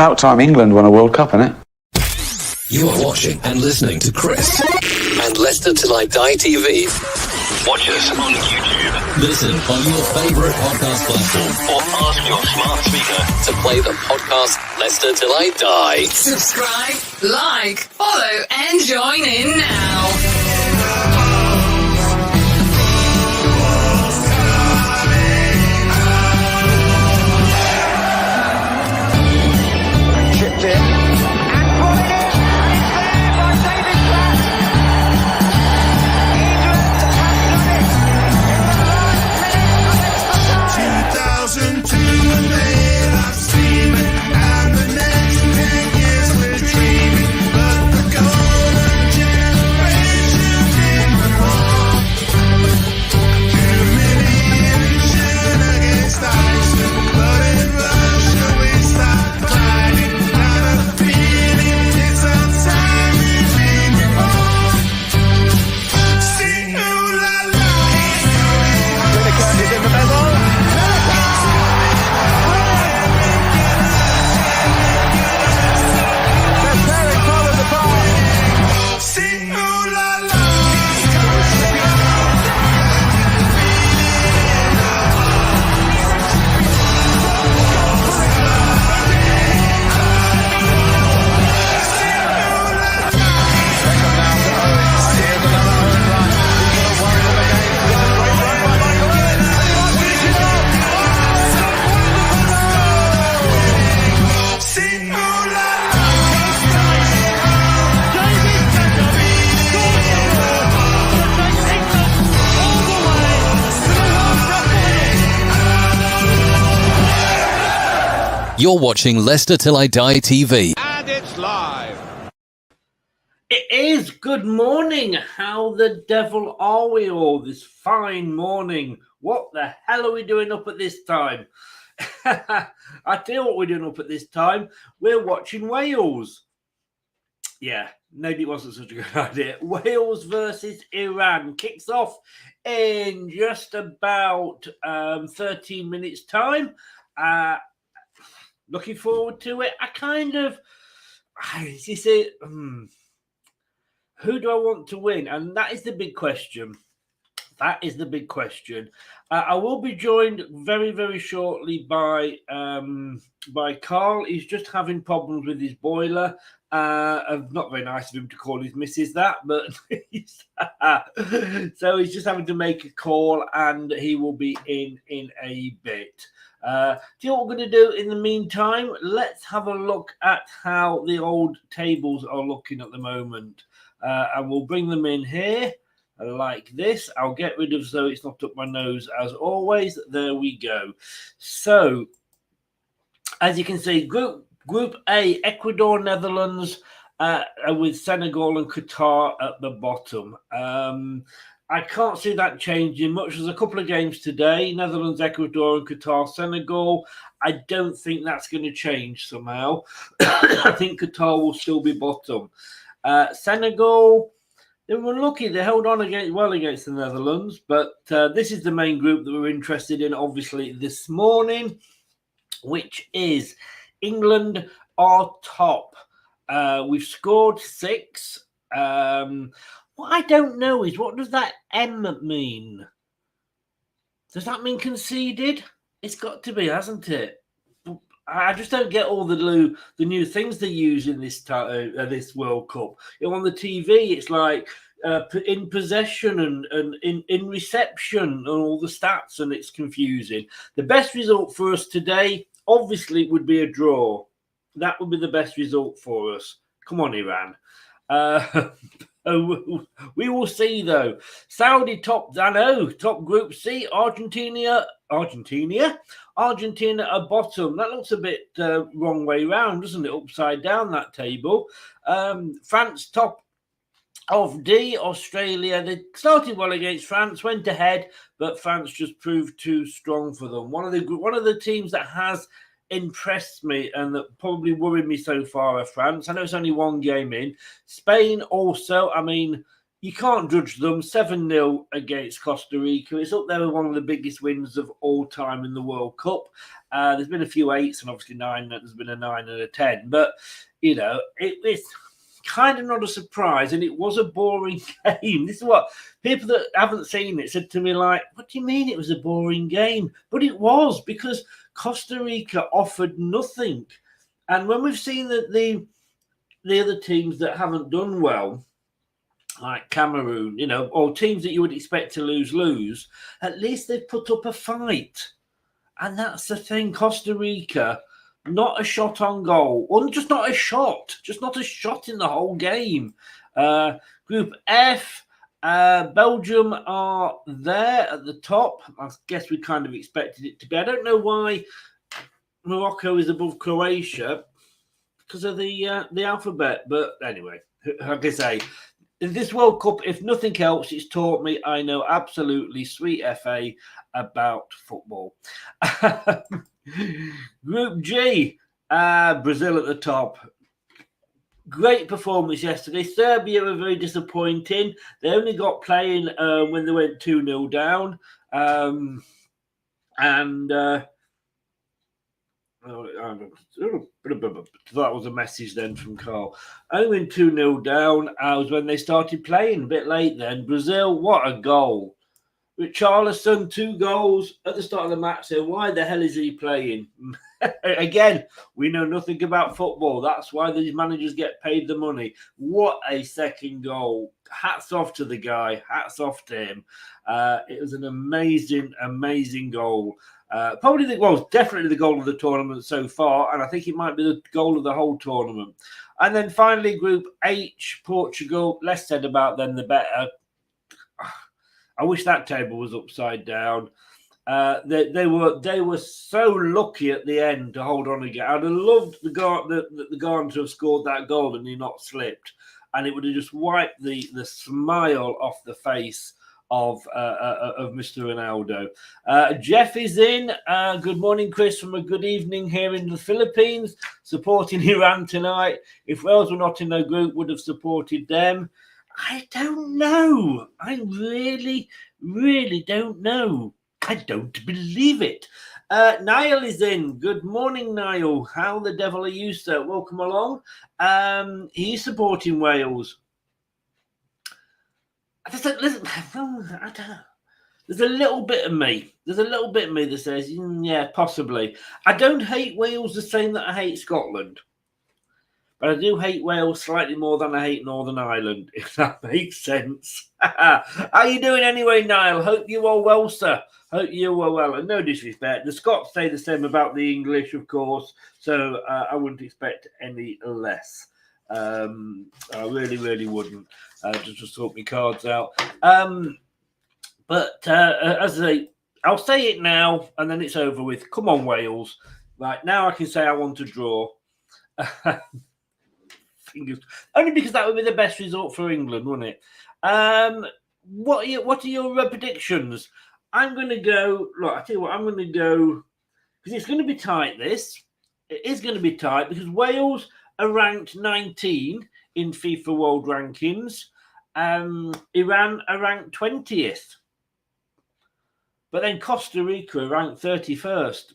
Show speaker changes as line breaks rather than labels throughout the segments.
About time England won a World Cup, isn't it?
You are watching and listening to Chris and Leicester Till I Die TV. Watch us on YouTube. Listen on your favourite podcast platform or ask your smart speaker to play the podcast Leicester Till I Die.
Subscribe, like, follow and join in now.
Chipped in.
You're watching Leicester Till I Die TV.
And it's live.
It is. Good morning. How the devil are we all this fine morning? What the hell are we doing up at this time? I tell you what we're doing up at this time. We're watching Wales. Yeah, maybe it wasn't such a good idea. Wales versus Iran kicks off in just about 13 minutes time. Looking forward to it. You see, who do I want to win? And that is the big question. That is the big question. I will be joined very, very shortly by Karl. He's just having problems with his boiler. Not very nice of him to call his missus that, but so he's just having to make a call, and he will be in a bit. Do you know what we're going to do in the meantime? Let's have a look at how the old tables are looking at the moment. And we'll bring them in here like this. I'll get rid of so it's not up my nose as always. There we go. So, as you can see, Group A, Ecuador, Netherlands, with Senegal and Qatar at the bottom. I can't see that changing much. There's a couple of games today, Netherlands, Ecuador, and Qatar, Senegal. I don't think that's going to change somehow. I think Qatar will still be bottom. Senegal, they were lucky. They held on against the Netherlands, but this is the main group that we're interested in, obviously, this morning, which is England are top. We've scored 6. What I don't know is, what does that M mean? Does that mean conceded? It's got to be, hasn't it? I just don't get all the new things they use in this World Cup. On the TV, it's like in possession and in reception and all the stats, and it's confusing. The best result for us today, obviously, would be a draw. That would be the best result for us. Come on, Iran. We will see, though. Saudi top Group C. Argentina at bottom. That looks a bit wrong way round, doesn't it? Upside down, that table. France top of D. Australia, they started well against France, went ahead, but France just proved too strong for them. One of the teams that has impressed me and that probably worried me so far are France. I know it's only one game in. Spain also, I mean, you can't judge them. 7-0 against Costa Rica. It's up there with one of the biggest wins of all time in the World Cup. There's been a few 8s and obviously 9. There's been a 9 and a 10. But, it's kind of not a surprise. And it was a boring game. This is what people that haven't seen it said to me, like, what do you mean it was a boring game? But it was, because Costa Rica offered nothing. And when we've seen that the other teams that haven't done well, like Cameroon, or teams that you would expect to lose, at least they've put up a fight. And that's the thing. Costa Rica, not a shot on goal. Well, just not a shot in the whole game. Group F, Belgium are there at the top. I guess we kind of expected it to be. I don't know why Morocco is above Croatia, because of the alphabet. But anyway, like I say, this World Cup, if nothing else, it's taught me I know absolutely sweet FA about football. Group G, Brazil at the top. Great performance yesterday. Serbia were very disappointing. They only got playing when they went 2-0 down. That was a message then from Karl. Only went 2-0 down. Was when they started playing a bit late then. Brazil, what a goal. Richarlison, 2 goals at the start of the match. So why the hell is he playing? Again, we know nothing about football. That's why these managers get paid the money. What a second goal. Hats off to the guy. Hats off to him. It was an amazing, amazing goal. Definitely the goal of the tournament so far, and I think it might be the goal of the whole tournament. And then finally, Group H, Portugal. Less said about them, the better. I wish that table was upside down. They were so lucky at the end to hold on again. I'd have loved the Garden to have scored that goal and he not slipped, and it would have just wiped the smile off the face of Mr. Ronaldo. Jeff is in. Good morning, Chris, from a good evening here in the Philippines, supporting Iran tonight. If Wales were not in their group, would have supported them. I don't know. I really, really don't know. I don't believe it. Niall is in. Good morning, Niall. How the devil are you, sir? Welcome along. He's supporting Wales. There's a little bit of me. There's a little bit of me that says, yeah, possibly. I don't hate Wales the same that I hate Scotland. But I do hate Wales slightly more than I hate Northern Ireland, if that makes sense. How are you doing anyway, Niall? Hope you are well, sir. Hope you are well. And no disrespect. The Scots say the same about the English, of course. So I wouldn't expect any less. I really, really wouldn't. Just sort my cards out. But as I say, I'll say it now and then it's over with. Come on, Wales. Right, now I can say I want to draw. Only because that would be the best result for England, wouldn't it? What are your predictions? I'm going to go. Look, I tell you what, I'm going to go because it's going to be tight. It is going to be tight because Wales are ranked 19 in FIFA World Rankings. Iran are ranked 20th. But then Costa Rica are ranked 31st.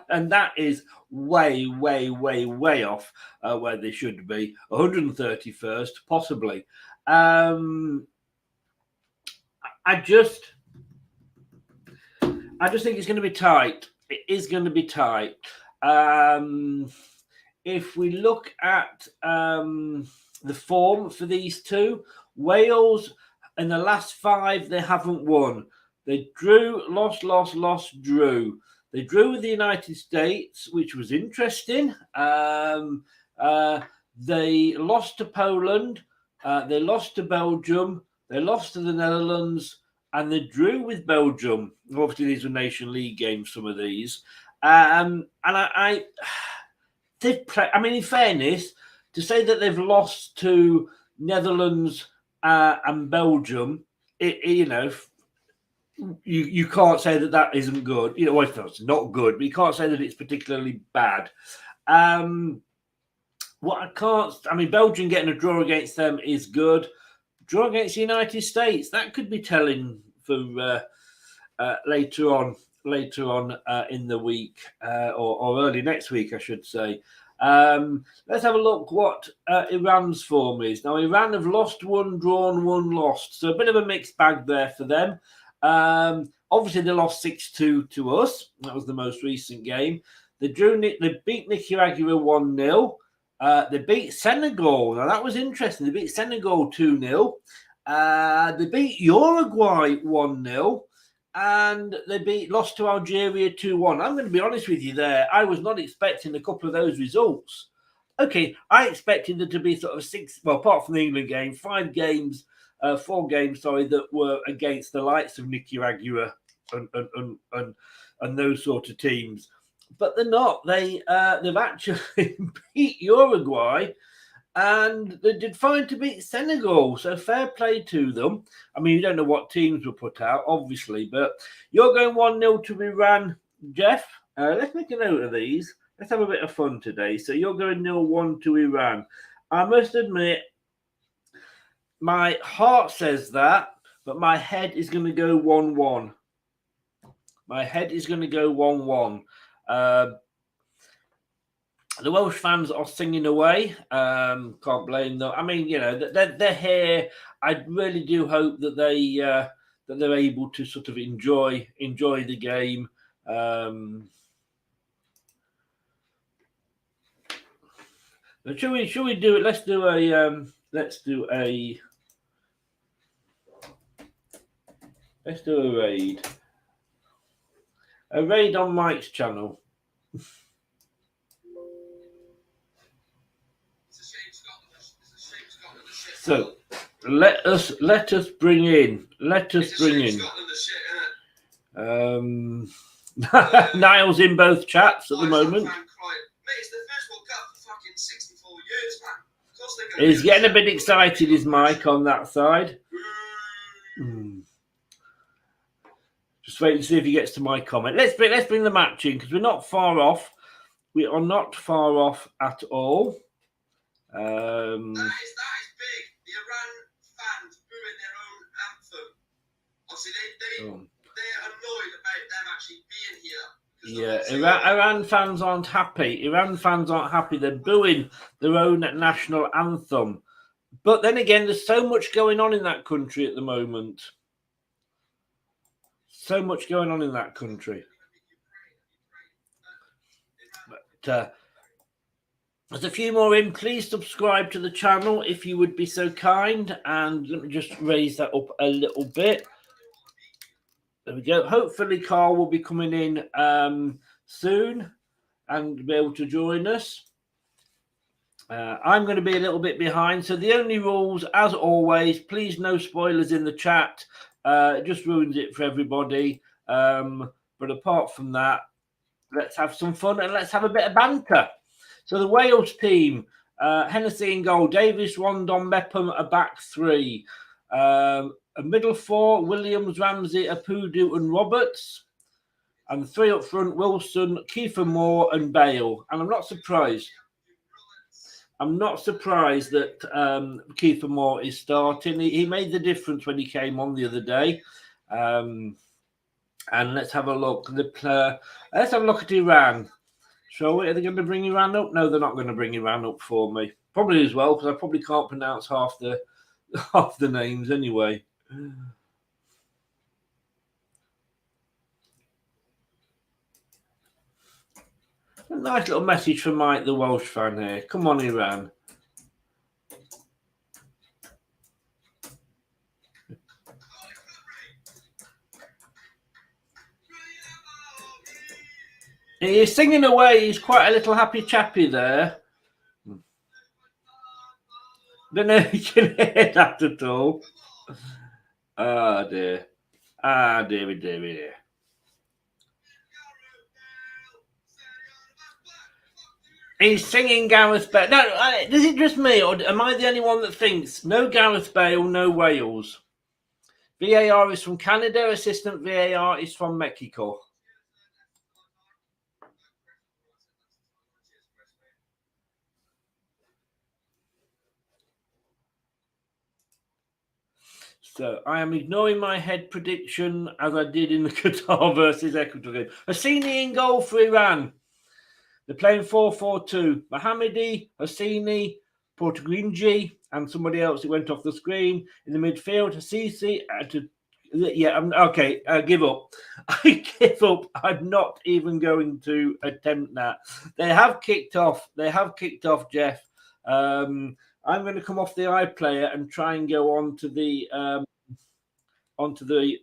And that is way, way, way, way off where they should be. 131st, possibly. I just think it's going to be tight. It is going to be tight. If we look at the form for these two, Wales, in the last 5, they haven't won. They drew, lost, drew. They drew with the United States, which was interesting. They lost to Poland. They lost to Belgium. They lost to the Netherlands. And they drew with Belgium. Obviously, these were Nation League games, some of these. They've played, I mean, in fairness, to say that they've lost to Netherlands and Belgium, you can't say that isn't good. Well, it's not good, but you can't say that it's particularly bad. Belgium getting a draw against them is good, Draw against the United States. That could be telling for later on in the week or early next week, I should say. Let's have a look what Iran's form is. Now, Iran have lost one, drawn one, lost. So a bit of a mixed bag there for them. Obviously, they lost 6-2 to us. That was the most recent game. They beat Nicaragua 1-0. They beat Senegal. Now, that was interesting. They beat Senegal 2-0. They beat Uruguay 1-0. And they lost to Algeria 2-1. I'm going to be honest with you there. I was not expecting a couple of those results. Okay, I expected there to be sort of apart from the England game, 4 games, that were against the likes of Nicaragua and those sort of teams. But they're not. They've actually beat Uruguay, and they did fine to beat Senegal. So fair play to them. I mean, you don't know what teams were put out, obviously, but you're going 1-0 to Iran, Jeff. Let's make a note of these. Let's have a bit of fun today. So you're going 0-1 to Iran. I must admit, my heart says that, but my head is going to go 1-1. My head is going to go 1-1. The Welsh fans are singing away. Can't blame them. I mean, you know, they're here. I really do hope that they're able to sort of enjoy the game. Should we do it? Let's do a raid. A raid on Mike's channel. So let us bring in. Niall's in both chats at the moment. He's getting a bit excited, is Mike, on that side. Just wait and see if he gets to my comment. Let's bring the match in, because we're not far off. We are not far off at all.
That is big. The Iran fans booing their own anthem. Obviously, they're annoyed about them actually being here.
Yeah, Iran fans aren't happy. They're booing their own national anthem. But then again, there's so much going on in that country at the moment. So much going on in that country. But there's a few more in. Please subscribe to the channel if you would be so kind. And let me just raise that up a little bit. There we go. Hopefully, Karl will be coming in soon and be able to join us. I'm going to be a little bit behind. So the only rules, as always, please no spoilers in the chat. It just ruins it for everybody. But apart from that, let's have some fun and let's have a bit of banter. So the Wales team, Hennessy in goal, Davis, Rondon, Mepham, a back three. A middle four, Williams, Ramsey, Apudu and Roberts. And the three up front, Wilson, Kiefer Moore and Bale. And I'm not surprised. That Kiefer Moore is starting. He made the difference when he came on the other day. And let's have a look. Let's have a look at Iran. Shall we? Are they going to bring Iran up? No, they're not going to bring Iran up for me. Probably as well, because I probably can't pronounce half the names anyway. A nice little message from Mike, the Welsh fan here. Come on, Iran. He's singing away. He's quite a little happy chappy there. Don't know if you can hear that at all. Ah, dear. Ah, dear. He's singing Gareth Bale. No, is it just me, or am I the only one that thinks no Gareth Bale, no Wales? VAR is from Canada. Assistant VAR is from Mexico. So I am ignoring my head prediction as I did in the Qatar versus Ecuador game. Hassini in goal for Iran. They're playing 4-4-2. Mohammedi, Hassini, Portugrinji, and somebody else who went off the screen. In the midfield, Hassisi. I give up. I give up. I'm not even going to attempt that. They have kicked off. Jeff. I'm going to come off the iPlayer and try and go onto the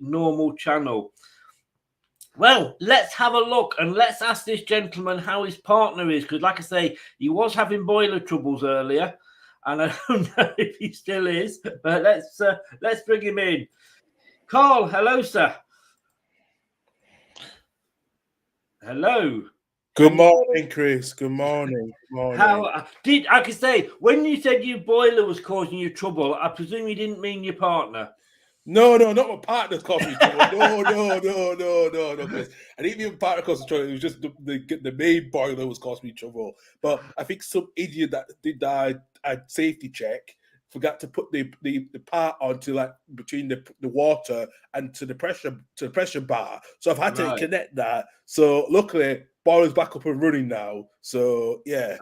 normal channel. Well, let's have a look and let's ask this gentleman how his partner is, because, like I say, he was having boiler troubles earlier, and I don't know if he still is. But let's bring him in. Karl, hello, sir. Hello.
Good morning, Chris. Good morning.
How did I could say when you said your boiler was causing you trouble? I presume you didn't mean your partner.
No, not my partner's causing me trouble. No, Chris. I didn't mean my partner causing trouble. It was just the main boiler was causing me trouble. But I think some idiot that did a safety check forgot to put the part onto like between the water and to the pressure bar. So I've had to connect that. So luckily, boiler's back up and running now. So yeah.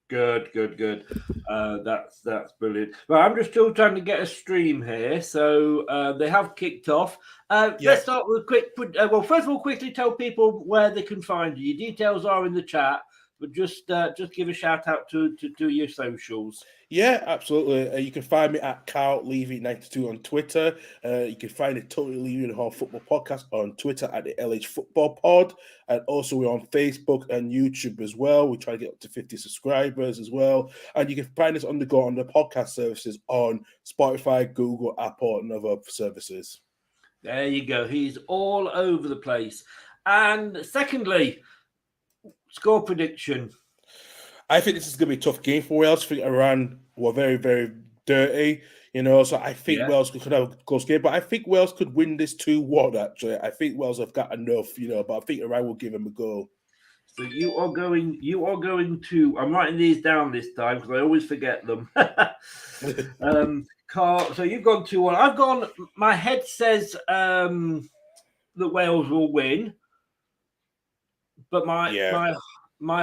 Good. That's brilliant. Well, I'm just still trying to get a stream here. So they have kicked off. Let's start with a quick. Well, first of all, quickly tell people where they can find you. Your details are in the chat, but just give a shout out to your socials.
Yeah, absolutely. You can find me at Karl Levy 92 on Twitter. You can find the Totally Levy and Hall Football Podcast on Twitter at the LH Football Pod. And also we're on Facebook and YouTube as well. We try to get up to 50 subscribers as well. And you can find us on the podcast services on Spotify, Google, Apple, and other services.
There you go. He's all over the place. And secondly, score prediction.
I think this is going to be a tough game for Wales. I think Iran were very, very dirty, so I think Wales could have a close game. But I think Wales could win this 2-1, actually. I think Wales have got enough, but I think Iran will give them a go.
So you are going to, I'm writing these down this time because I always forget them. Karl, so you've gone 2-1. I've gone, my head says that Wales will win. But my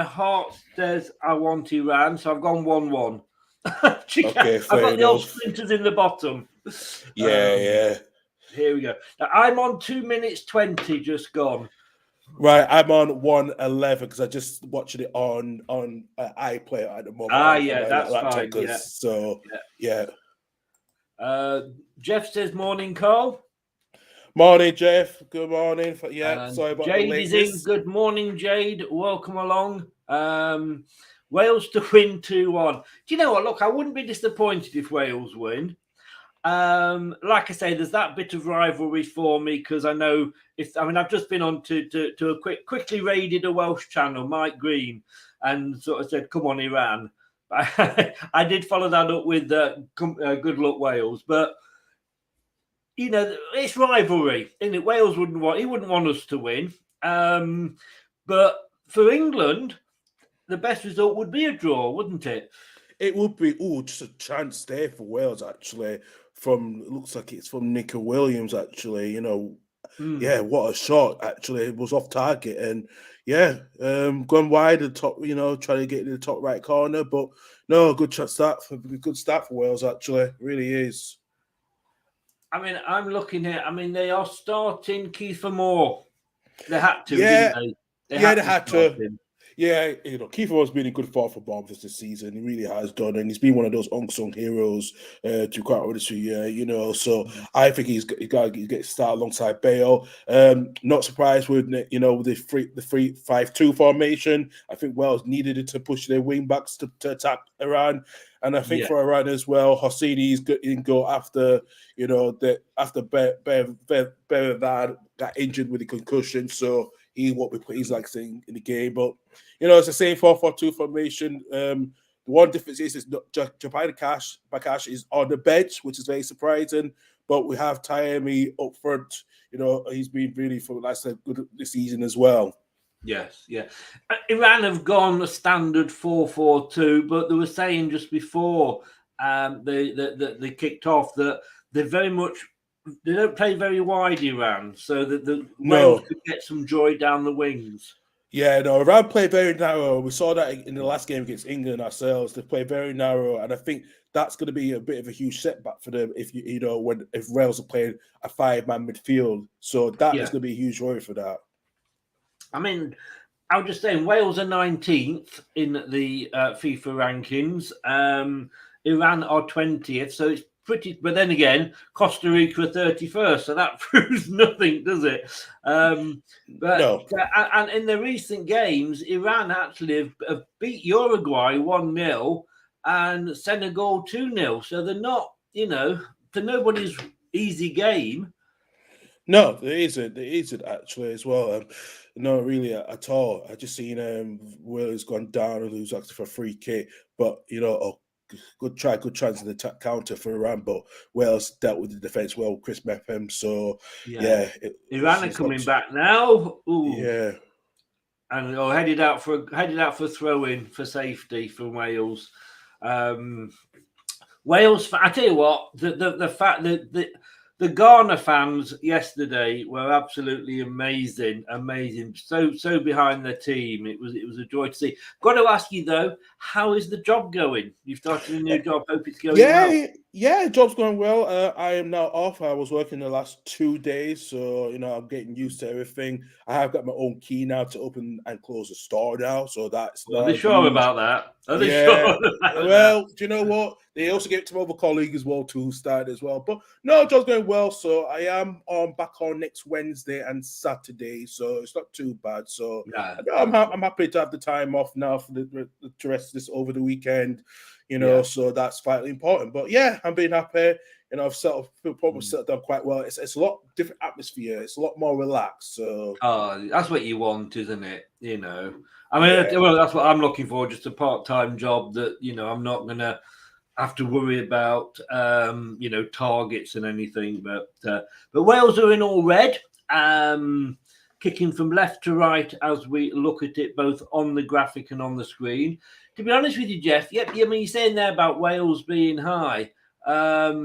heart says I want Iran, so I've gone 1-1.
Okay,
I've got the old splinters in the bottom.
Yeah.
Here we go. Now, I'm on 2 minutes 20, just gone.
Right, I'm on 1:11 because I just watched it on iPlayer at the moment.
That's fine. Yeah.
So, yeah.
Jeff says, morning, Karl.
Morning, Jeff. Good morning. Sorry about
Jade
the
is
lateness.
in. Good morning, Jade. Welcome along. Wales to win 2-1. Do you know what? Look, I wouldn't be disappointed if Wales win. Like I say, there's that bit of rivalry for me because I know I've just been on to a quickly raided a Welsh channel, Mike Green, and sort of said, "Come on, Iran." I did follow that up with "Good luck, Wales," but. It's rivalry, isn't it? Wales wouldn't want us to win. But for England, the best result would be a draw, wouldn't it?
It would be just a chance there for Wales, actually. It looks like it's from Nico Williams, actually. Yeah, what a shot! Actually, it was off target, and gone wide the top. Trying to get in the top right corner, but no, good start for Wales. Actually, it really is.
I'm looking here. They are starting Kiefer Moore. They had to, didn't they? They had to.
Yeah, Kiefer Moore's been in good form for Bournemouth this season. He really has done, and he's been one of those unsung heroes. To be quite honest with you, So I think he's got to get started alongside Bale. Not surprised with the 3-5-2 formation. I think Wales needed it to push their wing backs to attack Iran. And I think for Iran as well, Hosseini's in goal after Bevan got injured with the concussion, so he won't be put his legs in the game. But it's the same 4-4-2 formation. The one difference is Japan Bakash is on the bench, which is very surprising. But we have Taimi up front. He's been really good this season as well.
Yes, yeah. Iran have gone a standard 4-4-2, but they were saying just before they kicked off that they very much they don't play very wide, Iran, so that the
No.
Wales could get some joy down the wings.
Yeah, no, Iran play very narrow. We saw that in the last game against England ourselves. They play very narrow, and I think that's going to be a bit of a huge setback for them if if Wales are playing a 5-man midfield. So that is going to be a huge worry for that.
I mean, I was just saying, Wales are 19th in the FIFA rankings. Iran are 20th, so it's pretty. But then again, Costa Rica are 31st, so that proves nothing, does it?
No.
And in the recent games, Iran actually have beat Uruguay 1-0 and Senegal 2-0. So they're not, to nobody's easy game.
No, there isn't. There isn't actually as well. Not really at all. I just seen Wales gone down and lose actually for a free kick, but good chance in the counter for Iran, but Wales dealt with the defence well, Chris Mepham. So
Iran are coming back now. Ooh.
Yeah,
and headed out for a throw in for safety for Wales. Wales, I tell you what, the fact that the Ghana fans yesterday were absolutely amazing. So behind their team, it was a joy to see. Got to ask you though, how is the job going? You've started a new job. Hope it's going well.
Yeah, job's going well. I am now off. I was working the last 2 days, so I'm getting used to everything. I have got my own key now to open and close the store now, so that's.
Are they sure about that? Are they sure about
well,
that?
do you know what? They also gave it to my other colleague as well to start as well. But no, job's going well. So I am back on next Wednesday and Saturday, so it's not too bad. So I'm happy to have the time off now for the rest of this over the weekend. So that's slightly important. But yeah, I'm being happy. I've settled down quite well. It's a lot different atmosphere. It's a lot more relaxed. So
that's what you want, isn't it? I mean, well, that's what I'm looking for. Just a part-time job that I'm not gonna have to worry about targets and anything. But Wales are in all red, kicking from left to right as we look at it both on the graphic and on the screen. To be honest with you, Jeff, I mean, you're saying there about Wales being high. Let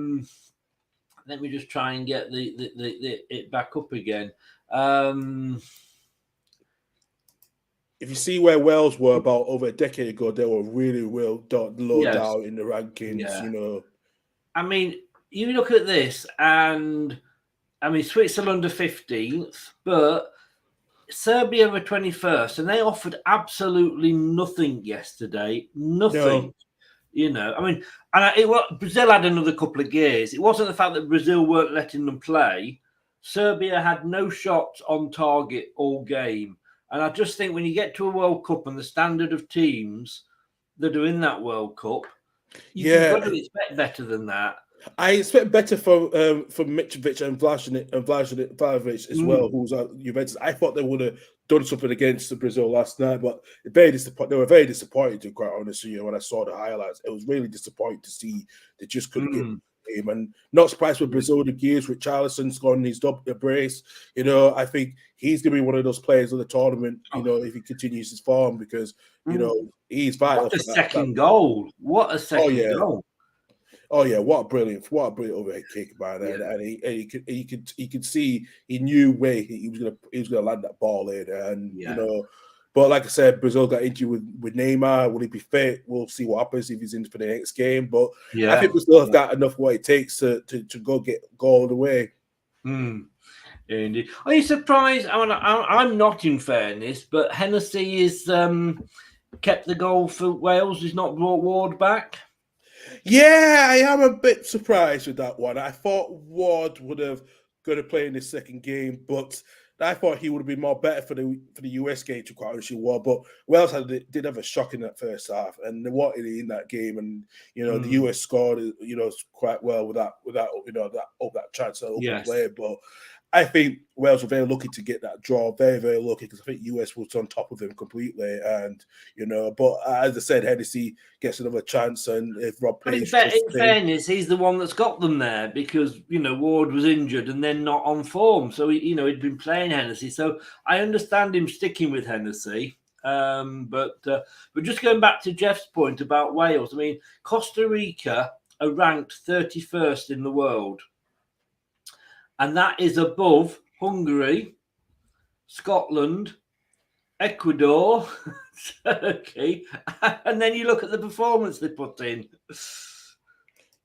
me just try and get it back up again.
If you see where Wales were about over a decade ago, they were really low down in the rankings.
Yeah. I mean, you look at this, and I mean, Switzerland are 15th, but Serbia were 21st, and they offered absolutely nothing yesterday. Nothing.
No.
I mean, Brazil had another couple of gears. It wasn't the fact that Brazil weren't letting them play. Serbia had no shots on target all game. And I just think when you get to a World Cup and the standard of teams that are in that World Cup, you've got to expect better than that.
I expect better from Mitrovic and Vlahovic as well, who's at Juventus. I thought they would have done something against Brazil last night, but they were very disappointed, to be quite honest with you, when I saw the highlights. It was really disappointing to see they just couldn't get the game. And not surprised with Brazil, the gears with Richarlison's gone, he's double the brace. I think he's going to be one of those players of the tournament, if he continues his form, because, he's vital.
What a second goal. What a second goal.
Oh yeah, what a brilliant overhead kick, man! And he could see, he knew where he was gonna land that ball in, and but like I said, Brazil got injured with Neymar. Will he be fit? We'll see what happens if he's in for the next game. But I think Brazil have got enough what it takes to go all the way.
Indeed. Are you surprised? I mean, I'm not, in fairness, but Hennessy is kept the goal for Wales. He's not brought Ward back.
Yeah, I am a bit surprised with that one. I thought Ward would have going to play in the second game, but I thought he would have been more better for the US game, to quite honestly Ward. But Wales did have a shock in that first half, and they wanted it in that game. And the US scored, quite well with that chance to open play. But I think Wales were very lucky to get that draw, very, very lucky, because I think US was on top of them completely. And, but as I said, Hennessy gets another chance. And if Rob plays...
In fairness, he's the one that's got them there because, Ward was injured and then not on form. So, he'd been playing Hennessy. So I understand him sticking with Hennessy. But just going back to Jeff's point about Wales, I mean, Costa Rica are ranked 31st in the world. and that is above Hungary, Scotland, Ecuador, Turkey, and then you look at the performance they put in.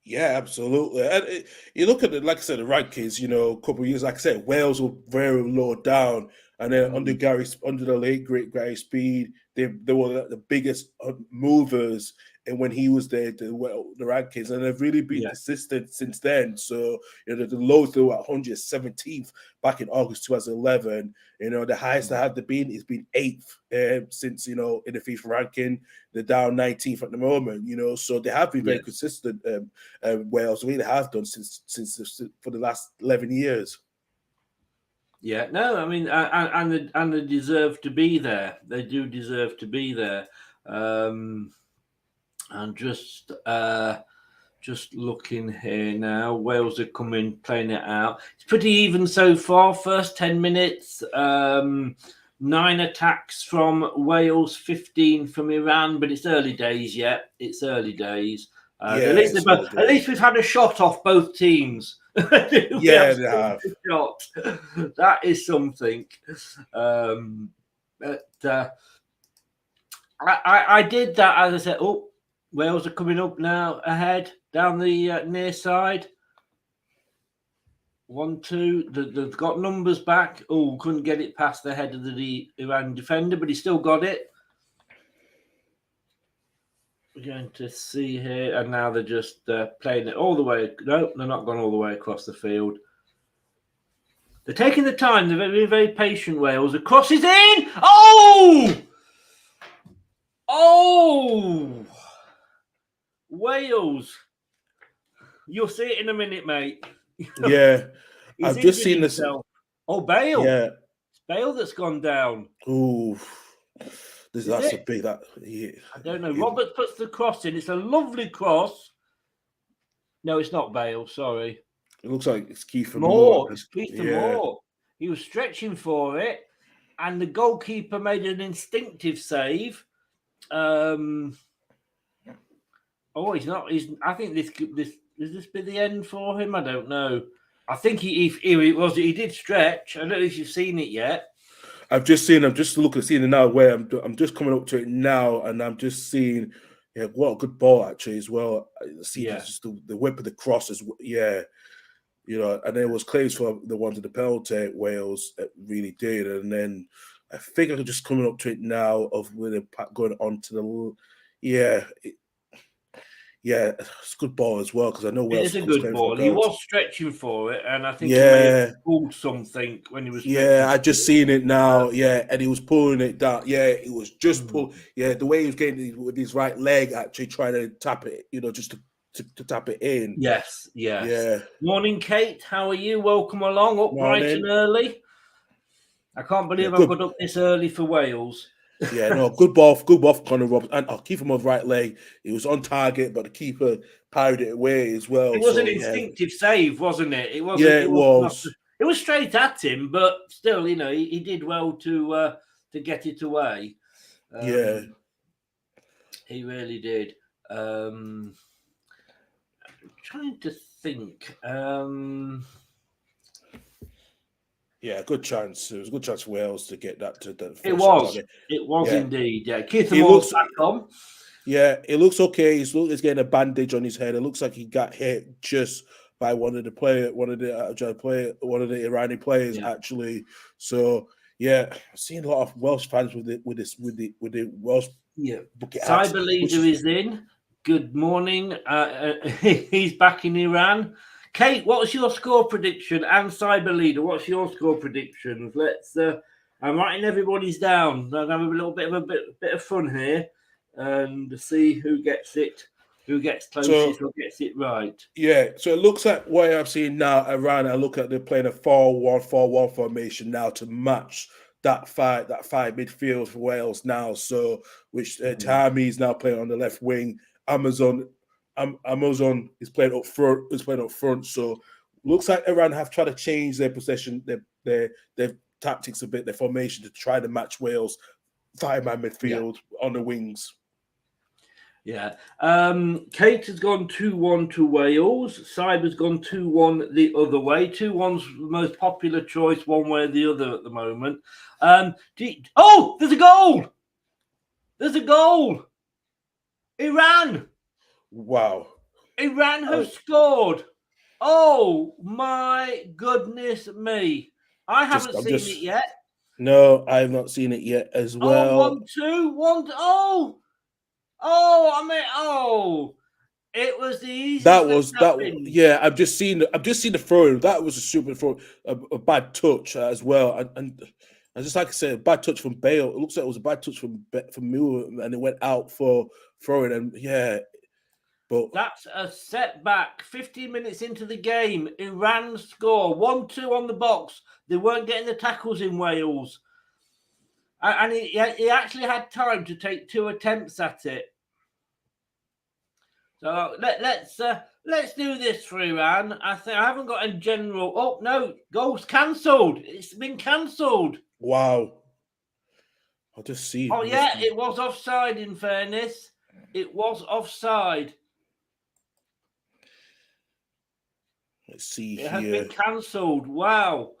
Yeah, absolutely. And you look at it, like I said, the rankings. A couple of years, like I said, Wales were very low down, and then under the late great Gary Speed, they were the biggest movers. And when he was there, the rankings, and they've really been consistent since then. So the lowest they were at 117th back in August 2011. The highest they have been is been 8th since in the FIFA ranking. They're down 19th at the moment. So they have been very consistent. Wales really have done since for the last 11 years.
Yeah, no, I mean, and they deserve to be there. They do deserve to be there. And just looking here now, Wales are coming, playing it out. It's pretty even so far. First 10 minutes, 9 attacks from Wales, 15 from Iran, but it's early days yet. It's early days. At least we've had a shot off both teams.
Yeah, they have.
Shot. That is something. But I did that, as I said. Oh, Wales are coming up now, ahead down the near side. 1, 2. They've got numbers back. Oh, couldn't get it past the head of the Iran defender, but he still got it. We're going to see here, and now they're just playing it all the way. No, they're not gone all the way across the field. They're taking the time. They're very, very patient, Wales. The cross is in! Oh! Oh! Wales. You'll see it in a minute, mate.
Yeah. I've just seen this.
Oh, Bale.
Yeah.
It's Bale that's gone down.
Ooh. That's a big. I
don't know. Robert puts the cross in. It's a lovely cross. No, it's not Bale. Sorry.
It looks like it's Kiefer
Moore. It's Kiefer Moore. He was stretching for it, and the goalkeeper made an instinctive save. Oh, he's not. I think this does this be the end for him? I don't know. I think he did stretch. I don't know if you've seen it yet.
I'm just seeing it now. Where I'm just coming up to it now, and I'm just seeing, what a good ball actually as well. Just the whip of the cross as well. Yeah, and there was claims for the one to the penalty. Wales really did, and then I think I'm just coming up to it now of where they're going on to the. It's a good ball as well because I know Wales.
It is a good ball. He was stretching for it, and I think he may have pulled something when he was.
I just seen it now. And he was pulling it down. He was just pull. The way he was getting with his right leg, actually trying to tap it. Just to tap it in.
Yes.
Yeah.
Morning, Kate. How are you? Welcome along. Up bright and early. I can't believe I've got up this early for Wales.
Good ball for Connor Roberts. And I'll keep him on the right leg. He was on target, but the keeper parried it away as well.
It was an instinctive save, wasn't it? It was.
It was.
It was straight at him, but still, he did well to get it away. He really did. Trying to think.
Good chance. It was a good chance for Wales to get that to the.
It was indeed. Yeah, Keith Moore's back on.
Yeah, it looks okay. He's getting a bandage on his head. It looks like he got hit just by one of the Iranian players actually. So I've seen a lot of Welsh fans with the Welsh.
Yeah, Cyber leader is in. Good morning. He's back in Iran. Kate, what's your score prediction? And Cyber Leader, what's your score predictions? Let's. I'm writing everybody's down. I'll have a little bit of fun here, and see who gets it, who gets closest, or gets it right.
Yeah. So it looks like what I've seen now. Iran. I look at they're playing a 4-1-4-1 formation now to match that five midfield for Wales now. So which Tahami is now playing on the left wing. Amazon is playing up front. So looks like Iran have tried to change their possession, their tactics a bit, their formation to try to match Wales' 5-man midfield on the wings.
Yeah. Kate has gone 2-1 to Wales. Cyber's gone 2-1 the other way. 2-1's the most popular choice, one way or the other at the moment. Oh, there's a goal! There's a goal! Iran!
Wow.
Iran have scored. Oh my goodness me. I haven't seen it yet.
No, I have not seen it yet as well.
Oh, 1-2, 1. Oh, it was the easiest.
Yeah, I've just seen the throw. That was a super throw, a bad touch as well, and just like I said, a bad touch from Bale. It looks like it was a bad touch from Muir, and it went out for throwing. And yeah, but
that's a setback. 15 minutes into the game, Iran score 1-2 on the box. They weren't getting the tackles in Wales, and he actually had time to take 2 attempts at it. So let's do this for Iran. I haven't got a general. Oh no, goal's cancelled. It's been cancelled.
Wow. I'll just see.
Oh yeah, it was offside. In fairness, it was offside.
Let's see
here. It has been cancelled. Wow.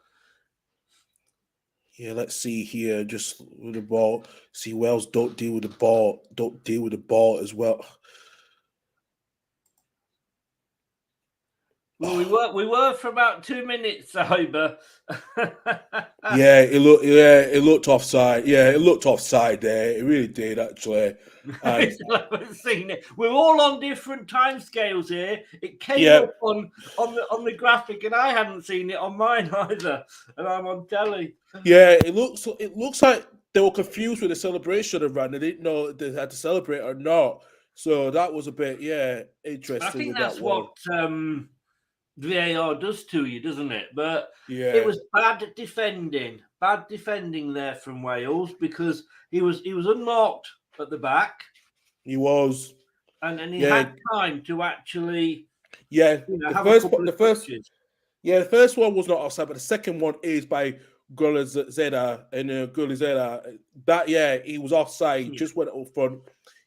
Yeah, let's see here. Just with the ball. See, Wales don't deal with the ball. Don't deal with the ball as well.
Well, we were for about 2 minutes, Cyber.
It looked offside. Yeah, it looked offside there. It really did, actually.
I still haven't seen it. We're all on different time scales here. It came up on the graphic, and I hadn't seen it on mine either. And I'm on telly.
Yeah, it looks like they were confused with the celebration of Iran. They didn't know if they had to celebrate or not. So that was a bit, interesting.
I think that's what VAR does to you, doesn't it? But
yeah,
it was bad defending there from Wales, because he was unmarked at the back.
He was,
and he had time to actually
the first one was not offside, but the second one is by Gulizeda and Gulizeda. That he was offside. He just went up front.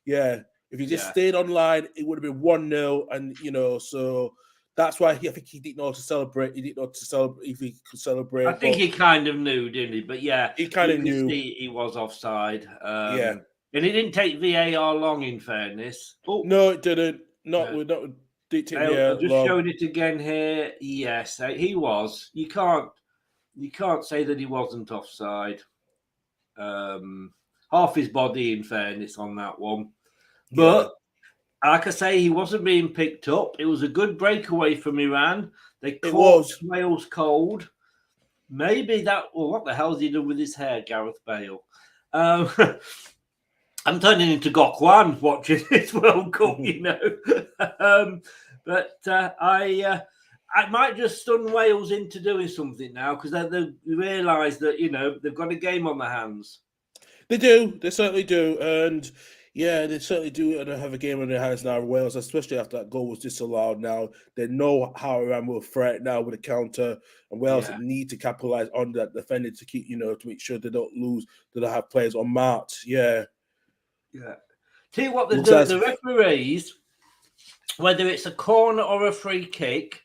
Yeah, if he just stayed online, it would have been 1-0, and so. That's why I think he didn't know how to celebrate. He didn't know how to celebrate if he could celebrate.
I think he kind of knew, didn't he? But yeah,
he kind of knew
he was offside. And it didn't take VAR long, in fairness.
Oh, no, it didn't. We're not dictating.
I'm just showing it again here. Yes, he was. You can't say that he wasn't offside. Half his body, in fairness, on that one, but. Like I say, he wasn't being picked up. It was a good breakaway from Iran. They caught Wales cold. Maybe that. Well, what the hell has he done with his hair, Gareth Bale? I'm turning into Gokwan watching this World Cup, But I might just stun Wales into doing something now, because they realise that they've got a game on their hands.
They do. They certainly do, and. Yeah, they certainly do have a game on their hands now, Wales, especially after that goal was disallowed now. They know how Iran will threat now with a counter, and Wales need to capitalize on that defending to keep, to make sure they don't lose, that they have players unmarked. Yeah.
Yeah. Tell you what they do, the referees, whether it's a corner or a free kick,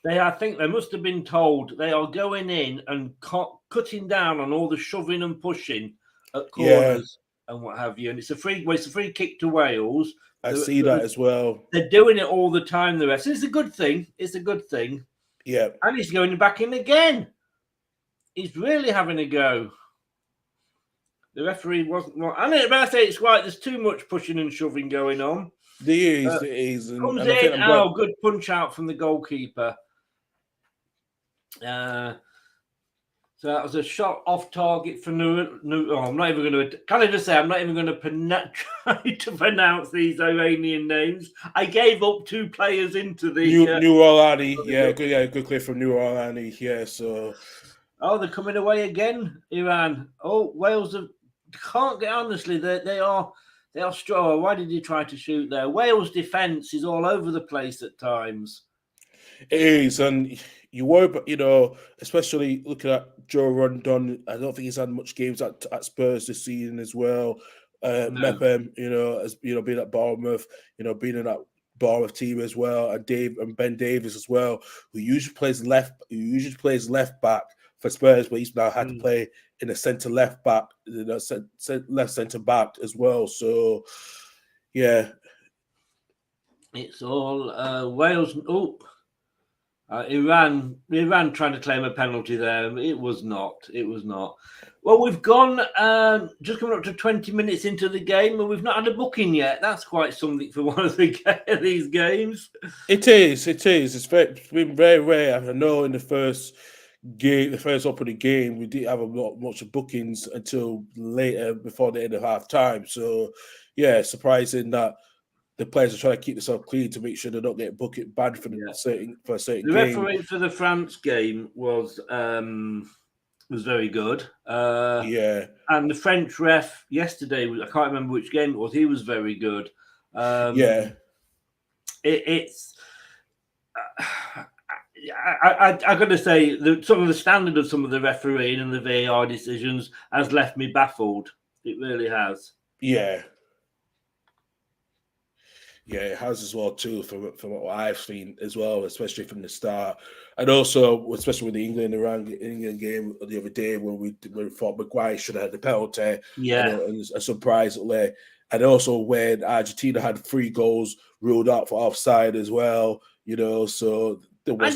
I think they must have been told they are going in and cutting down on all the shoving and pushing at corners. And what have you, and it's a free kick to Wales.
I see that as well.
They're doing it all the time. The rest, it's a good thing.
Yeah,
and he's going back in again. He's really having a go. The referee wasn't. I mean, I say it's right. There's too much pushing and shoving going on.
There is.
Comes in. Good punch out from the goalkeeper. So that was a shot off target for I'm not even going to. Can I just say I'm not even going to try to pronounce these Iranian names. I gave up 2 players into the
New Orleans. Good clear from New Orleans. Yeah, so.
Oh, they're coming away again, Iran. Oh, Wales can't get honestly. They are strong. Why did he try to shoot there? Wales' defense is all over the place at times.
It is, and you worry, but especially looking at Joe Rondon. I don't think he's had much games at Spurs this season as well. Mepham, as being at Bournemouth, being in that Bournemouth team as well, and Ben Davies as well, who usually plays left back for Spurs, but he's now had to play in a left centre back as well. So, yeah,
it's all Wales. Oh, Iran trying to claim a penalty there. It was not. Well, we've gone just coming up to 20 minutes into the game, and we've not had a booking yet. That's quite something for one of these games.
It is. It's been very rare. I know in the first opening game, we didn't have a lot much of bookings until later, before the end of half time. So, yeah, surprising that the players are trying to keep themselves clean to make sure they don't get bucket banned for a certain game.
Referee for the France game was very good. And the French ref yesterday, I can't remember which game it was. He was very good. It's. I got to say, some of the standard of some of the refereeing and the VAR decisions has left me baffled. It really has.
Yeah, it has as well too, from what I've seen as well, especially from the start, and also especially with the England game the other day when we thought Maguire should have had the penalty, and surprisingly, and also when Argentina had 3 goals ruled out for offside as well, so.
I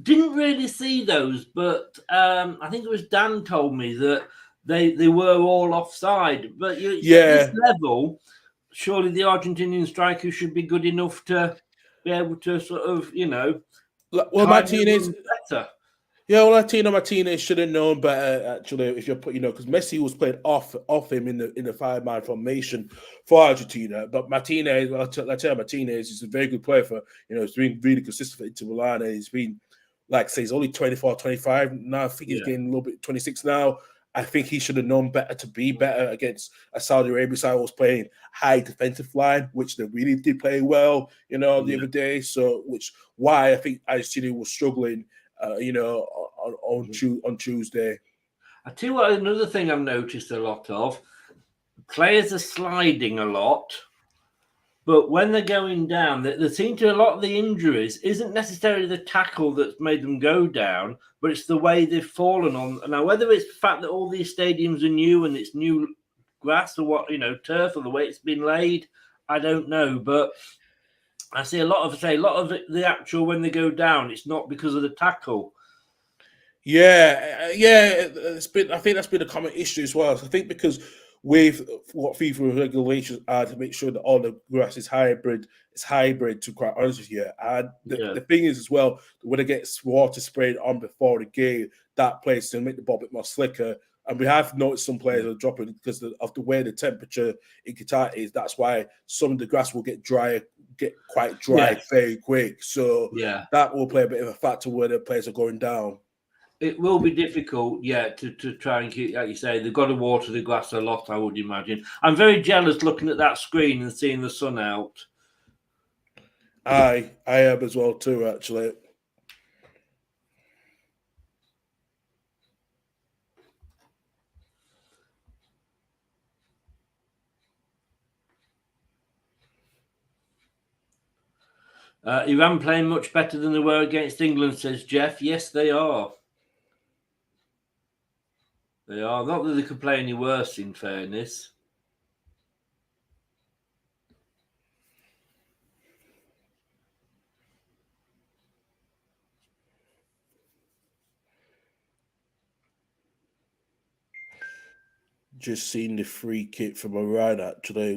didn't really see those, but I think it was Dan told me that they were all offside. But at this level, surely the Argentinian striker should be good enough to be able to sort of,
Martinez
better.
Yeah, well, Martinez should have known better, actually, if you're put, because Messi was playing off him in the 5-man formation for Argentina. But Martinez, Martinez is a very good player for, he's been really consistent for Inter Milan, and he's been, like I say, he's only 24, 25 now. I think he's getting a little bit 26 now. I think he should have known better to be better against a Saudi Arabia side who was playing high defensive line, which they really did play well, the other day. So, why I think Argentina was struggling, on Tuesday.
I tell you what, another thing I've noticed a lot of, players are sliding a lot, but when they're going down, there seem to a lot of the injuries isn't necessarily the tackle that's made them go down, but it's the way they've fallen on. Now, whether it's the fact that all these stadiums are new and it's new grass or what, turf, or the way it's been laid, I don't know, but I see a lot of the actual when they go down, it's not because of the tackle.
I think that's been a common issue as well. I think because with what FIFA regulations are to make sure that all the grass is hybrid, to quite honest with you. And the thing is as well, when it gets water sprayed on before the game, that plays to make the ball a bit more slicker. And we have noticed some players are dropping because of the way the temperature in Qatar is. That's why some of the grass will get quite dry very quick. So that will play a bit of a factor where the players are going down.
It will be difficult, to try and keep, like you say, they've got to water the grass a lot, I would imagine. I'm very jealous looking at that screen and seeing the sun out.
I am as well too, actually.
Iran playing much better than they were against England, says Jeff. Yes, they are. They are. Not that they could play any worse, in fairness.
Just seen the free kick from Iran, actually.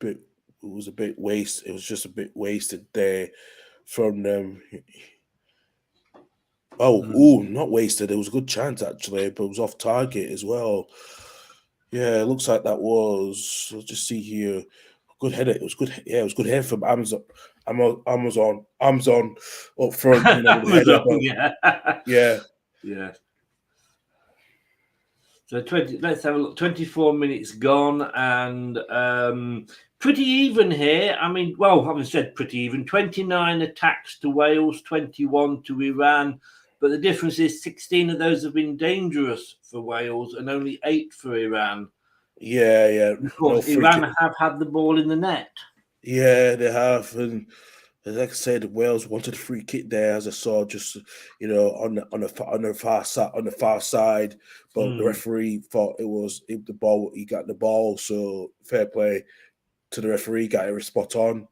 It was a bit wasted. It was just a bit wasted there from them. Not wasted. It was a good chance, actually, but it was off target as well. Yeah, it looks like that was. Let's just see here. Good header. It was good. Yeah, it was good header from Amazon up front.
Amazon,
yeah.
So let's have a look. 24 minutes gone, and pretty even here. I mean, well, having said pretty even, 29 attacks to Wales, 21 to Iran. But the difference is 16 of those have been dangerous for Wales and only 8 for Iran.
Yeah.
Of course, Iran have had the ball in the net.
Yeah, they have, and like I said, Wales wanted a free kick there, as I saw, just on the far side, but the referee thought it was the ball. He got the ball, so fair play to the referee, got it spot on.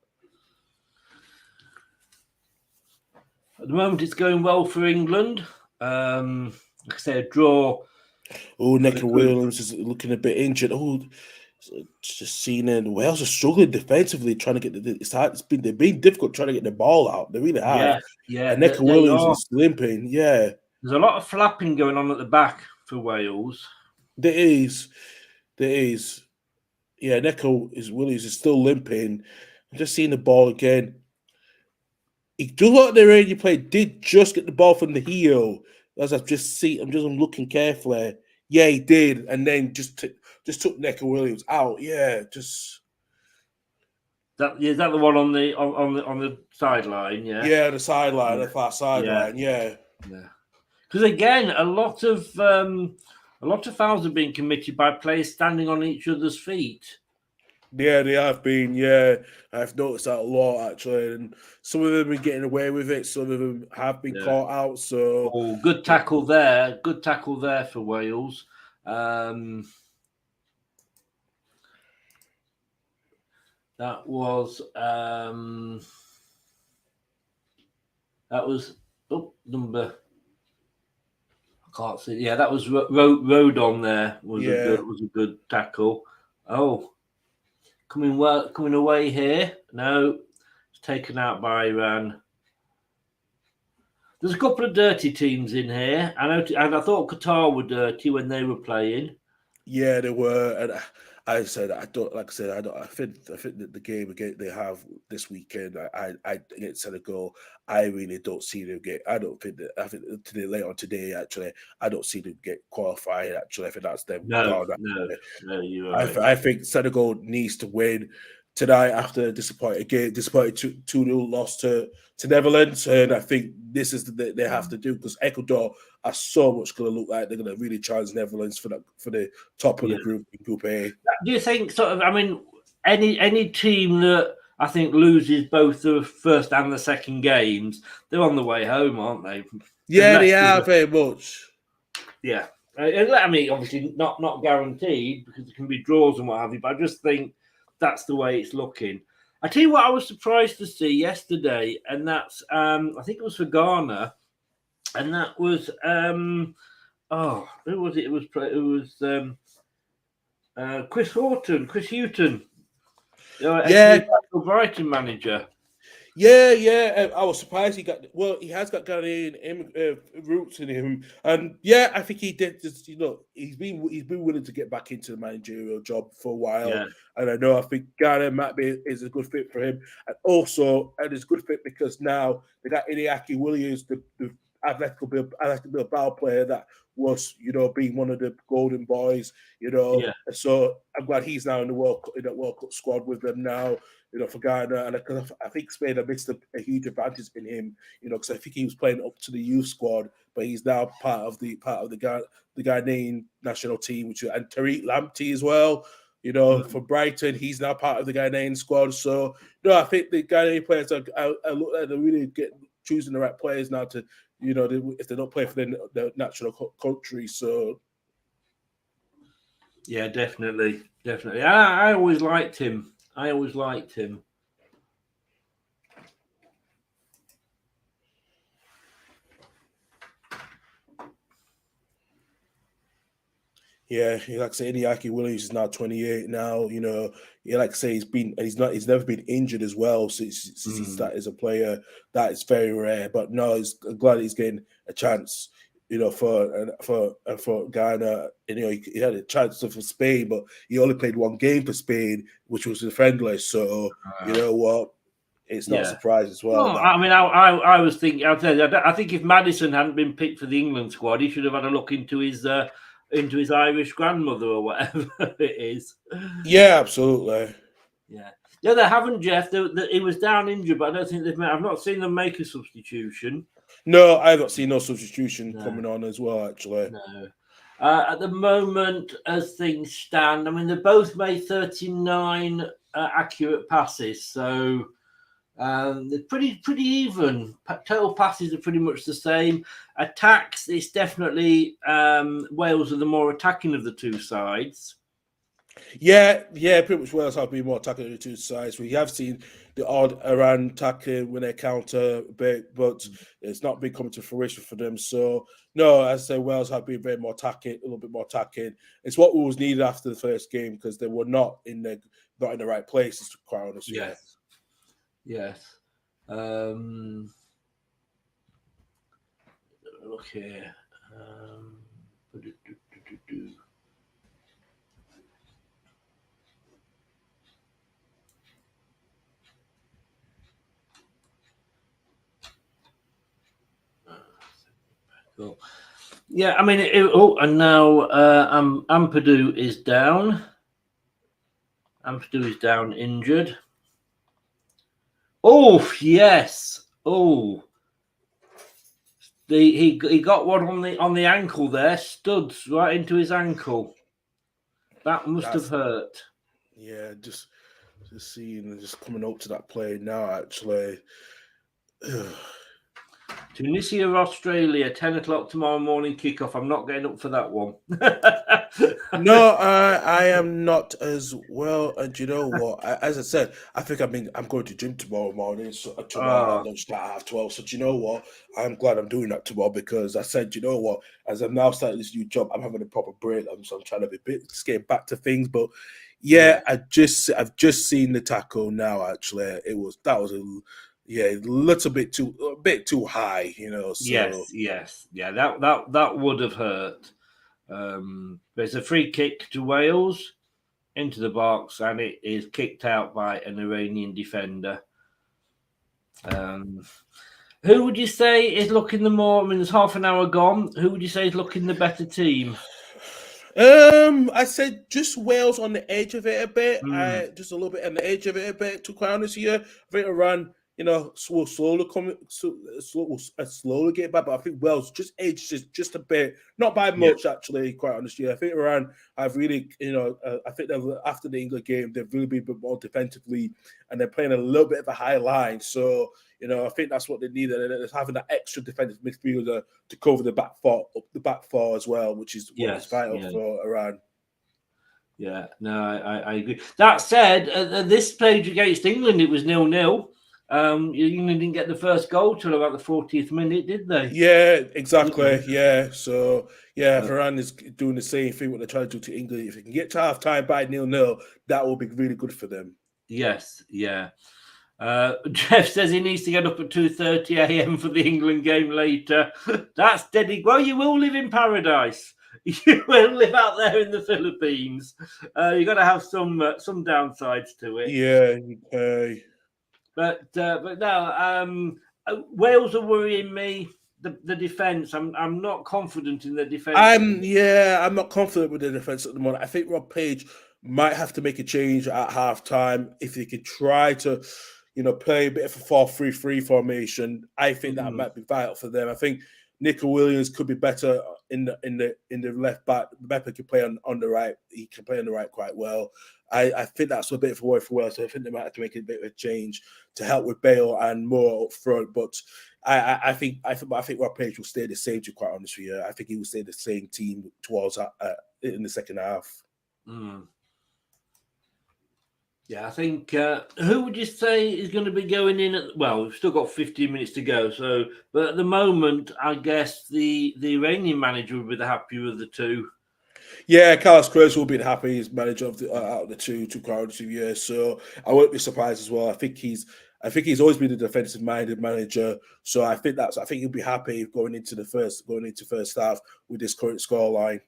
At the moment, it's going well for England. Like I said, a draw.
Oh, Neco Williams is looking a bit injured. Oh, just seeing it. Wales are struggling defensively, trying to get they've been difficult trying to get the ball out. They really have.
Yeah.
And Neco Williams is limping. Yeah,
there's a lot of flapping going on at the back for Wales.
There is. Yeah, Williams is still limping. I'm just seeing the ball again. He does what the radio player did just get the ball from the heel. As I'm looking carefully. Yeah, he did, and then just took Neco Williams out. Yeah, just.
Is that the one on the sideline? Yeah,
the sideline, the far sideline. Yeah.
Because again, a lot of fouls are being committed by players standing on each other's feet.
Yeah, they have been. Yeah, I've noticed that a lot actually, and some of them have been getting away with it. Some of them have been caught out. So,
good tackle there. Good tackle there for Wales. That was number. I can't see. Yeah, that was Rodon. There was a good tackle. Oh. Coming away here. No, it's taken out by Iran. There's a couple of dirty teams in here. And I thought Qatar were dirty when they were playing.
Yeah, they were. And I think that the game again they have this weekend, I against Senegal, I really don't see them get. I think later on today, actually, I don't see them get qualified. Actually, I think that's them.
No, you're right.
I think Senegal needs to win tonight after a disappointing 2-0 loss to Netherlands, and I think this is they have to do, because Ecuador are so much going to look like they're going to really challenge Netherlands for the top of the group A.
Do you think any team that I think loses both the first and the second games, they're on the way home, aren't they?
Yeah, they are very much.
Yeah, I mean, obviously not guaranteed, because it can be draws and what have you, but I just think that's the way it's looking. I tell you what, I was surprised to see yesterday, and that's I think it was for Ghana, and that was who was it? It was Chris Hughton, Brighton manager.
Yeah. I was surprised he has got Ghanaian roots in him, and yeah, I think he did. Just, he's been willing to get back into the managerial job for a while, and I think Ghana is a good fit for him, and it's a good fit because now they got Iñaki Williams, the Athletic Bilbao player that was being one of the golden boys, So I'm glad he's now in the World Cup squad with them now. For Ghana, and I think Spain have missed a huge advantage in him, because I think he was playing up to the youth squad, but he's now part of the Ghanaian national team, and Tariq Lamptey as well. For Brighton, he's now part of the Ghanaian squad. So I think the Ghanaian players are look like they're really choosing the right players now to, if they don't play for their national country. So
yeah, definitely. I always liked him.
Yeah, like I say, Iñaki Williams is now 28 now. Like I say, he's never been injured as well since he started as a player. That is very rare. But no, I'm glad he's getting a chance. For Ghana, he had a chance for Spain, but he only played one game for Spain, which was the friendly. So you know what, it's not a surprise as well.
No, I mean, I was thinking. I'll tell you, I think if Maddison hadn't been picked for the England squad, he should have had a look into his Irish grandmother or whatever it is.
Yeah, absolutely.
Yeah, they haven't, Jeff. He was down injured, but I don't think they've. I've not seen them make a substitution.
No, I haven't seen no substitution coming on as well, actually.
No. At the moment, as things stand, I mean, they both made 39 accurate passes, so they're pretty even. Total passes are pretty much the same. Attacks, it's definitely Wales are the more attacking of the two sides.
Yeah, pretty much Wales have been more attacking on the two sides. We have seen the odd Iran tackling when they counter a bit, but it's not been coming to fruition for them. So, no, as I say, Wales have been very more attacking, a little bit more attacking. It's what was needed after the first game because they were not in the right places, to be quite honest.
Yes. Look here. Cool. Yeah, I mean, and now Ampadu is down. Ampadu is down injured. Oh, yes. Oh. He got one on the ankle there, studs right into his ankle. That must have hurt.
Yeah, just seeing, just coming up to that play now, actually.
Tunisia, Australia, 10 o'clock tomorrow morning kickoff. I'm not getting up for that one.
No, I am not as well. And you know what? As I said, I think I'm going to gym tomorrow morning. So tomorrow at lunchtime at 12. So do you know what? I'm glad I'm doing that tomorrow because I said, you know what? As I'm now starting this new job, I'm having a proper break. So I'm trying to be a bit get back to things. But yeah, I've just seen the tackle now. Actually, that was a little bit too high. You know. So.
Yes. Yeah, that would have hurt. There's a free kick to Wales into the box, and it is kicked out by an Iranian defender. Who would you say is looking the more? I mean, there's half an hour gone. Who would you say is looking the better team?
I said just Wales on the edge of it a bit. Just a little bit on the edge of it a bit. To quite honest here, I think Iran, will slowly get back. But I think Wales just edged just a bit, not by much actually. Quite honestly, I think Iran have really, I think after the England game, they've really been a bit more defensively, and they're playing a little bit of a high line. So. I think that's what they need, and it's having that extra defensive midfielder to cover the back four as well, which is what is vital for Iran.
Yeah, no, I agree. That said, at this stage against England, it was 0-0. England didn't get the first goal till about the 40th minute, did they?
Yeah, exactly. Yeah, so Iran is doing the same thing what they're trying to do to England. If they can get to half time by 0-0, that will be really good for them.
Yes, yeah. Jeff says he needs to get up at 2:30 a.m. for the England game later. That's deadly. Well, you will live in paradise. You will live out there in the Philippines. You've got to have some downsides to it.
Yeah, okay.
But no, Wales are worrying me. The defense. I'm not confident in the defense.
I'm not confident with the defense at the moment. I think Rob Page might have to make a change at halftime if he could try to. Play a bit of a 4-3-3 formation. I think that might be vital for them. I think Nico Williams could be better in the left back. Beppe can play on the right. He can play on the right quite well. I think that's a bit of a worry for Wales. So I think they might have to make a bit of a change to help with Bale and more up front. But I think Rob Page will stay the same. To be quite honest with you, I think he will stay the same team towards in the second half.
Yeah, I think who would you say is going to be going in? We've still got 15 minutes to go. So, but at the moment, I guess the Iranian manager would be the happier of the two.
Yeah, Carlos will be the happiest manager of out of the two crowds of years. So I won't be surprised as well. I think he's always been a defensive-minded manager. So I think he'll be happy going into first half with this current scoreline.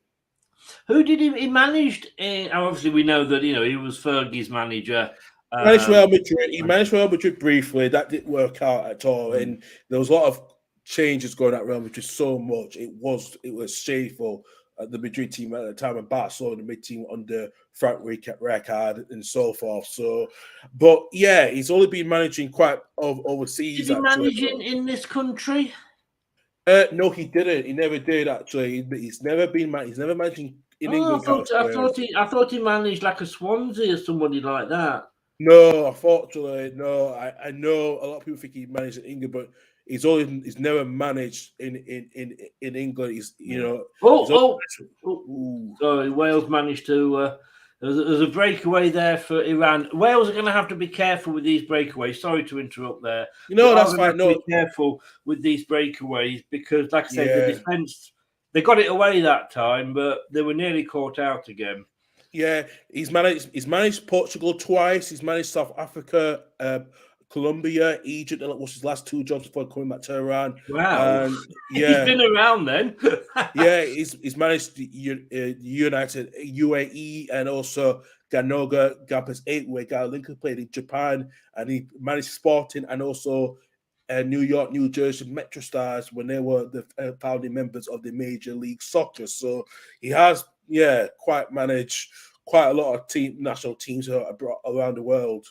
Who did he managed? Obviously, we know that he was Fergie's manager.
He managed Real Madrid. He managed Real Madrid briefly. That didn't work out at all, and there was a lot of changes going at Real Madrid. So much it was shameful at the Madrid team at the time, and Barcelona, the mid team under Frank Rijkaard and so forth. So, but yeah, he's only been managing quite overseas.
Did he manage in this country?
No, he didn't. He never did actually. He's never been He's never managed in
Oh,
England.
I thought he managed like a Swansea or somebody like that.
No, unfortunately, no. I know a lot of people think he managed in England, but he's never managed in England. He's he's
Oh,
always,
sorry, Wales managed to. There's a breakaway there for Iran. Wales are going to have to be careful with these breakaways. Sorry to interrupt there.
that's fine.
Have to
No,
be careful with these breakaways because, like I said, the
yeah.
defence, they got it away that time, but they were nearly caught out again.
Yeah, he's managed Portugal twice. He's managed South Africa, Colombia, Egypt. That was his last 2 jobs before coming back to Iran.
Wow,
And
he's been around then.
yeah, he's managed the United UAE and also Ganoga Campus 8, where Lincoln played in Japan, and he managed Sporting and also New York, New Jersey Metro Stars when they were the founding members of the Major League Soccer. So he has, quite managed quite a lot of national teams around the world.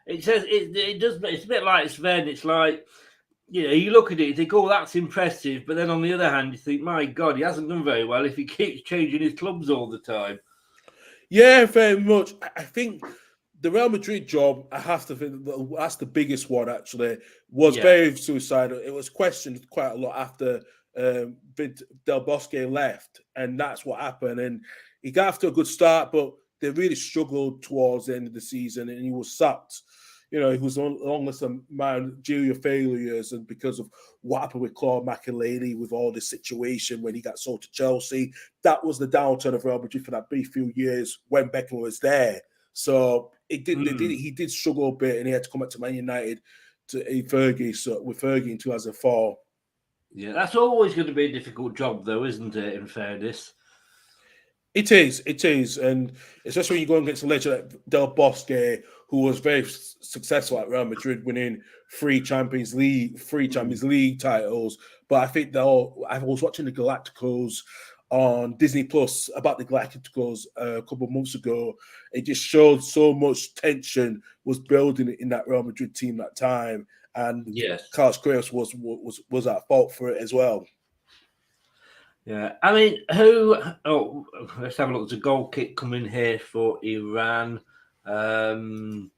It says it does. It's a bit like Sven. It's like, you look at it, you think, oh, that's impressive. But then on the other hand, you think, my God, he hasn't done very well if he keeps changing his clubs all the time.
Yeah, very much. I think the Real Madrid job, I have to think that's the biggest one, actually, was very suicidal. It was questioned quite a lot after Del Bosque left, and that's what happened. And he got off to a good start, but they really struggled towards the end of the season, and he was sacked. He was along with some managerial failures, and because of what happened with Claude Makélélé, with all this situation when he got sold to Chelsea, that was the downturn of Real Madrid for that brief few years when Beckham was there. So he did struggle a bit, and he had to come back to Man United with Fergie in 2004.
Yeah, that's always going to be a difficult job, though, isn't it? In fairness.
It is, and especially when you go against a legend like Del Bosque, who was very successful at Real Madrid, winning 3 Champions League titles. But I think I was watching the Galacticos on Disney Plus about the Galacticos a couple of months ago. It just showed so much tension was building in that Real Madrid team that time, and Carlos Queiroz was at fault for it as well.
Yeah, I mean, let's have a look. There's a goal kick coming here for Iran. Let's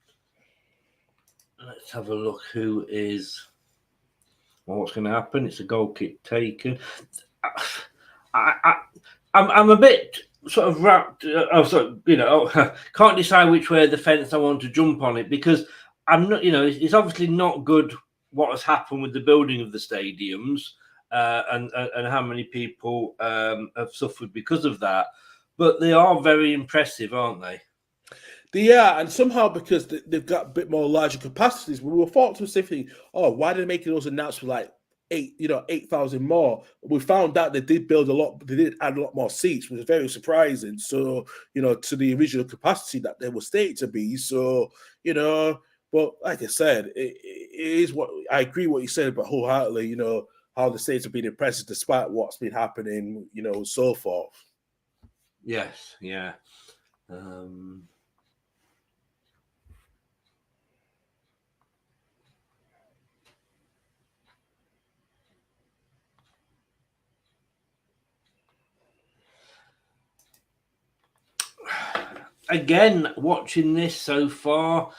have a look what's going to happen. It's a goal kick taken. I'm a bit sort of wrapped. Can't decide which way of the fence I want to jump on it, because I'm not. It's obviously not good what has happened with the building of the stadiums. And how many people have suffered because of that. But they are very impressive, aren't they?
Yeah, and somehow because they've got a bit more larger capacities, we were thought to thinking, why are they making those announcements like 8,000 more? We found out they did build a lot, they did add a lot more seats, which was very surprising. So, to the original capacity that they were stated to be. So, but like I said, it is what I agree what you said about wholeheartedly, how the States have been impressive despite what's been happening, so forth.
Yes, yeah. Again, watching this so far,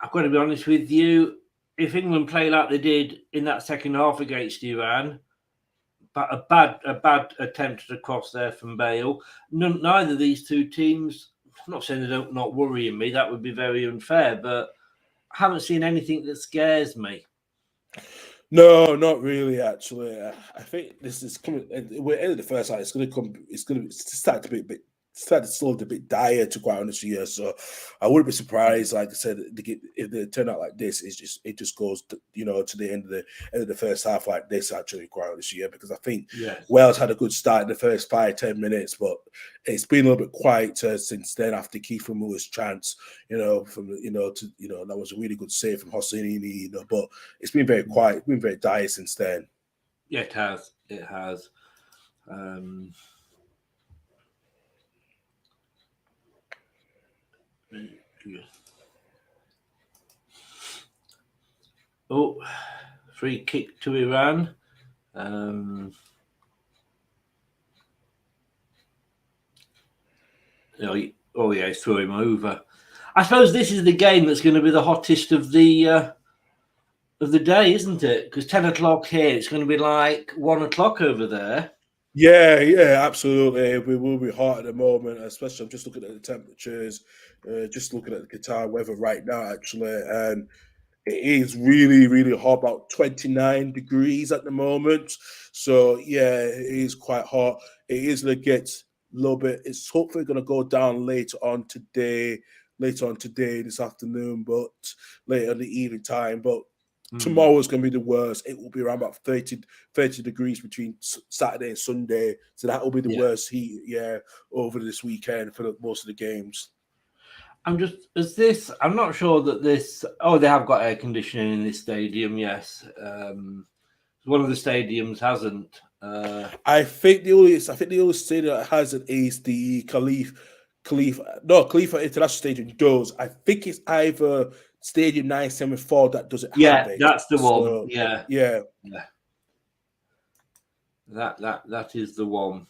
I've got to be honest with you. If England play like they did in that second half against Iran, but a bad attempt at a cross there from Bale. Neither of these two teams, I'm not saying they don't not worrying me, that would be very unfair, but I haven't seen anything that scares me.
No, not really. Actually, I think this is coming. We're in the first half. It's going to start to be a bit. Started still a bit dire, to quite honest with you. So I wouldn't be surprised, like I said, if they turn out like this. It just goes to the end of the first half like this. Actually, quite honest with you, because I think Wales had a good start in the first 5-10 minutes, but it's been a little bit quieter since then after Kiefer Moore's chance. That was a really good save from Hosseini. But it's been very quiet. It's been very dire since then.
Yeah, it has. It has. Oh, free kick to Iran. He threw him over. I suppose this is the game that's going to be the hottest of the day, isn't it? Because 10 o'clock here, it's going to be like 1 o'clock over there.
Yeah, absolutely. We will be hot at the moment, especially I'm just looking at the temperatures, just looking at the Qatar weather right now, actually, and it is really, really hot, about 29 degrees at the moment. So, yeah, it is quite hot. It is going to get a little bit, it's hopefully going to go down later on today, this afternoon, but later in the evening time. But tomorrow is going to be the worst. It will be around about 30 degrees between Saturday and Sunday. So that will be the worst heat, over this weekend for most of the games.
I'm not sure that this. Oh, they have got air conditioning in this stadium. Yes, one of the stadiums hasn't.
I think the only stadium that has it is the Khalifa International Stadium does. I think it's either Stadium 974 that doesn't have it.
That's the one.
So,
yeah. That is the one.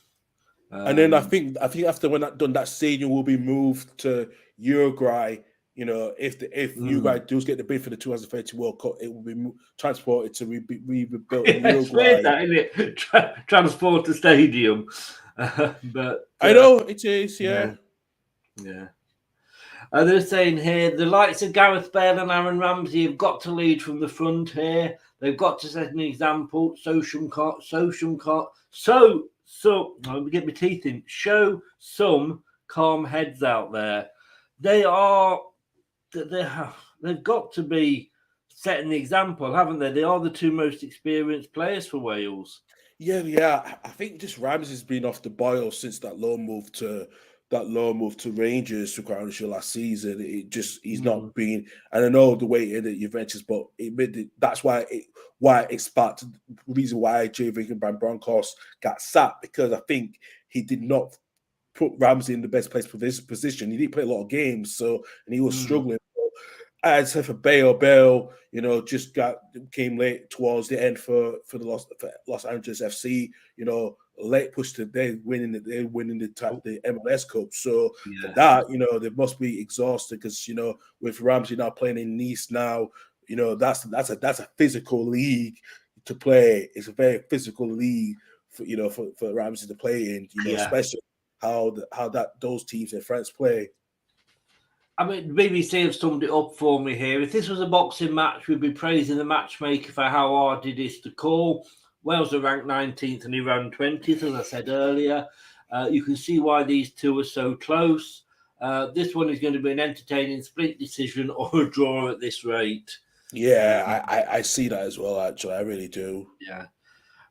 And then I think after when that's done, that stadium will be moved to Uruguay. You know, if Uruguay does get the bid for the 2030 World Cup, it will be transported to be rebuilt in Uruguay.
It's weird that, isn't it? Transport to stadium. But
I know it is. Yeah.
They're saying here the likes of Gareth Bale and Aaron Ramsey have got to lead from the front here. They've got to set an example. Let me get my teeth in. Show some calm heads out there. They've got to be setting the example, haven't they? They are the two most experienced players for Wales.
Yeah. I think just Ramsey's been off the boil since that loan move to Rangers to Crown last season. He's not been. And I know the way in at Juventus, but that's why it sparked the reason why Jay Vinkenbrand Broncos got sacked, because I think he did not put Ramsey in the best place for this position. He didn't play a lot of games, and he was struggling. As for Bale, just came late towards the end for Los Angeles FC. Late push to they're winning the MLS Cup. So for that, they must be exhausted because with Ramsey now playing in Nice now, that's a physical league to play. It's a very physical league for Ramsey to play in. Especially how those teams in France play.
I mean, BBC have summed it up for me here. If this was a boxing match, we'd be praising the matchmaker for how hard it is to call. Wales are ranked 19th and Iran 20th, as I said earlier. You can see why these two are so close. This one is going to be an entertaining split decision or a draw at this rate.
Yeah, I see that as well, actually. I really do.
Yeah.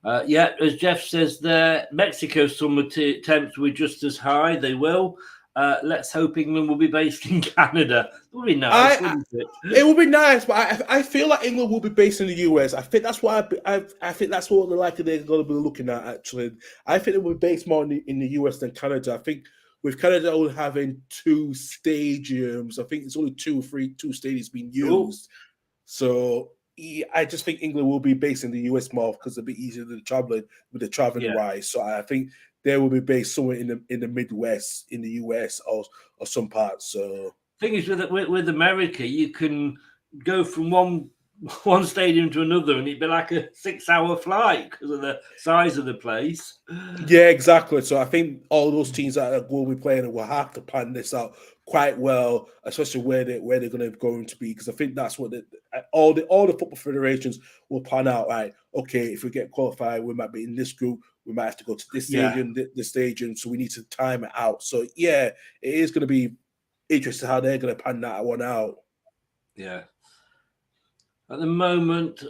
As Jeff says there, Mexico's summer attempts were just as high. They will. Let's hope England will be based in Canada. It would be nice, wouldn't it?
It would be nice, but I feel like England will be based in the US. I think that's why I think that's what they're going to be looking at. Actually, I think it will be based more in the US than Canada. I think with Canada only having 2 stadiums, I think it's only 2 stadiums being used. So I just think England will be based in the US more because it'll be easier to traveling with the traveling wise. So I think they will be based somewhere in the Midwest in the US or some parts. So
thing is with America, you can go from one stadium to another, and it'd be like a 6-hour flight because of the size of the place.
Yeah, exactly. So I think all those teams that will be playing will have to plan this out quite well, especially where they're going to be, because I think that's what all the football federations will plan out. Right? Okay, if we get qualified, we might be in this group. We might have to go to this stadium, this stadium. So we need to time it out. So yeah, it is going to be interesting how they're going to pan that one out.
Yeah. At the moment,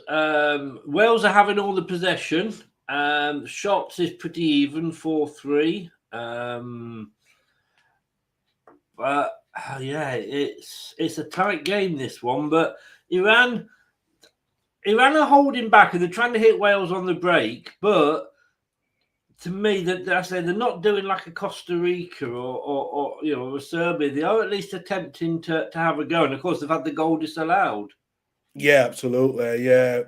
Wales are having all the possession. Shots is pretty even, 4-3. But it's a tight game, this one. But Iran are holding back and they're trying to hit Wales on the break. But to me, they're not doing like a Costa Rica or a Serbia. They are at least attempting to have a go. And of course, they've had the goal disallowed.
Yeah, absolutely. Yeah.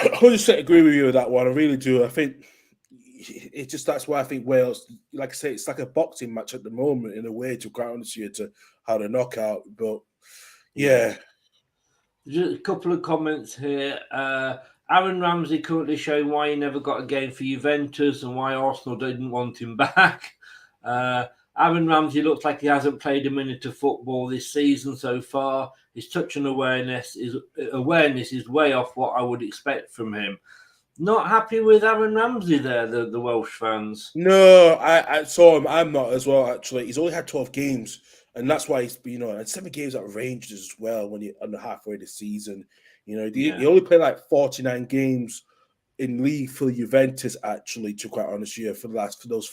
100% agree with you with that one. I really do. I think that's why I think Wales, like I say, it's like a boxing match at the moment in a way, to quite honest with you, to how the knockout. But yeah.
Just a couple of comments here. Aaron Ramsey currently showing why he never got a game for Juventus and why Arsenal didn't want him back. Aaron Ramsey looks like he hasn't played a minute of football this season so far. His touch and awareness is way off what I would expect from him. Not happy with Aaron Ramsey there, the Welsh fans.
No, I saw him. I'm not as well, actually. He's only had 12 games, and that's why he's, and 7 games at Rangers as well when you're under halfway the season. He only played like 49 games in league for Juventus, actually, to quite honest with you, for those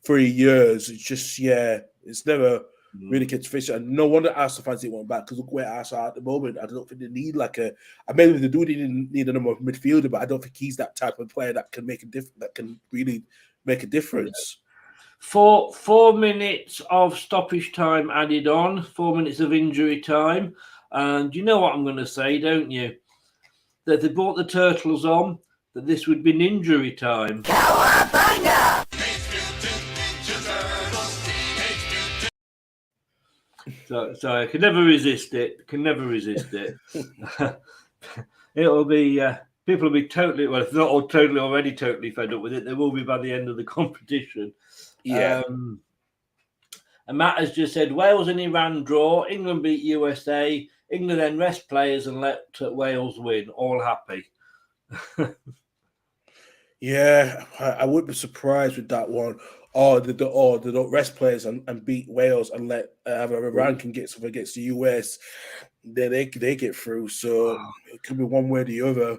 3 years. It's just, it's never really gets fish. And no wonder Arsenal fans didn't want back, because look where Arsenal are at the moment. I don't think they need maybe they do need a number of midfielder, but I don't think he's that type of player that can make a difference, that can really make a difference.
4 minutes of stoppage time added on, 4 minutes of injury time. And you know what I'm going to say, don't you? That they brought the Turtles on, that this would be injury time. So I can never resist it. It'll be people will be totally, well, if not all already totally fed up with it, they will be by the end of the competition.
Yeah.
And Matt has just said Wales and Iran draw. England beat USA. England then rest players and let Wales win. All happy.
Yeah, I would be surprised with that one. They don't rest players and beat Wales and let Iran can get something against the US. Then they get through. So it could be one way or the other.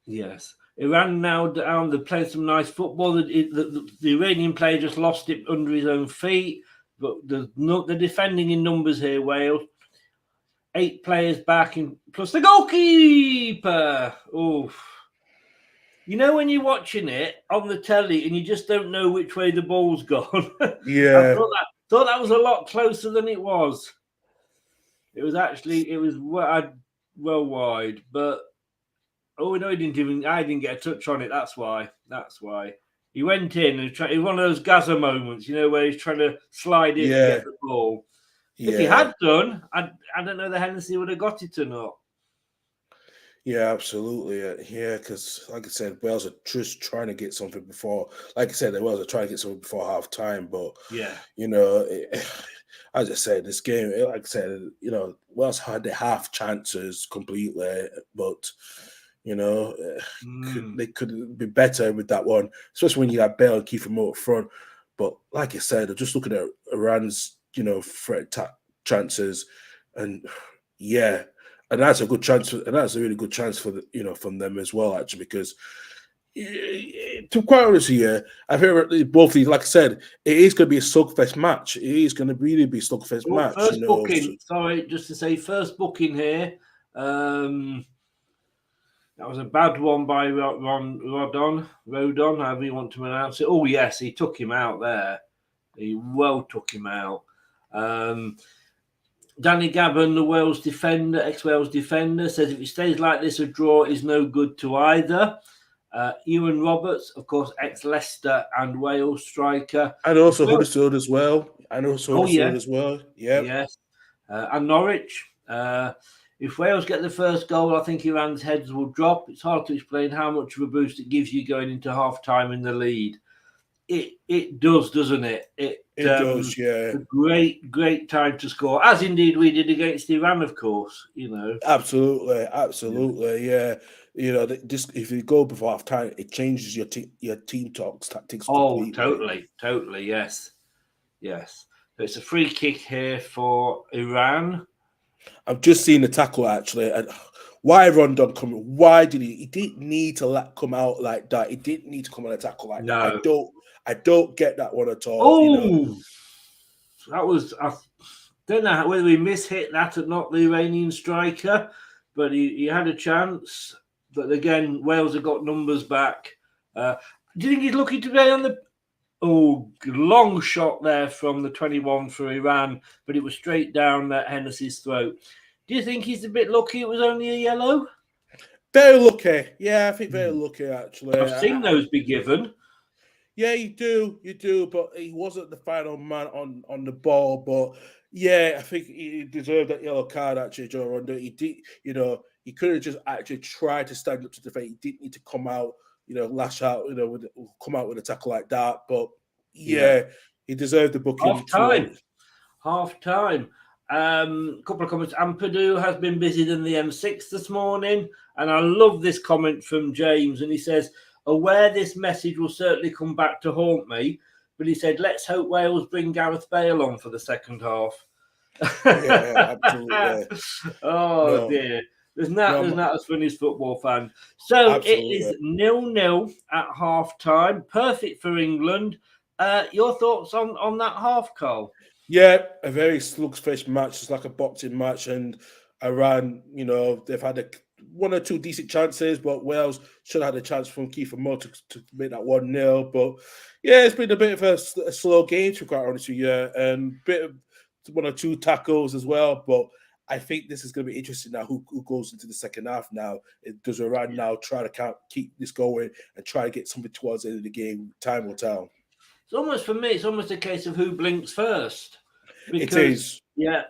Yes.
Iran now down. They're playing some nice football. The Iranian player just lost it under his own feet. But they're defending in numbers here, Wales. 8 players back, plus the goalkeeper. Oof. You know when you're watching it on the telly and you just don't know which way the ball's gone?
Yeah.
I thought that was a lot closer than it was. It was well wide, but no, I didn't get a touch on it. That's why. He went in and it was one of those Gaza moments, where he's trying to slide in and get the ball. If he had done, I don't know the Hennessy would have got it or not.
Yeah, absolutely. Yeah, because like I said, Wales are just trying to get something before. Like I said, Wales are trying to get something before half time. But as I said, this game, like I said, Wales had their half chances completely, but they could be better with that one, especially when you have Bale and Kiefer Moore up front. But like I said, just looking at Iran's threat chances, and and that's a good chance, and that's a really good chance for from them as well, actually, because to quite honestly, I think both these, like I said, it is going to be a slugfest match. It is going to really be a slugfest match.
First booking. Sorry, just to say, first booking here. That was a bad one by Rodon, however you want to pronounce it. Oh yes, he took him out there. He well took him out. Danny Gabon, the Wales defender, ex-Wales defender, says if it stays like this, a draw is no good to either. Ewan Roberts, of course, ex-Leicester and Wales striker.
And also Huddersfield as well. As well. Yeah.
Yes. And Norwich. If Wales get the first goal, I think Iran's heads will drop. It's hard to explain how much of a boost it gives you going into half-time in the lead. It does, doesn't it? It
does, yeah.
A great time to score, as indeed we did against Iran, of course.
Absolutely, yeah. If you go before half time, it changes your team tactics.
Oh, totally, yes. So it's a free kick here for Iran.
I've just seen the tackle actually, and why Rondon come? Why did he? He didn't need to come out like that. He didn't need to come on a tackle like that. I don't get that one at all.
Oh, that was. I don't know whether he mishit that or not, the Iranian striker, but he had a chance. But again, Wales have got numbers back. Do you think he's lucky today on the? Oh, long shot there from the 21 for Iran, but it was straight down Hennessy's throat. Do you think he's a bit lucky it was only a yellow?
Very lucky. Yeah, I think very lucky, actually.
I've seen those be given.
Yeah, you do, but he wasn't the final man on the ball. But yeah, I think he deserved that yellow card, actually, Joe Rondo. He did, he could have just actually tried to stand up to the defense. He didn't need to come out, lash out, come out with a tackle like that. But yeah. He deserved the booking.
Half time. Couple of comments. Ampadu has been busier than the M6 this morning. And I love this comment from James. And he says, aware this message will certainly come back to haunt me. But he said, let's hope Wales bring Gareth Bale on for the second half.
Yeah, absolutely.
Dear. There's not as funny as football fan. So absolutely. It is 0-0 at half time. Perfect for England. Your thoughts on that half, Karl?
Yeah, a very slugfish match. It's like a boxing match, and Iran, they've had one or two decent chances, but Wales should have had a chance from Kiefer Moore to make that 1-0. But yeah, it's been a bit of a slow game, to be quite honest with you, and a bit of one or two tackles as well. But I think this is going to be interesting now. Who goes into the second half now? Does Iran now try to keep this going and try to get something towards the end of the game? Time will tell.
It's almost, for me, it's almost a case of who blinks first.
Because, it is.
Yeah,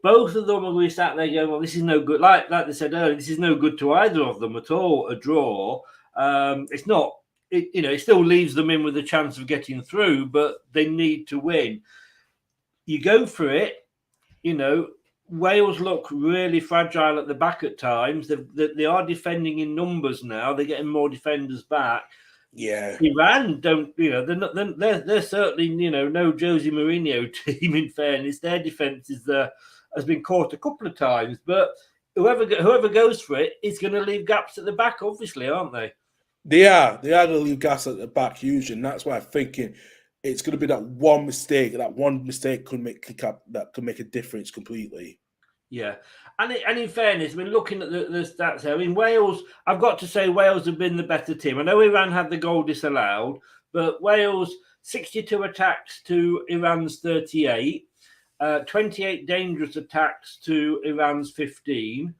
both of them will be sat there going, well, this is no good. Like they said earlier, this is no good to either of them at all, a draw. It's not, it still leaves them in with a chance of getting through, but they need to win. You go for it, Wales look really fragile at the back at times. They are defending in numbers now. They're getting more defenders back.
Yeah,
Iran don't. They're certainly no Jose Mourinho team. In fairness, their defense has been caught a couple of times. But whoever goes for it is going to leave gaps at the back, obviously, aren't they?
They are going to leave gaps at the back huge, and that's why I'm thinking it's going to be that one mistake. That one mistake could make a difference completely.
Yeah, and in fairness, looking at the stats here, Wales, I've got to say Wales have been the better team. I know Iran had the goal disallowed, but Wales, 62 attacks to Iran's 38, 28 dangerous attacks to Iran's 15.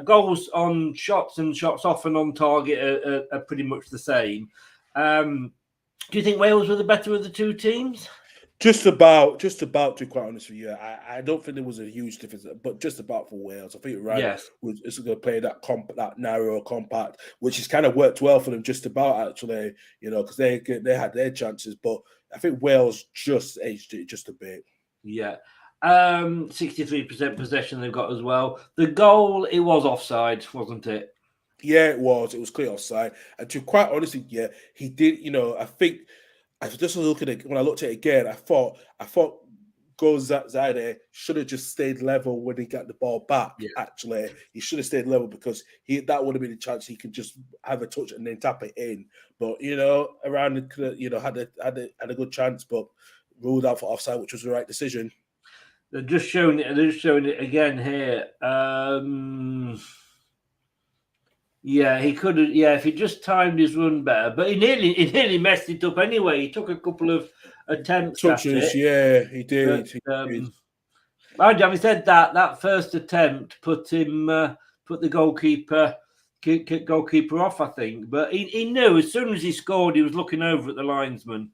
Goals on shots and shots off and on target are pretty much the same. Do you think Wales were the better of the two teams?
Just about, to be quite honest with you. I don't think there was a huge difference, but just about for Wales. I think Iran is going to play that narrow, compact, which has kind of worked well for them just about, actually, because they had their chances. But I think Wales just edged it just a bit.
Yeah. 63% possession they've got as well. The goal, it was offside, wasn't it?
Yeah, it was. It was clear offside. And to be quite honestly, yeah, he did, I think... I was just looking at when I looked at it again. I thought Zaide should have just stayed level when he got the ball back. Yeah. Actually, he should have stayed level because that would have been a chance he could just have a touch and then tap it in. But Iran had a good chance, but ruled out for offside, which was the right decision.
They're just showing it. They're just showing it again here. Yeah, he could have. Yeah, if he just timed his run better, but he nearly messed it up anyway. He took a couple of attempts.
Touches, yeah, he did.
Having said that first attempt put the goalkeeper off, I think. But he knew as soon as he scored, he was looking over at the linesman.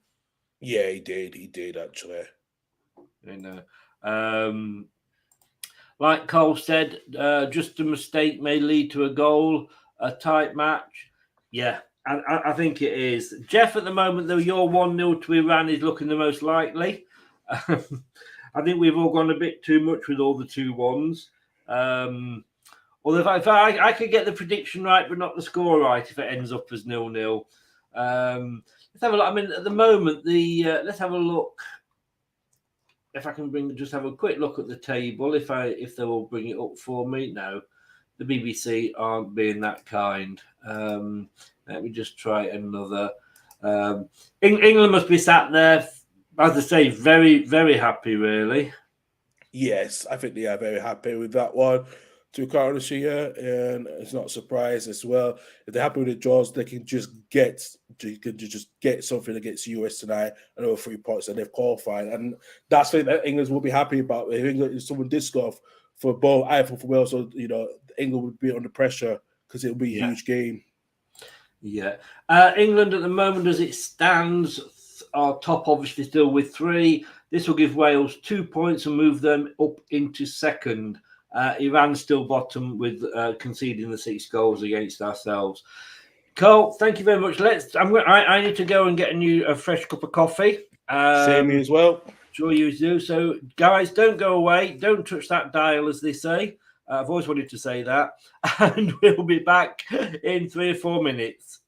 Yeah, he did. He did actually.
Like Cole said, just a mistake may lead to a goal. A tight match. Yeah, I think it is. Jeff, at the moment, though, your 1-0 to Iran is looking the most likely. I think we've all gone a bit too much with all the 2-1s. Although if I could get the prediction right, but not the score right, if it ends up as 0-0. Let's have a look. At the moment, let's have a look. If I can just have a quick look at the table, if they will bring it up for me. No. The BBC aren't being that kind. Let me just try another. England must be sat there, as I say, very, very happy, really.
Yes, I think they are very happy with that one. To be quite honest with you, and it's not a surprise as well. If they're happy with the draws, they can just get something against the US tonight, another 3 points, and they've qualified. And that's something that England will be happy about. If someone did score for both, either for Wales or England would be under pressure because it'll be a huge game.
Yeah. England at the moment, as it stands, are top, obviously, still with 3. This will give Wales 2 points and move them up into second. Iran still bottom with conceding the 6 goals against ourselves. Karl, thank you very much. I need to go and get a fresh cup of coffee.
Same as well.
Sure you do. So, guys, don't go away. Don't touch that dial, as they say. I've always wanted to say that. And we'll be back in 3 or 4 minutes.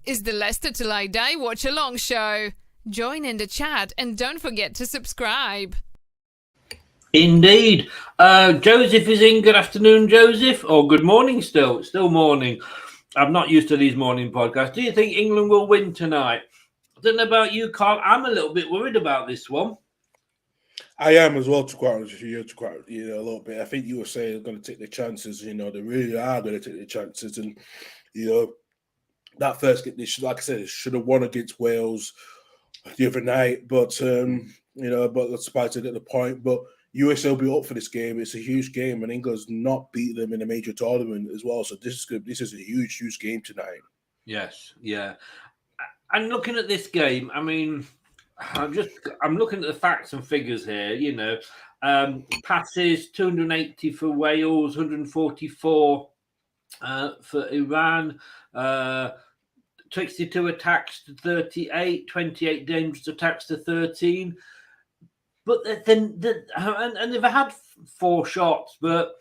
is the Leicester Till I Die Watch Along show. Join in the chat and don't forget to subscribe.
Indeed. Joseph is in. Good afternoon, Joseph. Or good morning still. It's still morning. I'm not used to these morning podcasts. Do you think England will win tonight? I don't know about you, Karl. I'm a little bit worried about this one.
I am as well, to quite honest with you, a little bit. I think you were saying they're going to take the chances. They really are going to take the chances. And, that first game, like I said, they should have won against Wales the other night. But, but that's surprised to get the point. But USA will be up for this game. It's a huge game, and England's not beat them in a major tournament as well. So this is good. This is a huge game tonight.
Yes, yeah. And looking at this game, I mean, I'm looking at the facts and figures here. Passes 280 for Wales, 144 for Iran, 62 attacks to 38, 28 dangerous attacks to 13. But then, and they've had 4 shots, but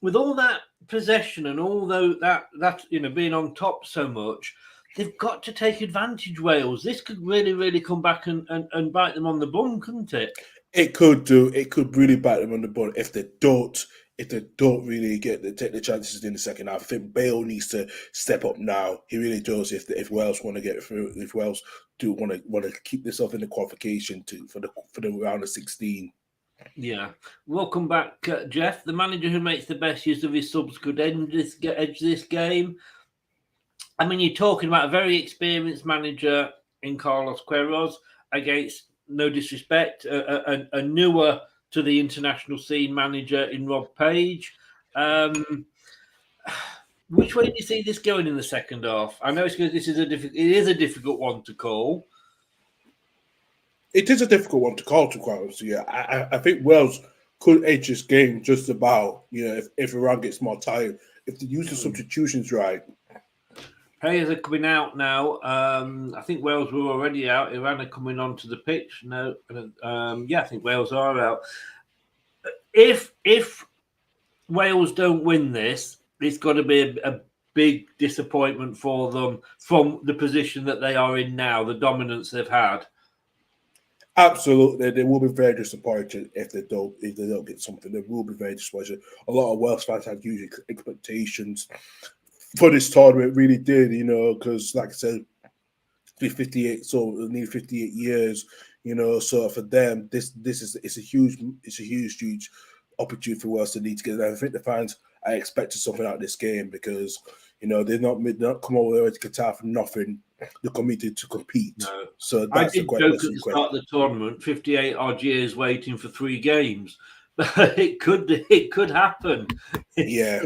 with all that possession and all that being on top so much, they've got to take advantage, Wales. This could really come back and bite them on the bum, couldn't it?
It could do. It could really bite them on the bum if they don't really take the chances in the second half. I think Bale needs to step up now. He really does. If Wales want to get through, if Wales do want to keep themselves in the qualification for the round of 16.
Yeah. Welcome back, Jeff. The manager who makes the best use of his subs could edge this game. I mean, you're talking about a very experienced manager in Carlos Queiroz against, no disrespect, a newer to the international scene manager in Rob Page. Which way do you see this going in the second half? I know it is a difficult one to call.
It is a difficult one to call, to quite honestly. Yeah, I think Wales could edge this game just about. If Iran gets more tired, if they use the substitutions right.
Players are coming out now. I think Wales were already out. Iran are coming onto the pitch. No, I think Wales are out. If Wales don't win this, it's got to be a big disappointment for them from the position that they are in now, the dominance they've had.
Absolutely, they will be very disappointed if they don't get something. They will be very disappointed. A lot of Welsh fans had huge expectations for this tournament, really did, because like I said, 58, so nearly 58 years, so for them, it's a huge opportunity for Wales to need to get there. I think the fans are expecting something out of this game because they're not come over there to Qatar for nothing. They're committed to compete. No. So that's
I did joke at the start of the tournament, 58 odd years waiting for 3 games, but it could happen.
Yeah.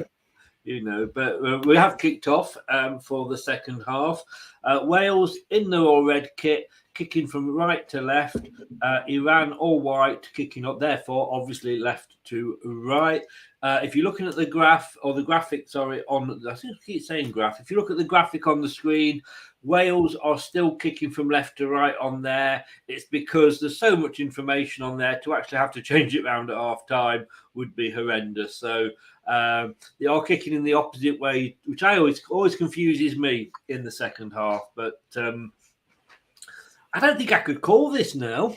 But we have kicked off for the second half. Wales in their all red kit, kicking from right to left. Iran all white, kicking up, therefore, obviously left to right. If you're looking at the graph, or the graphic, sorry, I think I keep saying graph. If you look at the graphic on the screen, Wales are still kicking from left to right on there. It's because there's so much information on there to actually have to change it around at half time would be horrendous. So they are kicking in the opposite way, which always confuses me in the second half. But I don't think I could call this now.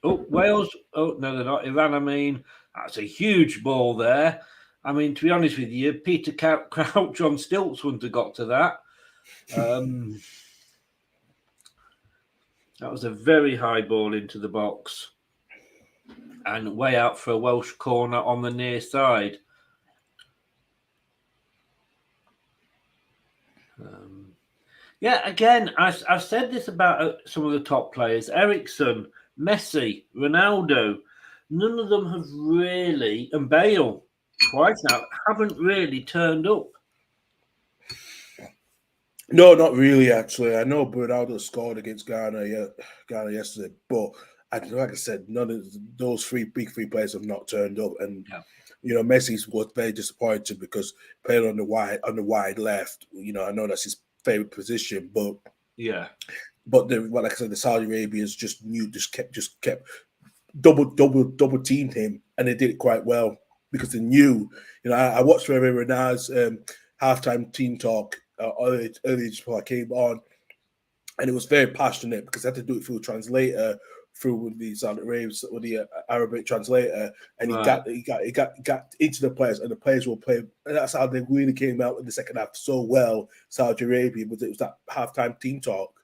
Oh, Wales. Oh, no, they're not. Iran, I mean, that's a huge ball there. I mean, to be honest with you, Peter Crouch on stilts wouldn't have got to that. That was a very high ball into the box. And way out for a Welsh corner on the near side. Again, I've said this about some of the top players. Ericsson, Messi, Ronaldo. None of them have really, and Bale, twice now, haven't really turned up.
No, not really, actually. I know Ronaldo scored against Ghana yesterday, but like I said, none of those big three players have not turned up. And, Messi was very disappointed because playing on the wide left, I know that's his favorite position, but like I said, the Saudi Arabians just kept double teamed him, and they did it quite well because they knew. I watched Renard's halftime team talk earlier just before I came on, and it was very passionate because I had to do it through a translator, through the Saudi Arabians with the Arabic translator, and he got into the players, and the players will play. And that's how they really came out in the second half so well. Saudi Arabia, but it was that halftime team talk.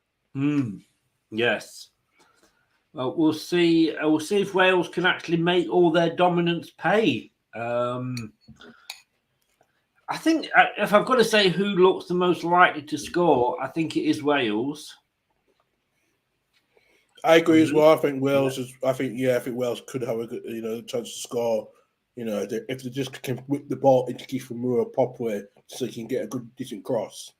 Yes. Well, we'll see. We'll see if Wales can actually make all their dominance pay. I think if I've got to say who looks the most likely to score, I think it is Wales.
I agree as well. I think Wales is. I think Wales could have a good, chance to score. If they just can whip the ball into Kifamura properly, so he can get a good, decent cross.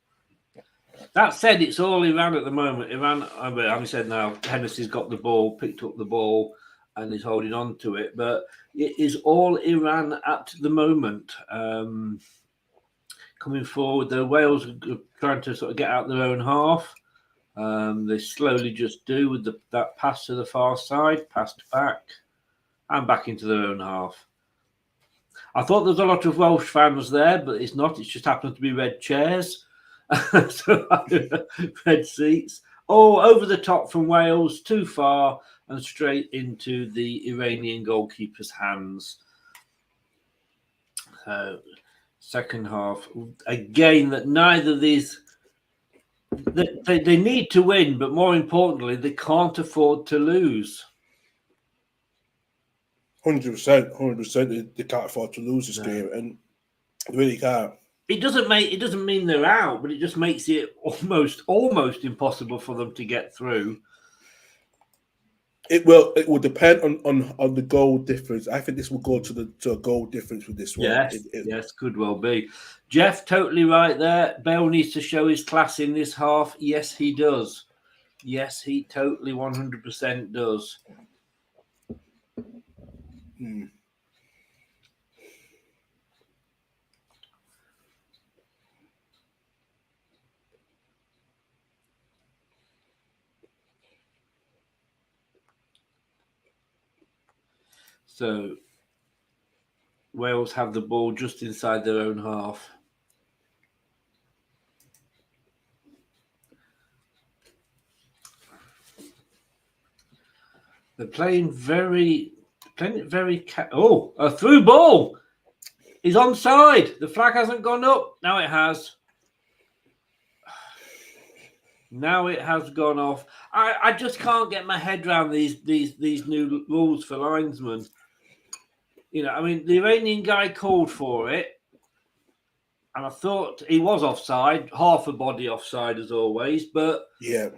That said, it's all Iran at the moment. Iran, having said now, Hennessy's got the ball, picked up the ball, and is holding on to it. But it is all Iran at the moment. Coming forward, the Wales are trying to sort of get out their own half. They slowly just do with that pass to the far side, passed back, and back into their own half. I thought there was a lot of Welsh fans there, but it's not. It's just happened to be red chairs. So red seats. Oh, over the top from Wales, too far, and straight into the Iranian goalkeeper's hands. Second half, again, that neither of these, they need to win, but more importantly, they can't afford to lose.
100%. They can't afford to lose this game, and they really can't.
It doesn't mean they're out, but it just makes it almost impossible for them to get through.
It will depend on the goal difference. I think this will go to a goal difference with this one.
Yes, could well be. Jeff, totally right there. Bale needs to show his class in this half. Yes, he does. Yes, he totally 100% does. So Wales have the ball just inside their own half. They're playing very. A through ball. He's onside. The flag hasn't gone up. Now it has. Now it has gone off. I just can't get my head around these new rules for linesmen. The Iranian guy called for it, and I thought he was offside, half a body offside as always. But
yeah,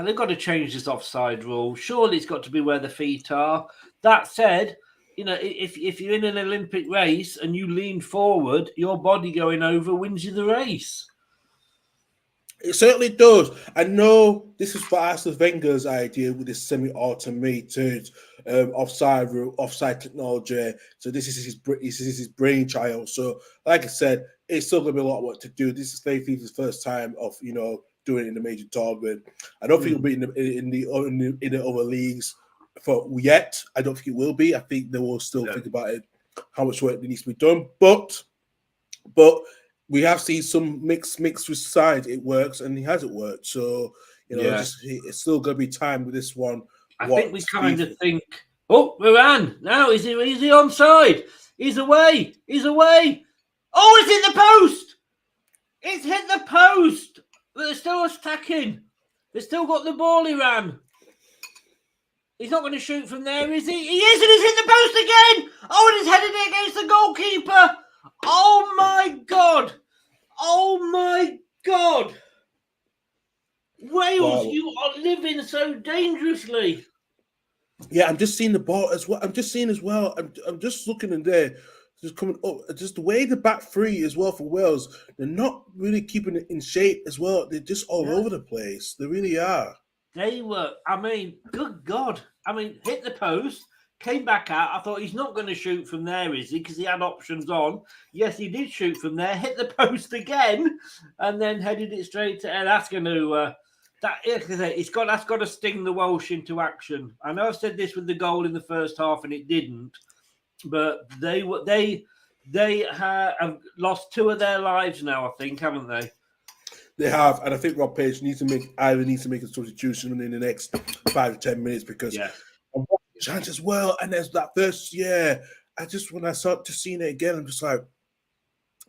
they've got to change this offside rule. Surely it's got to be where the feet are. That said, if you're in an Olympic race and you lean forward, your body going over wins you the race.
It certainly does. I know this is for Arsene Wenger's idea with this semi-automated offside technology. So this is his brainchild. So, like I said, it's still going to be a lot of work to do. This is FIFA's first time of doing it in the major tournament. I don't think it'll be in the other leagues for yet. I don't think it will be. I think they will still think about it, how much work needs to be done. But we have seen some mixed with sides. It works and it hasn't worked. So, it's still going to be time with this one.
I think we kind of think, Moran, now is he onside? He's away. Oh, it's hit the post. It's hit the post. But they're still attacking. They've still got the ball, Iran. He's not going to shoot from there, is he? He is, and he's hit the post again. Oh, and he's headed it against the goalkeeper. Oh, my God. Wales, you are living so dangerously.
Yeah, I'm just seeing the ball as well. I'm just looking in there. Just coming up. Just the way the back three as well for Wales. They're not really keeping it in shape as well. They're just all over the place. They really are.
They were, good God. Hit the post. Came back out. I thought he's not going to shoot from there, is he? Because he had options on. Yes, he did shoot from there. Hit the post again, and then headed it straight to. That's going to. That's got to sting the Welsh into action. I know I've said this with the goal in the first half, and it didn't. But they They have lost 2 of their lives now, I think, haven't they?
They have, and I think Rob Page needs to make a substitution in the next 5 to 10 minutes because I'm watching chance as well. And there's that first, when I start to seeing it again, I'm just like,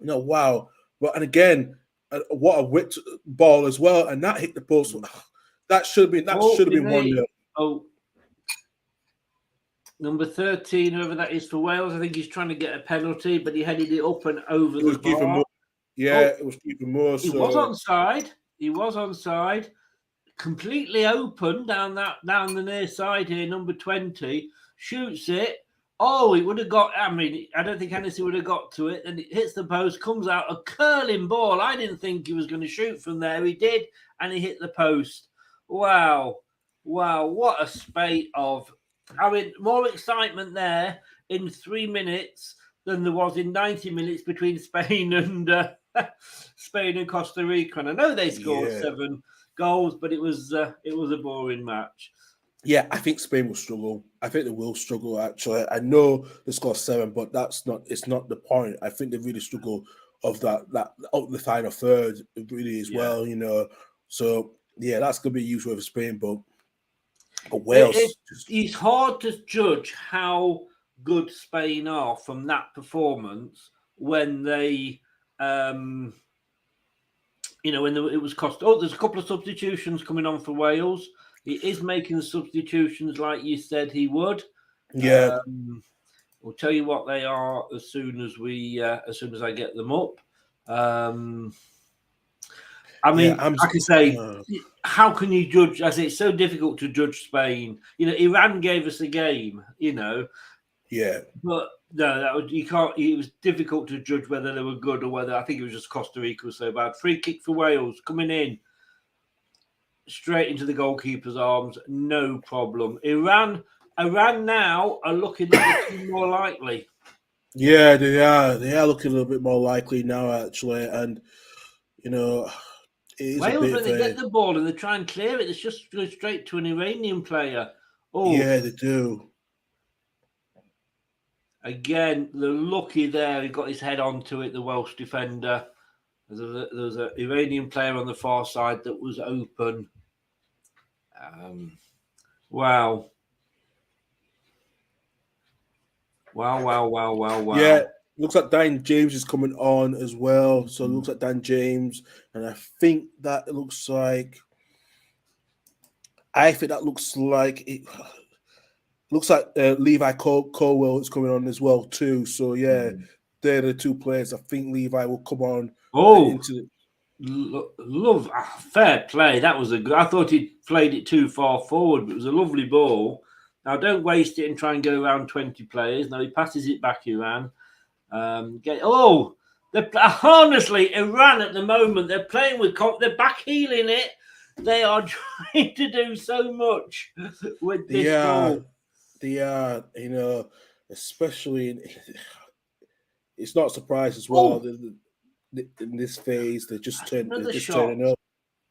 wow. But and again, what a whipped ball as well, and that hit the post. That should have been 1-0.
Oh, number 13, whoever that is for Wales, I think he's trying to get a penalty, but he headed it up and over the bar.
It was Stephen Moore.
He was onside. He was onside. Completely open down the near side here. Number 20 shoots it. Oh, it would have got. I mean, I don't think Hennessy would have got to it. And it hits the post, comes out a curling ball. I didn't think he was going to shoot from there. He did, and he hit the post. Wow, what a spate of. I mean, more excitement there in 3 minutes than there was in 90 minutes between Spain and Costa Rica. And I know they scored 7 goals, but it was a boring match.
Yeah, I think Spain will struggle. I think they will struggle, actually. I know they scored 7, but it's not the point. I think they really struggle of that of the final third really as well, So that's gonna be useful for Spain, but Wales.
It's hard to judge how good Spain are from that performance when they when it was cost. Oh, there's a couple of substitutions coming on for Wales. He is making substitutions like you said he would.
Yeah.
We'll tell you what they are as soon as I get them up. I mean, like I say, how can you judge? I say it's so difficult to judge Spain. Iran gave us a game.
Yeah.
But no, you can't. It was difficult to judge whether they were good or whether. I think it was just Costa Rica was so bad. Free kick for Wales coming in straight into the goalkeeper's arms, no problem. Iran now are looking a bit more likely.
Yeah, they are. They are looking a little bit more likely now, actually, and it is
Wales, when they get the ball and they try and clear it, it's just going straight to an Iranian player. Oh,
yeah, they do.
Again, the lucky there, he got his head onto it, the Welsh defender. There was an Iranian player on the far side that was open. Wow.
Yeah, looks like Dan James is coming on as well. So it looks like Dan James, and I think that looks like it. Looks like Levi Colwell is coming on as well too. So yeah, they're the 2 players. I think Levi will come on.
Fair play. That was I thought he played it too far forward, but it was a lovely ball. Now don't waste it and try and go around 20 players. Now he passes it back, Iran. Honestly, Iran at the moment, they're playing with they're back heeling it. They are trying to do so much with this ball.
They are, especially it's not a surprise as well. In this phase, they're just turning up.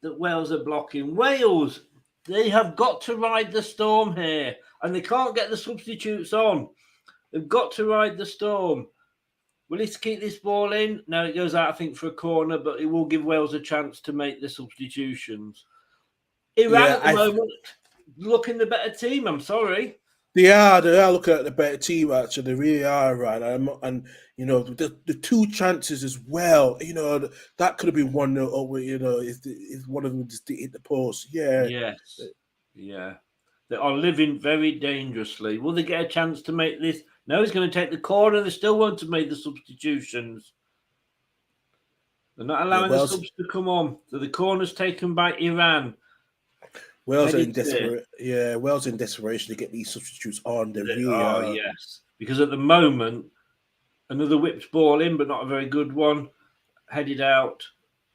That Wales are blocking. Wales, they have got to ride the storm here, and they can't get the substitutes on. They've got to ride the storm. Will he keep this ball in? No, it goes out, I think, for a corner, but it will give Wales a chance to make the substitutions. Iran at the moment looking the better team. I'm sorry.
They are looking at the better team, actually. They really are, right? And the 2 chances as well, that could have been 1-0 over, if one of them just hit the post. Yeah.
Yes. Yeah. They are living very dangerously. Will they get a chance to make this? No, he's going to take the corner. They still want to make the substitutions. They're not allowing the subs to come on. So the corner's taken by Iran.
Wales are in desperation to get these substitutes on. They really are.
Yes. Because at the moment, another whipped ball in, but not a very good one, headed out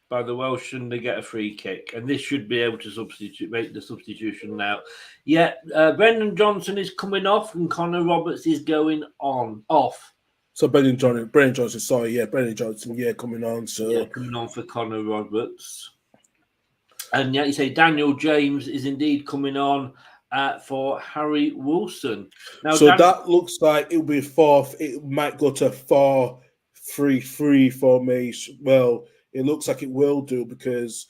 by the Welsh, and they get a free kick. And this should be able to make the substitution now. Yeah, Brendan Johnson is coming off, and Connor Roberts is going off.
So Brendan Johnson, coming on. So
coming on for Connor Roberts. And you say Daniel James is indeed coming on for Harry Wilson. Now,
that looks like it'll be 4. It might go to 4 3-3 formation. Well, it looks like it will do, because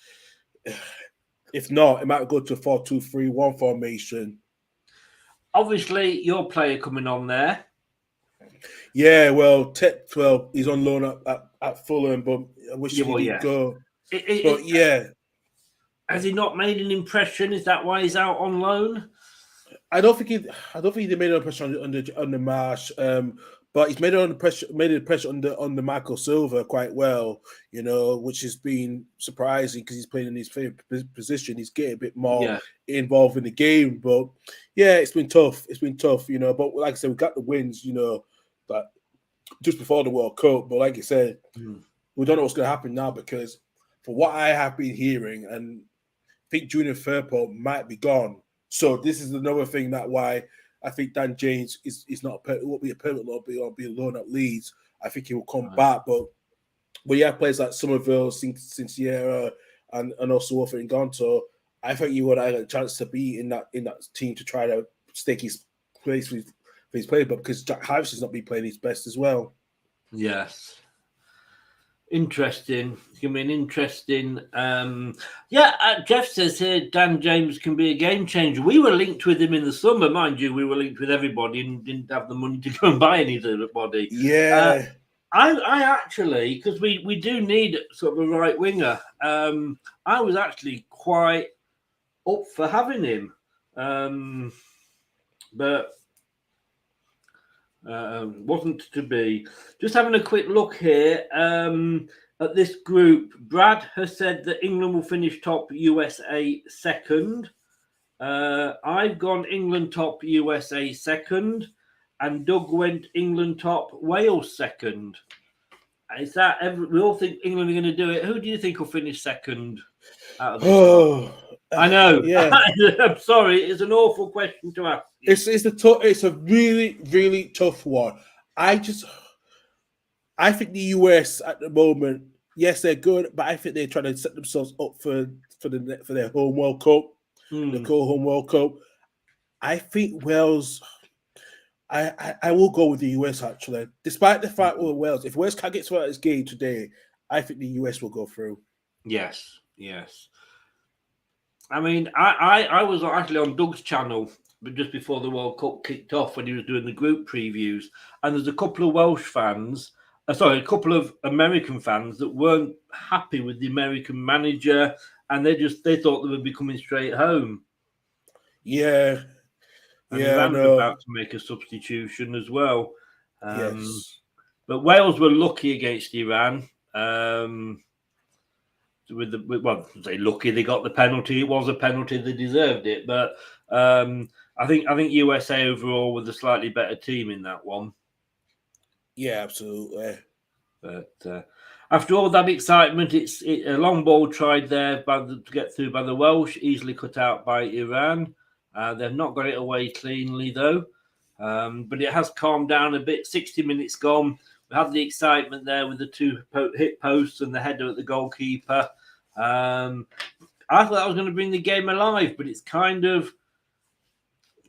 if not, it might go to a 4-2-3-1 formation.
Obviously, your player coming on there.
Yeah, well, he's on loan at Fulham, but I wish he didn't go. But yeah,
has he not made an impression? Is that why he's out on loan?
I don't think he made an impression on the Marsh, but he's made an impression on the Michael Silva quite well, which has been surprising because he's playing in his favorite position. He's getting a bit more involved in the game, but yeah, it's been tough. But like I said, we got the wins, that just before the World Cup. But like I said, we don't know what's going to happen now, because for what I have been hearing, and I think Junior Firpo might be gone. So this is another thing that why I think Dan James is not won't be a permanent loan, but he'll be a loan at Leeds. I think he will come back, but you have players like Somerville, Sincera, and also Wolf and Gonto. I think you would have a chance to be in that team to try to stake his place with his play, but because Jack Harris has not been playing his best as well.
Yes. Interesting. It's going to be an interesting. Jeff says here Dan James can be a game changer. We were linked with him in the summer, mind you. We were linked with everybody and didn't have the money to go and buy anybody.
Yeah.
I actually, because we do need sort of a right winger. I was actually quite up for having him, but wasn't to be. Just having a quick look here at this group. Brad has said that England will finish top, USA second. I've gone England top, USA second, and Doug went England top, Wales second. Is that we all think England are going to do it? Who do you think will finish second out of this? I know. Yeah. I'm sorry. It's an awful question to ask.
It's a really, really tough one. I think the US at the moment, yes, they're good, but I think they're trying to set themselves up for their home World Cup, the home World Cup. I think Wales. I will go with the US actually, despite the fact with Wales. If Wales can't get through this game today, I think the US will go through.
Yes. I mean, I was actually on Doug's channel just before the World Cup kicked off when he was doing the group previews, and there's a couple of Welsh fans, a couple of American fans that weren't happy with the American manager, and they thought they would be coming straight home.
Yeah.
And Iran was about to make a substitution as well.
Yes.
But Wales were lucky against Iran. Say lucky they got the penalty. It was a penalty; they deserved it. But I think USA overall were the slightly better team in that one.
Yeah, absolutely.
But after all that excitement, it's a long ball tried there to get through by the Welsh, easily cut out by Iran. They've not got it away cleanly though, but it has calmed down a bit. 60 minutes gone. We had the excitement there with the two hit posts and the header at the goalkeeper. I thought that was going to bring the game alive, but it's kind of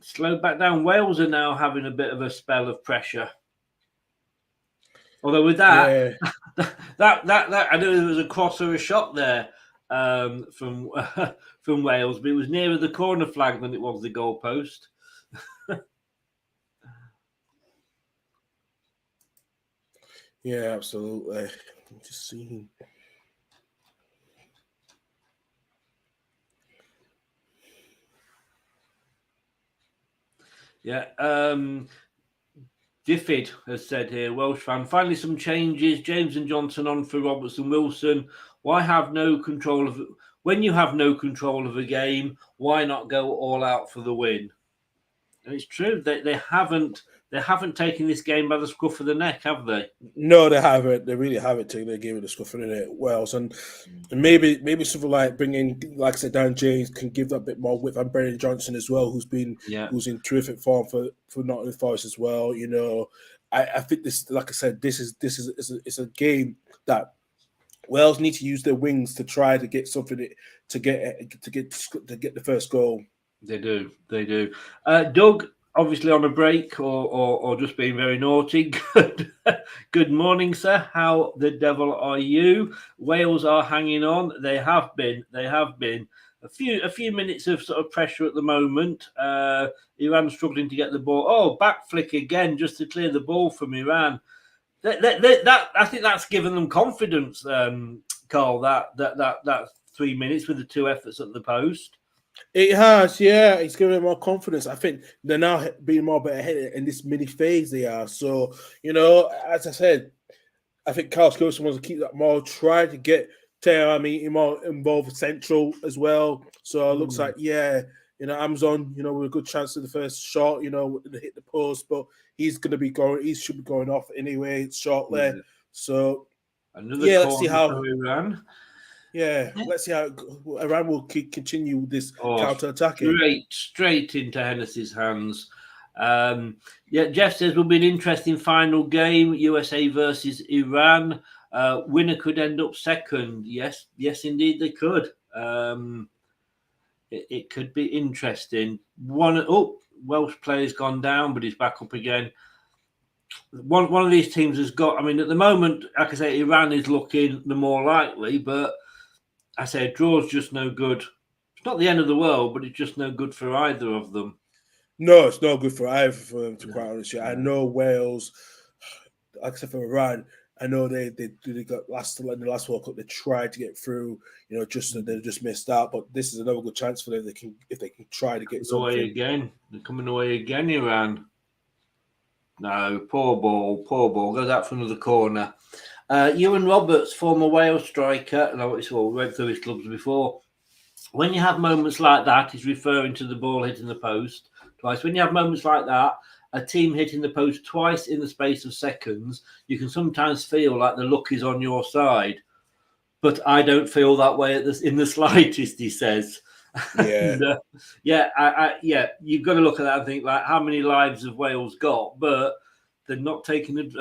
slowed back down. Wales are now having a bit of a spell of pressure. Although with that, that I know there was a cross or a shot there from Wales, but it was nearer the corner flag than it was the goal post.
Yeah, absolutely. I'm just seeing.
Yeah. Gifford has said here, Welsh fan, finally some changes. James and Johnson on for Robertson Wilson. Why have no control of it? When you have no control of a game, why not go all out for the win? And it's true that they haven't taken this game by the scruff of the neck, have they?
No, they haven't. They really haven't taken the game by the scruff of the neck. Wales, and maybe something like bringing, like I said, Dan James can give that bit more width, and Brendan Johnson as well, who's in terrific form for Nottingham Forest as well. I think this, like I said, this is a game that Wales need to use their wings to try to get something to get the first goal.
They do. Doug, obviously on a break or just being very naughty. Good morning, sir. How the devil are you? Wales are hanging on. They have been. A few minutes of sort of pressure at the moment. Iran struggling to get the ball. Oh, back flick again just to clear the ball from Iran. That I think that's given them confidence, Karl. That 3 minutes with the two efforts at the post.
It has, yeah. It's giving them more confidence. I think they're now being more better headed in this mini phase they are. So, as I said, I think Karl Skilson wants to keep that more, try to get Tehran more involved central as well. So it looks like, Amazon, with a good chance of the first shot, to hit the post, but he's going to be going, he should be going off anyway shortly. Yeah. So, let's see how
Iran.
Yeah, let's see how Iran will continue this counter-attacking.
Straight into Hennessy's hands. Jeff says will be an interesting final game, USA versus Iran. Winner could end up second. Yes, indeed they could. It could be interesting. Welsh player's gone down, but he's back up again. One of these teams has got, at the moment, like I say, Iran is looking the more likely, but I say a draw's just no good. It's not the end of the world, but it's just no good for either of them.
No, it's no good for either of them, to be quite honest. I know Wales, except for Iran, I know they got in the last World Cup, they tried to get through, they just missed out. But this is another good chance for them if they can try to get something.
Away again. They're coming away again, Iran. No, poor ball. Goes out for another corner. Ewan Roberts, former Wales striker, we went through his clubs before. When you have moments like that, he's referring to the ball hitting the post twice. When you have moments like that, a team hitting the post twice in the space of seconds, you can sometimes feel like the luck is on your side. But I don't feel that way in the slightest, he says.
Yeah.
And, you've got to look at that and think, like, how many lives have Wales got? But they're not taking it.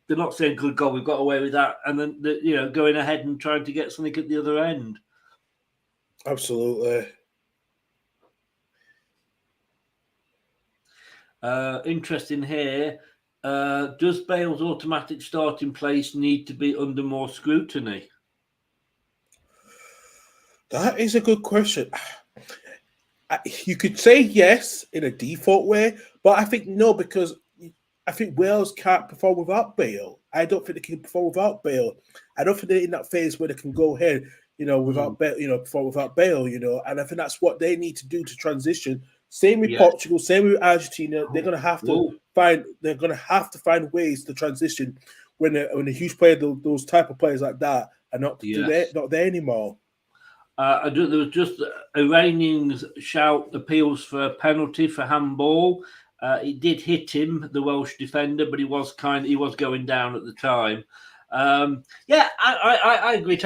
They're not saying, good God, we've got away with that. And then, going ahead and trying to get something at the other end.
Absolutely.
Interesting here. Does Bale's automatic starting place need to be under more scrutiny?
That is a good question. You could say yes in a default way, but I think no, because I think Wales can't perform without Bale. I don't think they can perform without Bale. I don't think they're in that phase where they can go ahead, without Bale, perform without Bale, and I think that's what they need to do to transition. Same with Portugal, same with Argentina. They're gonna have to find ways to transition when a huge player, those type of players like that are not there anymore.
There was just Iranians shout appeals for a penalty for handball. It did hit him, the Welsh defender, but he was going down at the time. I agree.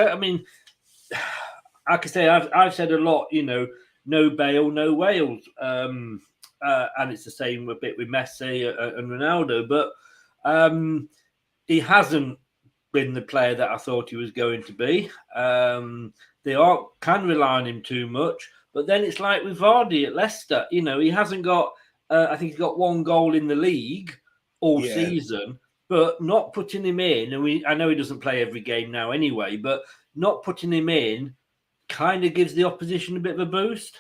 Like I say, I've said a lot. No Bale, no Wales, and it's the same a bit with Messi and Ronaldo. But he hasn't been the player that I thought he was going to be. They can rely on him too much, but then it's like with Vardy at Leicester. He hasn't got. I think he's got one goal in the league all season, but not putting him in. And I know he doesn't play every game now anyway, but not putting him in kind of gives the opposition a bit of a boost.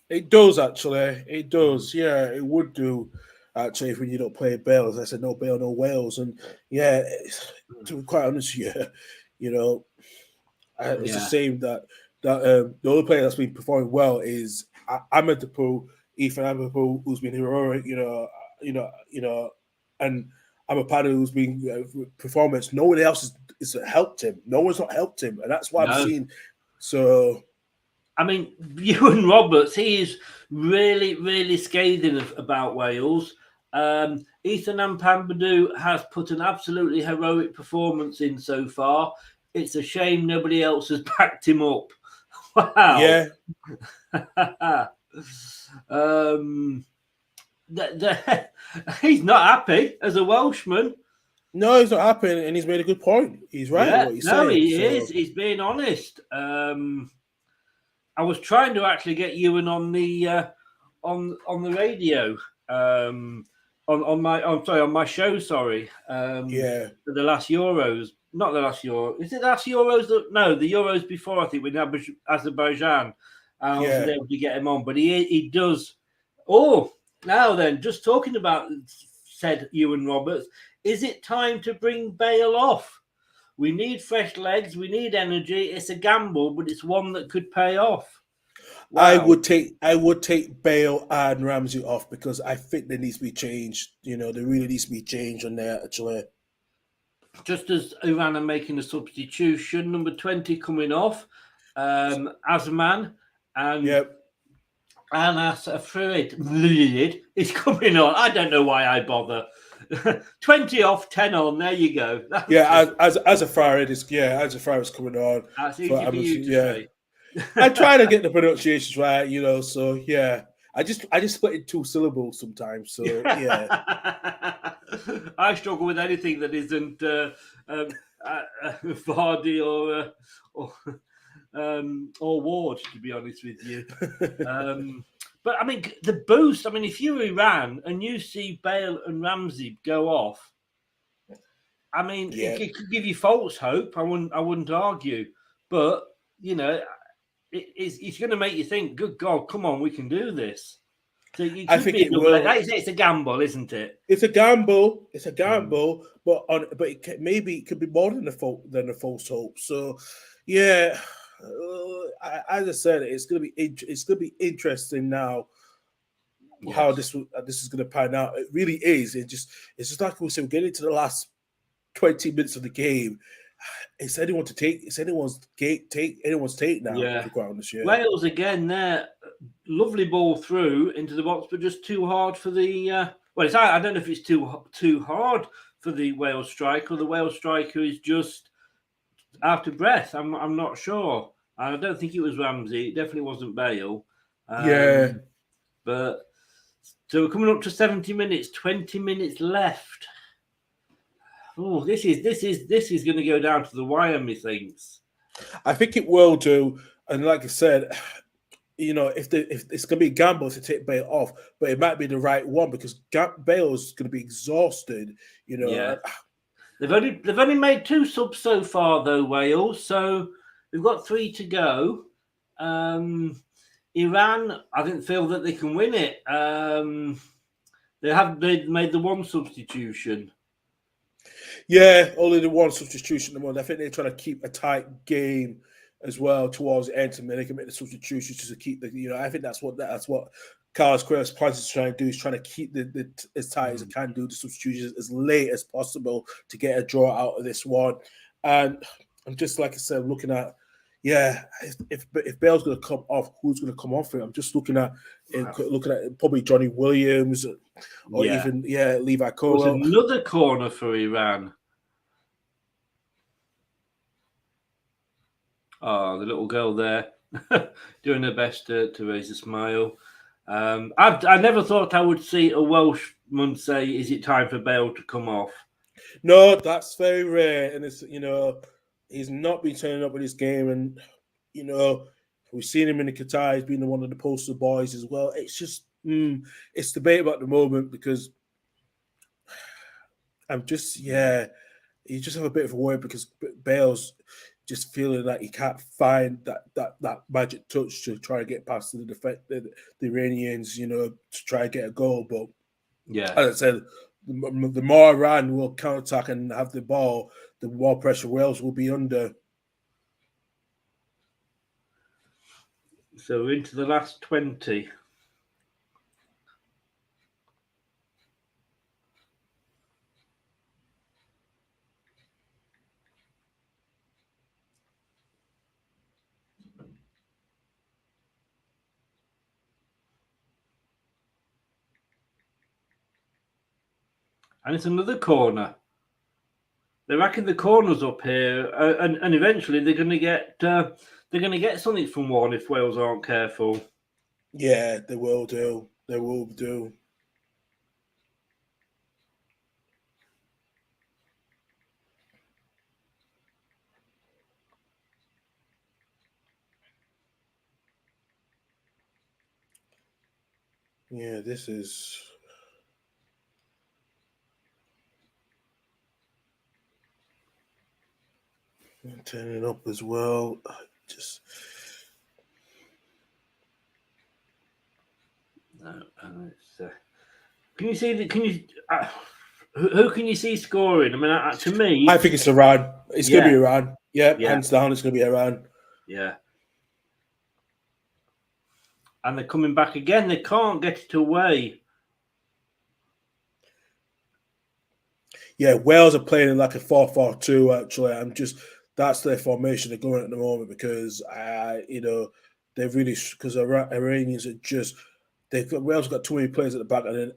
It does, actually. It does. Yeah, it would do, actually, when you don't play Bale. As I said, no Bale, no Wales. And, to be quite honest with you, it's a shame that the only player that's been performing well is Ethan Amrapool, who's been heroic, and Amapadu, who's been performance. No one else has helped him. No one's not helped him, and that's why I'm seeing. So,
Ewan Roberts, he is really, really scathing about Wales. Ethan Ampadu has put an absolutely heroic performance in so far. It's a shame nobody else has backed him up. Wow.
Yeah.
He's not happy as a Welshman.
No, he's not happy, and he's made a good point. He's right.
Yeah,
what he's saying.
He is. He's being honest. I was trying to actually get Ewan on the on the radio on my show. Sorry, the last Euros. Not the last Euro. Is it the last Euros? No, the Euros before. I think with Azerbaijan. I wasn't able to get him on, but he does. Oh, now then, just talking about said Ewan Roberts. Is it time to bring Bale off? We need fresh legs. We need energy. It's a gamble, but it's one that could pay off. Wow.
I would take Bale and Ramsey off because I think there needs to be change. There really needs to be change on there actually. Just
as Iran are making a substitution, number 20 coming off, Asman and Anas Afrid is coming on. I don't know why I bother. 20 off, 10 on. There you go.
As a Farid is coming on.
That's easy for you to say.
I try to get the pronunciations right, So I just split in 2 syllables sometimes. So yeah,
I struggle with anything that isn't Vardy or Ward, to be honest with you. But I mean, the boost. I mean, if you're Iran and you see Bale and Ramsey go off, I mean, it could give you false hope. I wouldn't argue, but it's going to make you think. Good God, come on, we can do this. So
I think it will.
It's a gamble, isn't it?
It's a gamble. But maybe it could be more than a false hope. So, yeah. As I said, it's going to be interesting now how this is going to pan out. It really is. It's just like we said, we're getting to the last 20 minutes of the game. It's anyone's take now.
Yeah.
To be quite honest, yeah.
Wales again there, lovely ball through into the box, but just too hard for the. I don't know if it's too hard for the Wales striker. Or the Wales striker is just out of breath. I'm not sure. I don't think it was Ramsey. It definitely wasn't Bale. But so we're coming up to 70 minutes. 20 minutes left. Oh, this is going to go down to the wire, methinks.
I think it will do. And like I said, if it's going to be a gamble to take Bale off, but it might be the right one because Bale's going to be exhausted.
Yeah. They've only made 2 subs so far, though, Wales. So we've got 3 to go. Iran, I didn't feel that they can win it. They made the 1 substitution.
Yeah, only the 1 substitution. I think they're trying to keep a tight game as well towards the end, and they can make the substitutions just to keep the. I think that's what Karl's plan is trying to do. Is trying to keep the as tight as it can do the substitutions as late as possible to get a draw out of this one. And I'm just like I said, looking at if Bale's going to come off, who's going to come off it? I'm just looking at probably Johnny Williams or even Levi Cole.
Another corner for Iran. Oh, the little girl there doing her best to raise a smile. I never thought I would see a Welshman say, "Is it time for Bale to come off?"
No, that's very rare, and it's he's not been turning up with his game, and we've seen him in the Qatar. He's been one of the poster boys as well. It's just it's debatable at the moment because I'm just you just have a bit of a worry because Bale's just feeling like he can't find that magic touch to try to get past the Iranians, to try to get a goal. But as I said, the more Iran will counter-attack and have the ball, the more pressure Wales will be under.
So into the last 20. And it's another corner. They're racking the corners up here, and eventually they're going to get something from one if Wales aren't careful.
Yeah, they will do. They will do. Yeah, this is. Turn it up as well. Just.
Can you see? Can you? Who can you see scoring? I mean, to me,
I think it's Iran. It's going to be Iran. Yeah, hands down, it's going to be Iran.
Yeah. And they're coming back again. They can't get it away.
Yeah, Wales are playing in like a 4-4-2. Actually, that's their formation they're going at the moment because they're really because Iranians are just. Wales got too many players at the back, and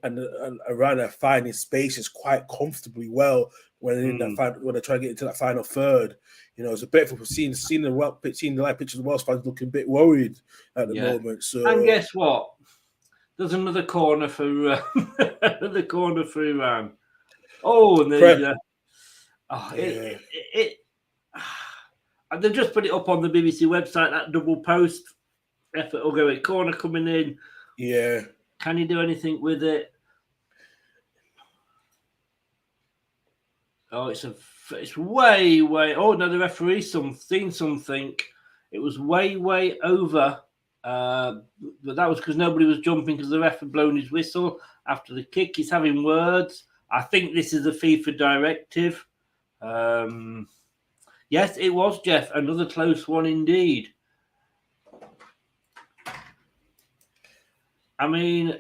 Iran are finding spaces quite comfortably well when they're trying to get into that final third. It's a bit of seeing the live picture of the Wales fans looking a bit worried at the moment. So,
and guess what? There's another corner for Iran. Oh, and they've just put it up on the BBC website. That double post effort will go. Corner coming in.
Yeah.
Can you do anything with it? Oh, it's way. Oh no, the referee seen something. It was way over. But that was because nobody was jumping because the ref had blown his whistle after the kick. He's having words. I think this is a FIFA directive. Yes, it was, Jeff. Another close one indeed. I mean,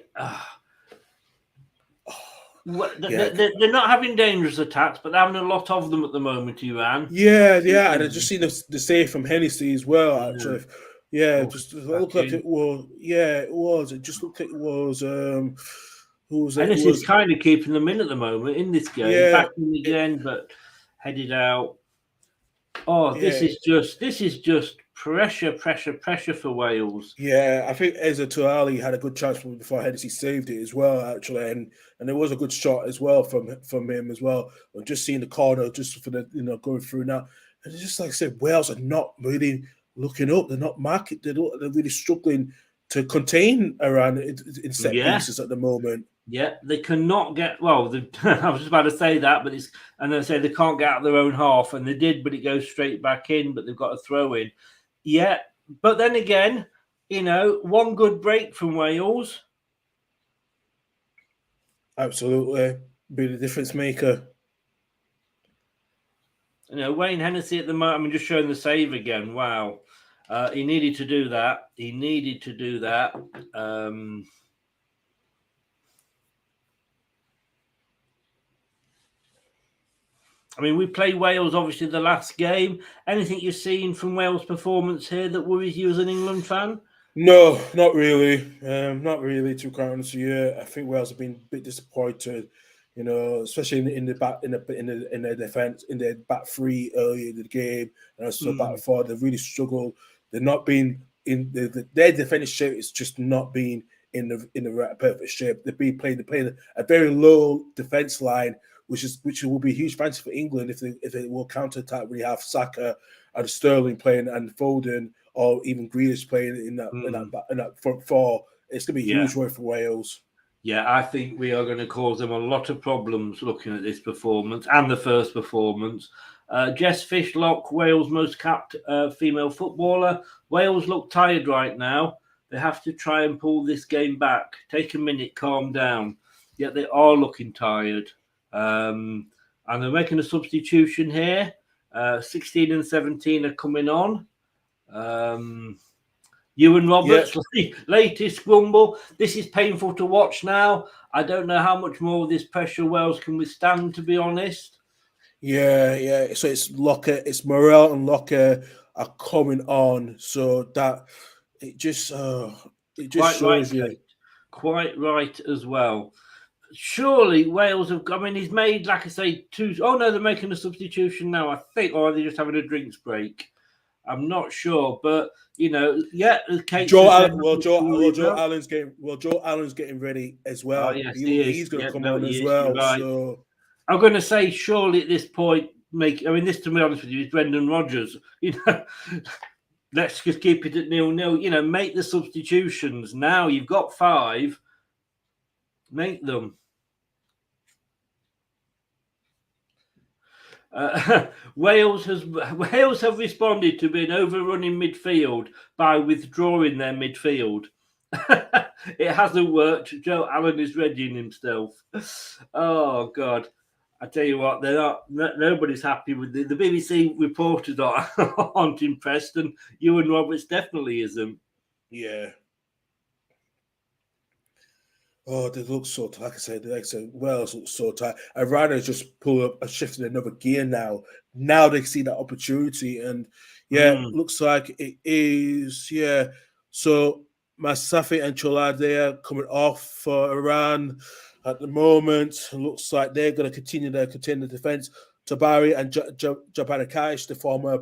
they're not having dangerous attacks, but they're having a lot of them at the moment, Iran.
Yeah, and I just seen the save from Hennessy as well, actually. Yeah, it looked like it was. Yeah, it was. It just looked like it was.
Hennessy's kind of keeping them in at the moment in this game. Yeah, back in again, but headed out. Oh, this is just pressure for Wales.
Yeah, I think Eza Touali had a good chance before Hennessy saved it as well, actually, and there was a good shot as well from him as well. I'm just seeing the corner just for the going through now, and it's just like I said, Wales are not really looking up. They're not marking. They're really struggling to contain Iran in set pieces at the moment.
Yeah, they cannot get. Well, I was just about to say that, but they say they can't get out of their own half, and they did, but it goes straight back in. But they've got a throw in. Yeah, but then again, one good break from Wales.
Absolutely, be the difference maker.
Wayne Hennessy at the moment. I'm just showing the save again. Wow, he needed to do that. I mean, we play Wales, obviously, the last game. Anything you've seen from Wales' performance here that worries you as an England fan?
No, not really. Not really, to be quite honest with you. I think Wales have been a bit disappointed, especially in their defense, in their back three earlier in the game, and also back four. They've really struggled. They're not been in their defensive shape. It's just not been in the right perfect shape. They're playing a very low defense line, which will be a huge fancy for England if they will counter attack. We have Saka and Sterling playing and Foden, or even Grealish playing in that front four. It's going to be a huge work for Wales.
Yeah, I think we are going to cause them a lot of problems looking at this performance and the first performance. Jess Fishlock, Wales' most capped female footballer. Wales look tired right now. They have to try and pull this game back. Take a minute, calm down. Yet they are looking tired. And they're making a substitution here. 16 and 17 are coming on. Ewan Roberts, latest grumble. This is painful to watch now. I don't know how much more of this pressure Wales can withstand, to be honest.
Yeah. So it's Locker, it's Morel and Locker are coming on. So that it just shows you.
Quite right as well. Surely Wales have. I mean, he's made, like I say, two. Oh no, they're making a substitution now, I think, or are they just having a drinks break? I'm not sure, but
Joe Allen's getting ready as well.
Oh, yes, he's
going to come on as well.
Right.
So
I'm going to say, surely at this point, this, to be honest with you, is Brendan Rodgers. Let's just keep it at 0-0. Make the substitutions now. You've got 5. Make them. Wales have responded to being overrun in midfield by withdrawing their midfield. It hasn't worked. Joe Allen is readying himself. Oh God! I tell you what, they're not. Nobody's happy with the BBC reporters aren't impressed, and Ewan Roberts definitely isn't.
Yeah. Oh, they look so tight. Like I said, Wales look so tight. Iran has just pulled up a shift in another gear now. Now they see that opportunity, and looks like it is. Yeah. So Masafi and Chola, they are coming off for Iran at the moment. Looks like they're going to continue their contender defense. Tabari and Jabanakaish, the former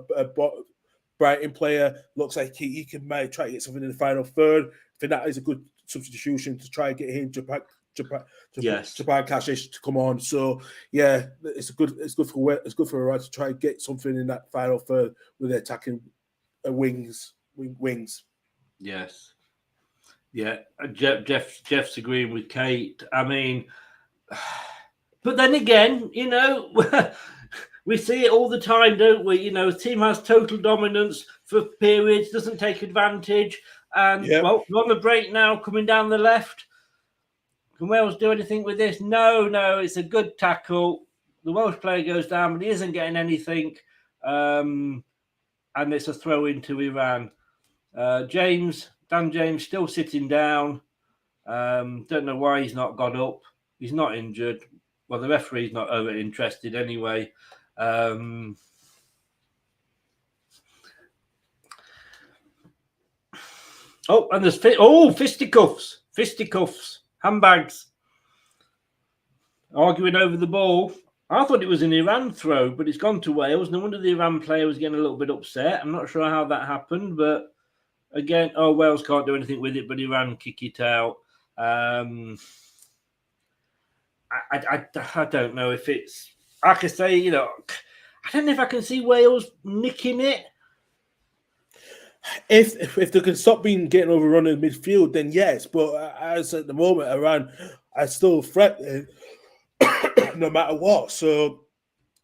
Brighton player, looks like he might try to get something in the final third. I think that is a good substitution to try and get him Japan Kashish to come on. So yeah, it's good for Iran to try and get something in that final third with their attacking wings.
Yes. Yeah, Jeff's agreeing with Kate. I mean, but then again, you know, we see it all the time, don't we? You know, a team has total dominance for periods, doesn't take advantage. And, well, we're on the break now, coming down the left. Can Wales do anything with this? No, it's a good tackle. The Welsh player goes down, but he isn't getting anything. And it's a throw into Iran. Dan James still sitting down. Don't know why he's not got up. He's not injured. Well, the referee's not over interested anyway. Oh, and there's fisticuffs, handbags, arguing over the ball. I thought it was an Iran throw, but it's gone to Wales. No wonder the Iran player was getting a little bit upset. I'm not sure how that happened, but again, Wales can't do anything with it, but Iran kick it out. I don't know if it's. I could say, you know, I don't know if I can see Wales nicking it.
If they can stop getting overrun in midfield, then yes. But as at the moment, Iran are still threatening no matter what. So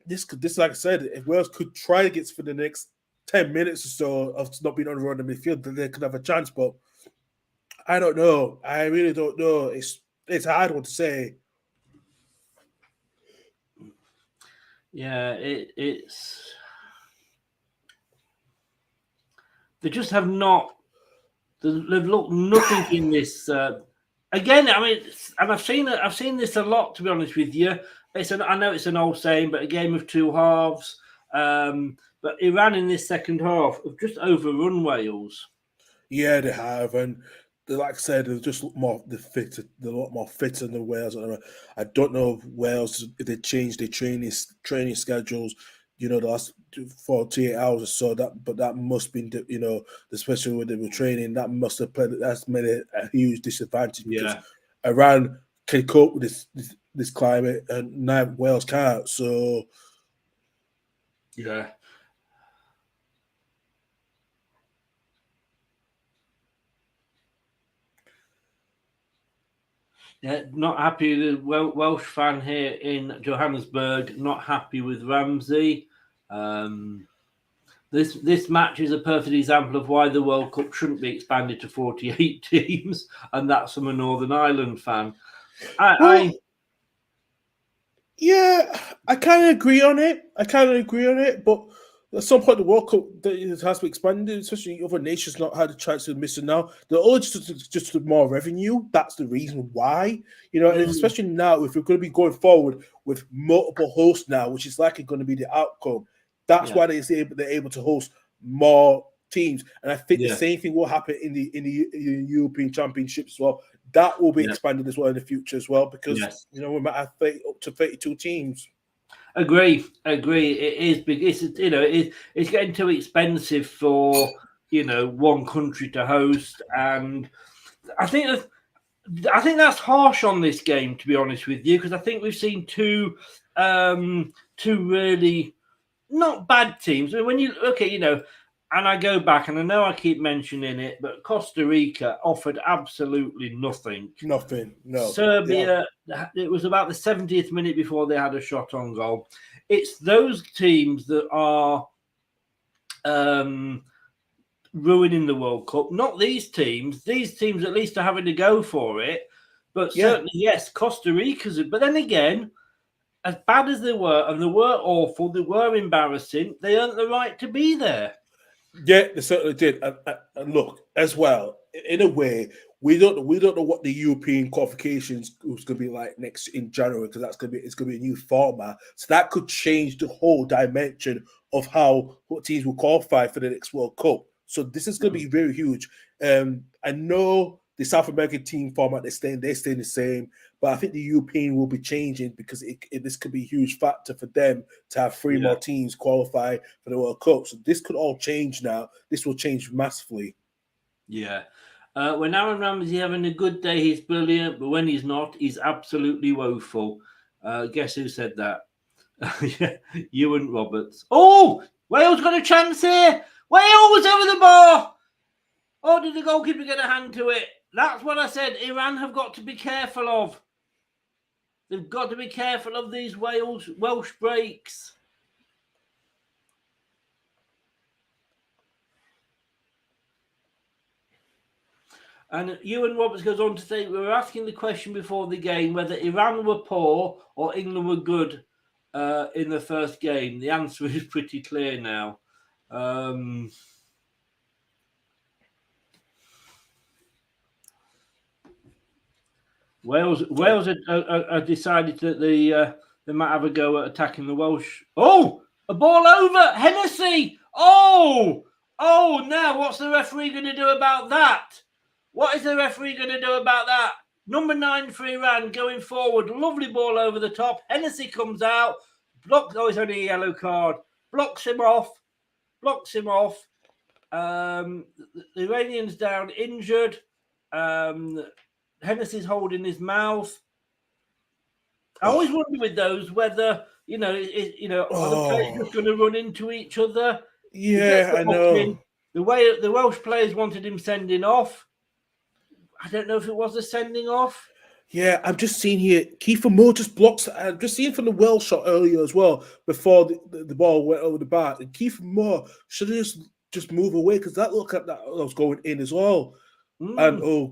this, like I said, if Wales could try to get for the next 10 minutes or so of not being overrun in midfield, then they could have a chance. But I don't know. I really don't know. It's a hard one to say.
Yeah, it's. They just have not. They've looked nothing in this. Again, I mean, and I've seen this a lot. To be honest with you, I know it's an old saying, but a game of two halves. But Iran in this second half have just overrun Wales.
Yeah, they have, and like I said, they just look more they're a lot more fitter than Wales. I don't know if Wales, if they changed their training schedules, you know, the last 48 hours or so. But that must be, you know, especially when they were training, that's made a huge disadvantage because Iran can cope with this climate and now Wales can't. So
yeah. Yeah, not happy. The Welsh fan here in Johannesburg, not happy with Ramsey. This match is a perfect example of why the World Cup shouldn't be expanded to 48 teams, and that's from a Northern Ireland fan. I
kind of agree on it. But at some point, the World Cup it has to be expanded, especially other nations not had a chance to miss it now. The only just more revenue. That's the reason why, you know, and especially now if we're going to be going forward with multiple hosts now, which is likely going to be the outcome. That's why they're able to host more teams, and I think the same thing will happen in the European Championship as well. That will be expanded as well in the future as well because you know we might have up to 32 teams.
Agree. It is big. It's getting too expensive for, you know, one country to host, and I think that's harsh on this game, to be honest with you, because I think we've seen two really not bad teams. I mean, And I go back, and I know I keep mentioning it, but Costa Rica offered absolutely nothing.
Nothing. No.
Serbia, it was about the 70th minute before they had a shot on goal. It's those teams that are ruining the World Cup, not these teams. These teams at least are having to go for it. But certainly, yes, Costa Rica's. But then again, as bad as they were, and they were awful, they were embarrassing, they earned the right to be there.
Yeah, they certainly did. And look, as well, in a way, we don't know what the European qualifications was going to be like next in January, because it's going to be a new format. So that could change the whole dimension of what teams will qualify for the next World Cup. So this is going to be very huge. I know the South American team format, they're staying the same, but I think the European will be changing, because this could be a huge factor for them to have 3 more teams qualify for the World Cup. So this could all change now. This will change massively.
Yeah. When Aaron Ramsey having a good day, he's brilliant, but when he's not, he's absolutely woeful. Guess who said that? Ewan Roberts. Oh, Wales got a chance here. Wales over the bar. Oh, did the goalkeeper get a hand to it? That's what I said. Iran have got to be careful of. They've got to be careful of these Welsh breaks. And Ewan Roberts goes on to say, we were asking the question before the game whether Iran were poor or England were good in the first game. The answer is pretty clear now. Wales have decided that they might have a go at attacking the Welsh. Oh, a ball over Hennessy. Oh, now what's the referee going to do about that? What is the referee going to do about that? Number 9 for Iran going forward. Lovely ball over the top. Hennessy comes out. Blocks. Oh, it's only a yellow card. Blocks him off. The Iranian's down injured. Hennessy's holding his mouth. I always wonder with those whether, are the players just going to run into each other?
Yeah, I know.
The way the Welsh players wanted him sending off. I don't know if it was a sending off.
Yeah, I'm just seeing here, Kiefer Moore just blocks. I'm just seeing from the Welsh shot earlier as well, before the ball went over the bar. And Kiefer Moore should have just move away, because that looked like that was going in as well. And
he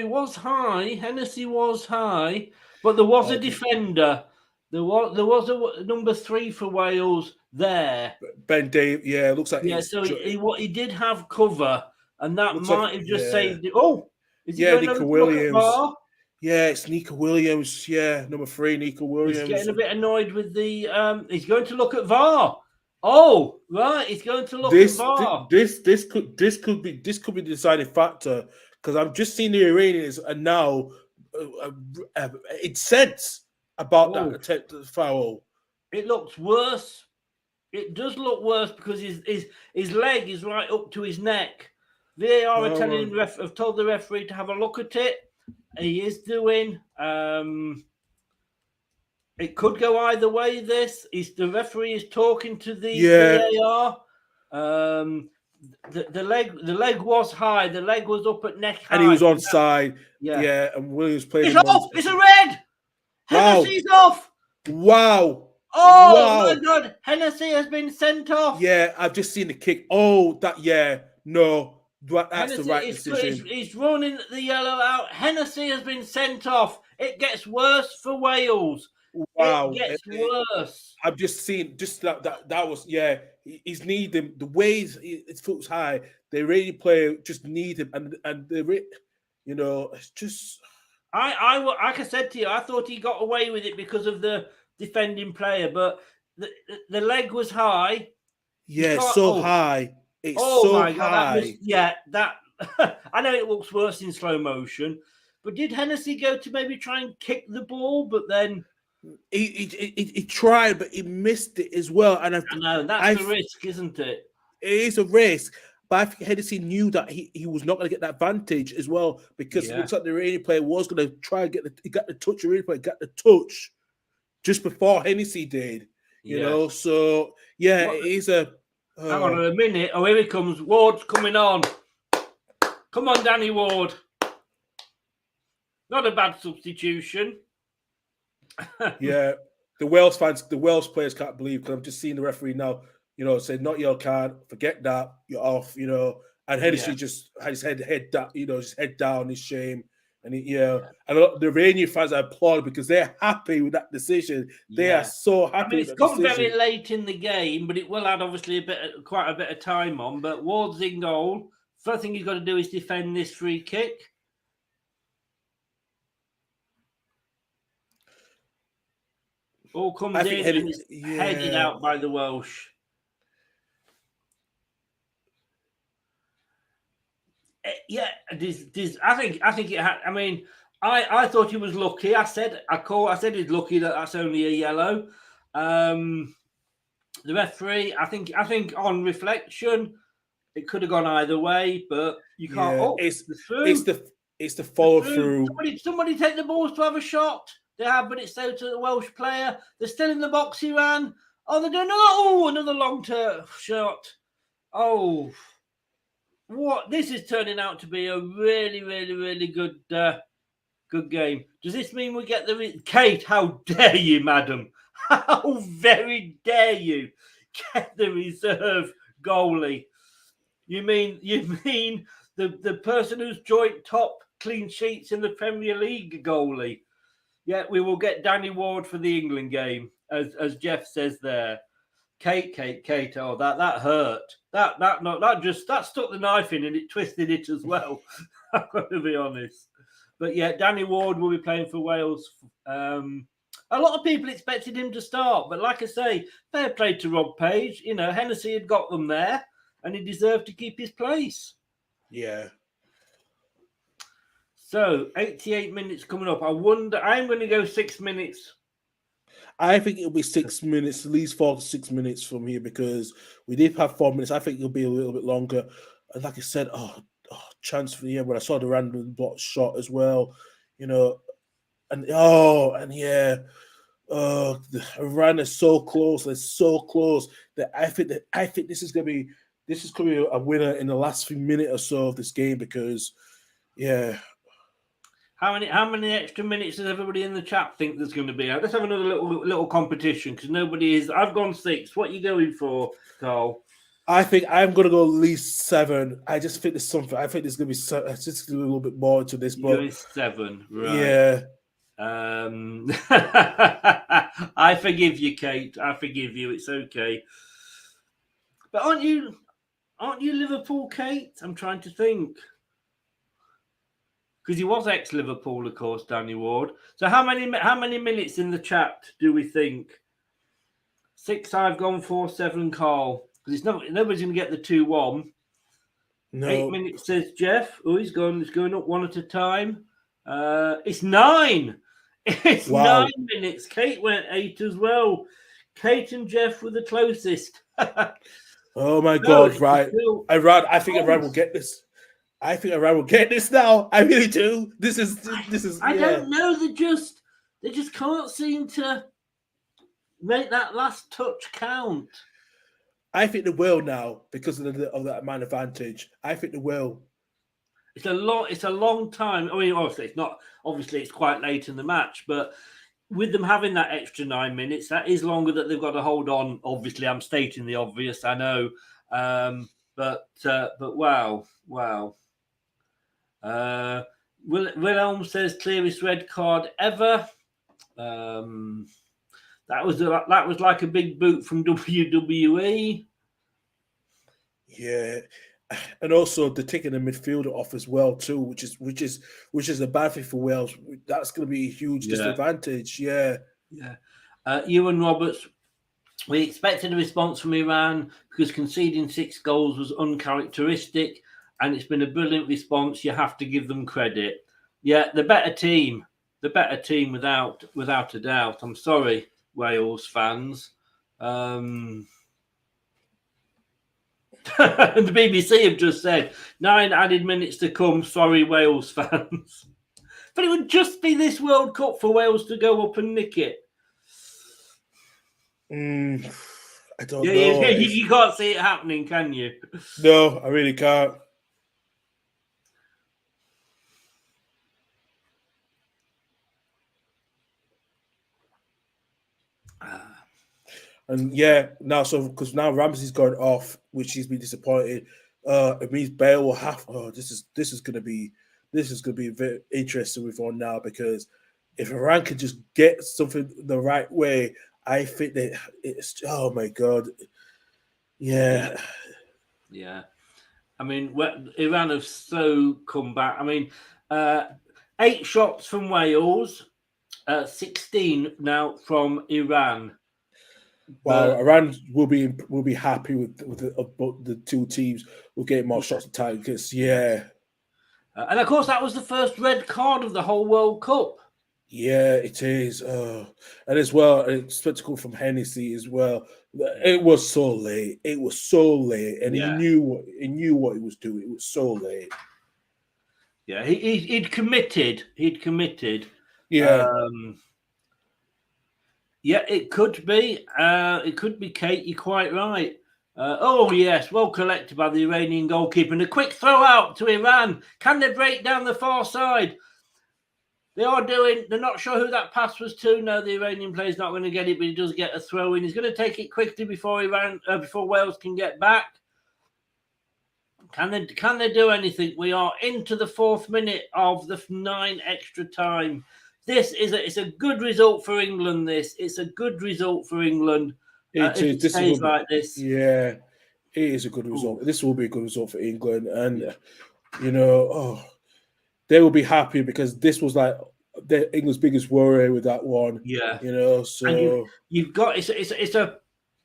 was high. Hennessy was high, but there was a defender. There was a number 3 for Wales there.
Ben Dave, yeah, it looks like
so he did have cover, and that might have just saved it. Oh, is he going
Nico Williams. Yeah, it's Nico Williams. Yeah, number 3, Nico Williams.
He's getting a bit annoyed with the. He's going to look at VAR. Oh, right, he's going to look at VAR.
This could be the deciding factor, because I'm just seeing the Iranians and now it's sense about that attempted foul.
It looks worse. It does look worse, because his leg is right up to his neck. VAR have told the referee to have a look at it. He is doing. It could go either way. The referee is talking to the VAR. The leg was high. The leg was up at neck high.
And he was onside. Yeah, and Williams played.
It's off. It's a red. Hennessy's off.
Wow.
Oh, my God. Hennessy has been sent off.
Yeah, I've just seen the kick. Oh, that's that's
Hennessy,
the right decision.
He's running the yellow out. Hennessy has been sent off. It gets worse for Wales.
Wow.
It gets worse.
I've just seen that was, he's need him. The way his foot's high, the Iranian player just need him. And it's just...
like I said to you, I thought he got away with it because of the defending player, but the leg was high.
Yeah, it's so high. It's so
my
high.
God, that I know it looks worse in slow motion, but did Hennessy go to maybe try and kick the ball, but then
he tried, but he missed it as well. And
I know that's a risk, isn't it?
It is a risk. But I think Hennessy knew that he was not going to get that advantage as well, because it looks like the Iranian player was going to try and he got the touch. The Iranian player got the touch just before Hennessy did. You know, so yeah, it is a.
Hang on a minute. Oh, here he comes. Ward's coming on. Come on, Danny Ward. Not a bad substitution.
Yeah, the Wales fans, the Wales players can't believe, because I'm just seeing the referee now, you know, say not your card, forget that, you're off, you know. And Hennessy just had his head down, you know, his head down, his shame. And and a lot of the Iranian fans are applauding because they're happy with that decision. They are so happy with that decision.
It's come very late in the game, but it will add obviously quite a bit of time on. But Ward's in goal. First thing you've got to do is defend this free kick. All comes in and it's headed out by the Welsh. Yeah, I think it had. I mean, I thought he was lucky. I said he's lucky that's only a yellow. The referee, I think on reflection, it could have gone either way, but you can't.
Yeah, it's the follow through.
Somebody take the balls to have a shot. They have, but it's out to the Welsh player. They're still in the box. He ran. Oh, they're doing another long shot. Oh. What this is turning out to be a really, really, really good game. Does this mean we get Kate? How dare you, madam? How very dare you get the reserve goalie? You mean the person who's joint top clean sheets in the Premier League goalie? Yeah, we will get Danny Ward for the England game, as Jeff says there. Kate. Oh, that hurt. That stuck the knife in and it twisted it as well. I've got to be honest. But yeah, Danny Ward will be playing for Wales. A lot of people expected him to start, but like I say, fair play to Rob Page. You know, Hennessy had got them there, and he deserved to keep his place.
Yeah.
So 88 minutes coming up. I'm going to go 6 minutes.
I think it'll be 6 minutes, at least 4 to 6 minutes from here, because we did have 4 minutes. I think it'll be a little bit longer. And like I said, chance for the end when I saw the random block shot as well, you know, Iran is so close. They're so close that I think this is gonna be a winner in the last few minutes or so of this game, because
How many extra minutes does everybody in the chat think there's going to be? Let's have another little competition, because nobody is. I've gone 6. What are you going for, Karl?
I think I'm going to go at least 7. I just think there's something. I think there's going to be just a little bit more to this. But
going 7, right?
Yeah.
I forgive you, Kate. I forgive you. It's okay. But aren't you Liverpool, Kate? I'm trying to think. Because he was ex-Liverpool, of course, Danny Ward. So how many minutes in the chat do we think? 6 I've gone for, 7 Karl. Because nobody's going to get the 2-1.
No.
8 minutes, says Jeff. Oh, he's going up one at a time. It's 9. It's 9 minutes. Kate went 8 as well. Kate and Jeff were the closest.
Oh my God! Right, I think Iran will get this. I think Iran will get this now. I really do. This is.
I don't know. They just can't seem to make that last touch count.
I think they will now because of that man advantage. I think they will.
It's a long time. I mean, obviously it's not. Obviously, it's quite late in the match, but with them having that extra 9 minutes, that is longer that they've got to hold on. Obviously, I'm stating the obvious. I know, but wow. Wilhelm says clearest red card ever. That was like a big boot from WWE.
Yeah, and also they're taking the midfielder off as well too, which is a bad thing for Wales. That's going to be a huge disadvantage. Yeah.
Ewan Roberts. We expected a response from Iran because conceding 6 goals was uncharacteristic. And it's been a brilliant response. You have to give them credit. Yeah, the better team without a doubt. I'm sorry, Wales fans. And the BBC have just said 9 added minutes to come. Sorry, Wales fans. But it would just be this World Cup for Wales to go up and nick it.
I don't
Yeah,
know.
you can't see it happening, can you?
No, I really can't. And now because now Ramsey's gone off, which he's been disappointed. It means Bale will have. This is gonna be very interesting with on now, because if Iran can just get something the right way, I think that it's. Oh my god. Yeah.
I mean, Iran have so come back. I mean, 8 shots from Wales, 16 now from Iran.
Well, Iran will be happy with the two teams will get more shots on target. Because
and of course that was the first red card of the whole World Cup.
Yeah, it is. And as well, a spectacle from Hennessy as well. It was so late. It was so late, and he knew what he was doing. It was so late.
Yeah, he'd committed.
Yeah.
Yeah, it could be. It could be Kate. You're quite right. Oh, yes. Well collected by the Iranian goalkeeper. And a quick throw out to Iran. Can they break down the far side? They're not sure who that pass was to. No, the Iranian player's not going to get it, but he does get a throw in. He's going to take it quickly before Wales can get back. Can they do anything? We are into the 4th minute of the 9 extra time. It's a good result for England. It's a good result for England. It stays like this.
Yeah, it is a good result. This will be a good result for England, and they will be happy, because this was like England's biggest worry with that one.
Yeah,
so
and you've got it's a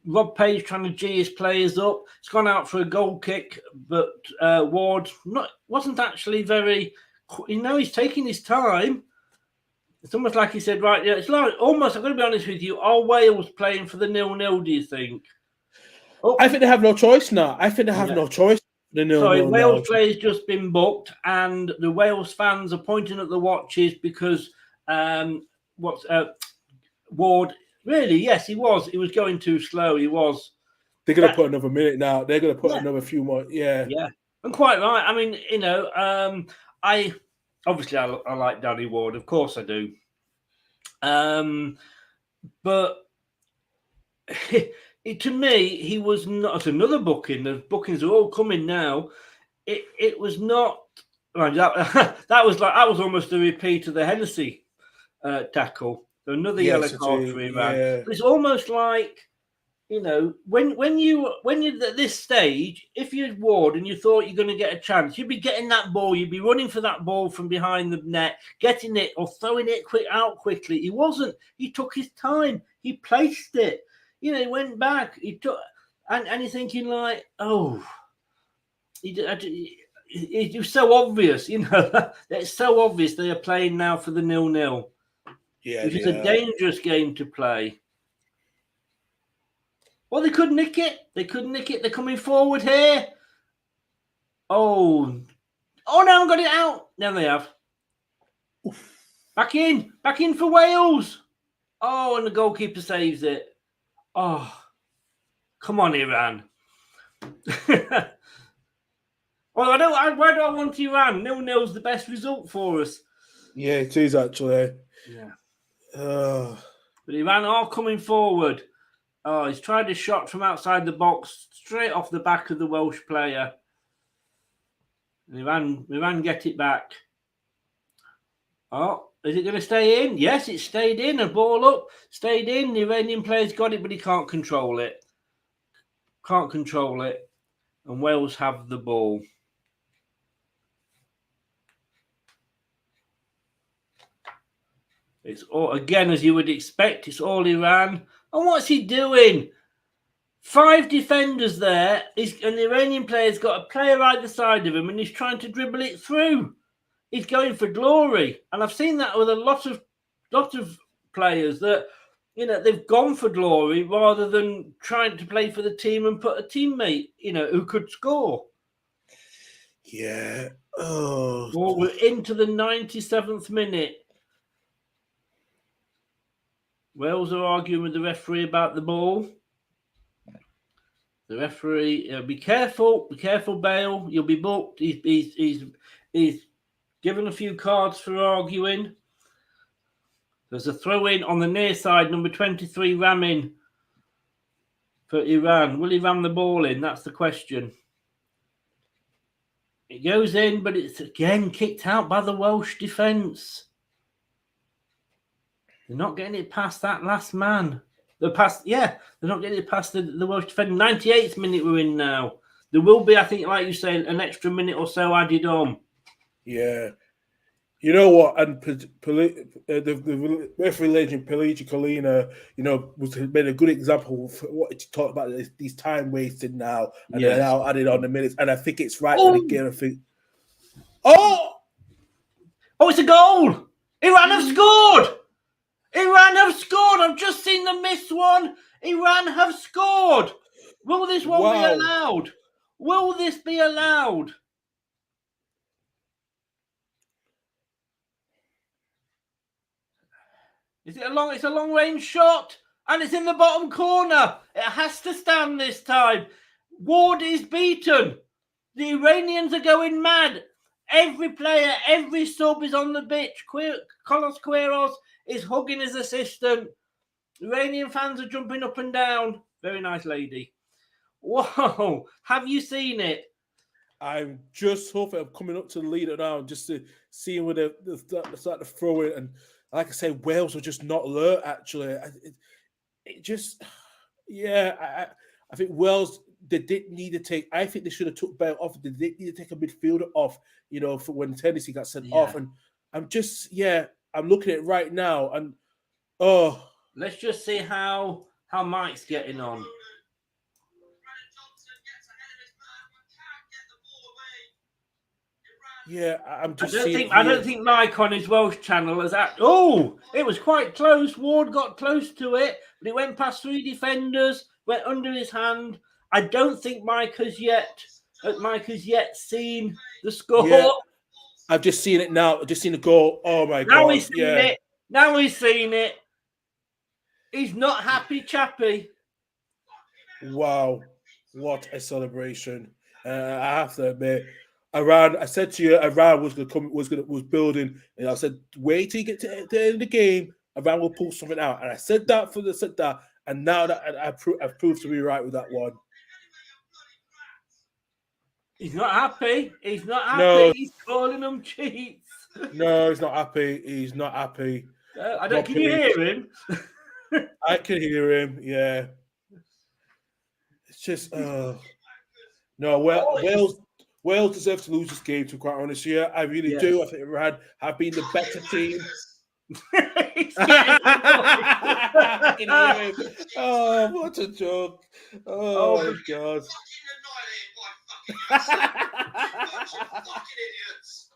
Rob Page trying to G his players up. It's gone out for a goal kick, but Ward wasn't actually very. He's taking his time. It's almost like he said, right, yeah, it's like almost, I'm going to be honest with you, are Wales playing for the 0-0, do you think?
I think they have no choice now. No choice.
Sorry, Wales players just been booked, and the Wales fans are pointing at the watches because Ward, really, yes, he was going too slow. He was.
They're going to put another minute now. They're going to put another few more. Yeah.
Yeah. And quite right. I mean, I like Danny Ward. Of course I do. But to me, he was not. It's another booking. The bookings are all coming now. It was not. That was almost a repeat of the Hennessy tackle. Another yellow card for Iran.
Yeah.
It's almost like, when you're at this stage, if you're Ward and you thought you're going to get a chance, you'd be getting that ball, you'd be running for that ball from behind the net, getting it or throwing it out quickly. He wasn't. He took his time. He placed it. He went back. He took, and you're thinking like, oh, it was so obvious. It's so obvious they are playing now for the 0-0.
Yeah,
which is a dangerous game to play. Well, they could nick it. They're coming forward here. Oh, no, I've got it out. Now they have. Oof. Back in for Wales. Oh, and the goalkeeper saves it. Oh, come on, Iran. Well, why do I want Iran? 0-0's the best result for us.
Yeah, it is actually.
Yeah. But Iran are coming forward. Oh, he's tried a shot from outside the box, straight off the back of the Welsh player. And Iran get it back. Oh, is it going to stay in? Yes, it stayed in. A ball up, stayed in. The Iranian player's got it, but he can't control it. And Wales have the ball. It's all, again, as you would expect, it's all Iran. And what's he doing? 5 defenders there, and the Iranian player's got a player either side of him, and he's trying to dribble it through. He's going for glory. And I've seen that with a lot of players that, they've gone for glory rather than trying to play for the team and put a teammate, who could score.
Yeah. Oh.
Well, we're into the 97th minute. Wales are arguing with the referee about the ball. The referee, be careful, Bale. You'll be booked. He's given a few cards for arguing. There's a throw in on the near side, number 23 ramming for Iran. Will he ram the ball in? That's the question. It goes in, but it's again kicked out by the Welsh defence. They're not getting it past that last man. They're not getting it past the Welsh defender. 98th minute we're in now. There will be, I think, like you say, an extra minute or so added on.
Yeah. You know what? And the referee legend, Peligi Colina, made a good example of what he talked about, these time wasted now, and they're now added on the minutes. And I think it's right for the game. I think,
it's a goal! Iran have scored! Iran have scored! I've just seen the missed one. Iran have scored. Will this one be allowed? Will this be allowed? Is it it's a long range shot, and it's in the bottom corner. It has to stand this time. Ward is beaten. The Iranians are going mad. Every player, every sub is on the pitch. Carlos Queiroz is hugging his assistant. Iranian fans are jumping up and down. Very nice lady. Whoa, have you seen it?
I'm just hoping I'm coming up to the leader now, just to see where they start to throw it. And like I say, Wales are just not alert, actually. I think Wales, they didn't need to take, I think they should have took Bale off. They didn't need to take a midfielder off, for when Tennessee got sent off. And I'm looking at it right now, and
let's just see how Mike's getting on.
Yeah, I'm just.
I don't think Mike on his Welsh channel has. It was quite close. Ward got close to it, but it went past 3 defenders, went under his hand. I don't think Mike has yet seen the score.
Yeah, I've just seen it now. I've just seen the goal. Oh my god!
Now he's seen it. Now he's seen it. He's not happy, chappy.
Wow, what a celebration! I have to admit. Iran, I said to you, Iran was building, and I said, wait till you get to the end of the game, Iran will pull something out. And I said that and now that I've proved to be right with that one.
He's not happy. He's not happy.
No.
He's calling them cheats.
No, he's not happy. He's not happy.
Can you hear him?
I can hear him. Yeah. It's just no. Wales deserve to lose this game, to be quite honest here. I really do. I think Iran have been the better team. I can hear him. Oh, what a joke. Oh my God.
Fucking idiots.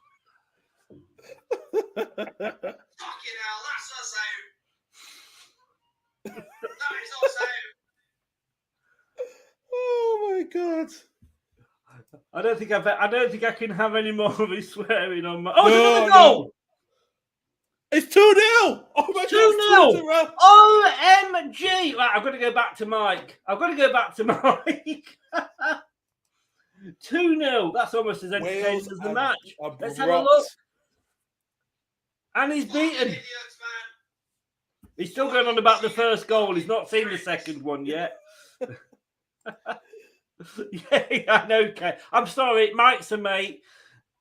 Fucking hell, that's us out. That is us out.
Oh my God.
I don't think I can have any more of his swearing on my.
Another goal! It's 2-0! Oh my God!
2-0! OMG! Right, I've got to go back to Mike. 2-0. That's almost as entertaining as the match. Let's have a look. And he's beaten. He's still going on about the first goal. He's not seen the second one yet. I know. I'm sorry, Mike's a mate.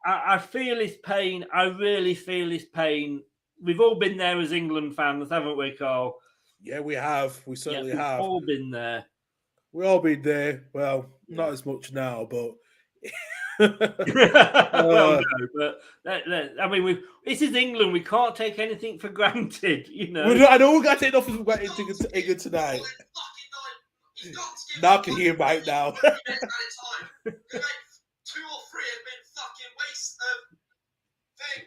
I feel his pain. I really feel his pain. We've all been there as England fans, haven't we, Karl?
Yeah, we have. We certainly have.
We've all been there.
We've all been there. Well, not as much now, but.
Well, no, but I mean, this is England. We can't take anything for granted,
I know we got to take nothing for granted England tonight. Now I can hear Mike now.
2 or 3 have been fucking waste of thing.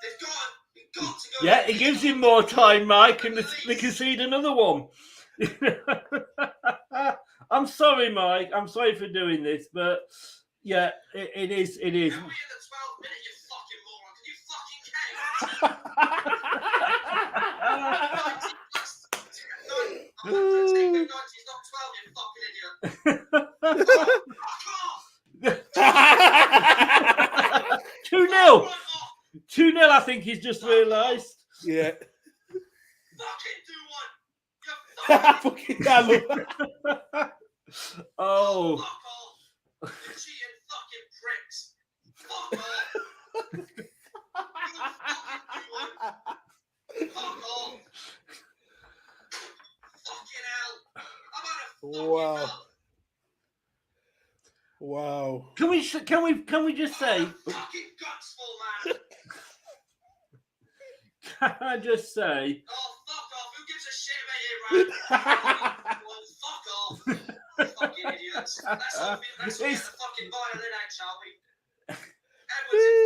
They've got to go.
Yeah, it gives him more time, Mike, and they concede another one. I'm sorry, Mike. I'm sorry for doing this, but yeah, it is. It is.
We're in the 12th minute, you fucking moron. Can you fucking count?
think he's just realised.
Yeah.
Fucking do one. You
Fucking hell.
Oh.
Fuck off. You cheating fucking pricks. Fuck off. You fucking do one. Fuck off. Fucking hell. I'm out of fucking
Wow.
hell.
Wow.
Can we just say?
Fucking guts full, man.
Can I just say?
Oh, fuck off. Who gives a shit about Iran? Fuck off. Fucking idiots. Let's all get the fucking violin out, shall we? Everyone's in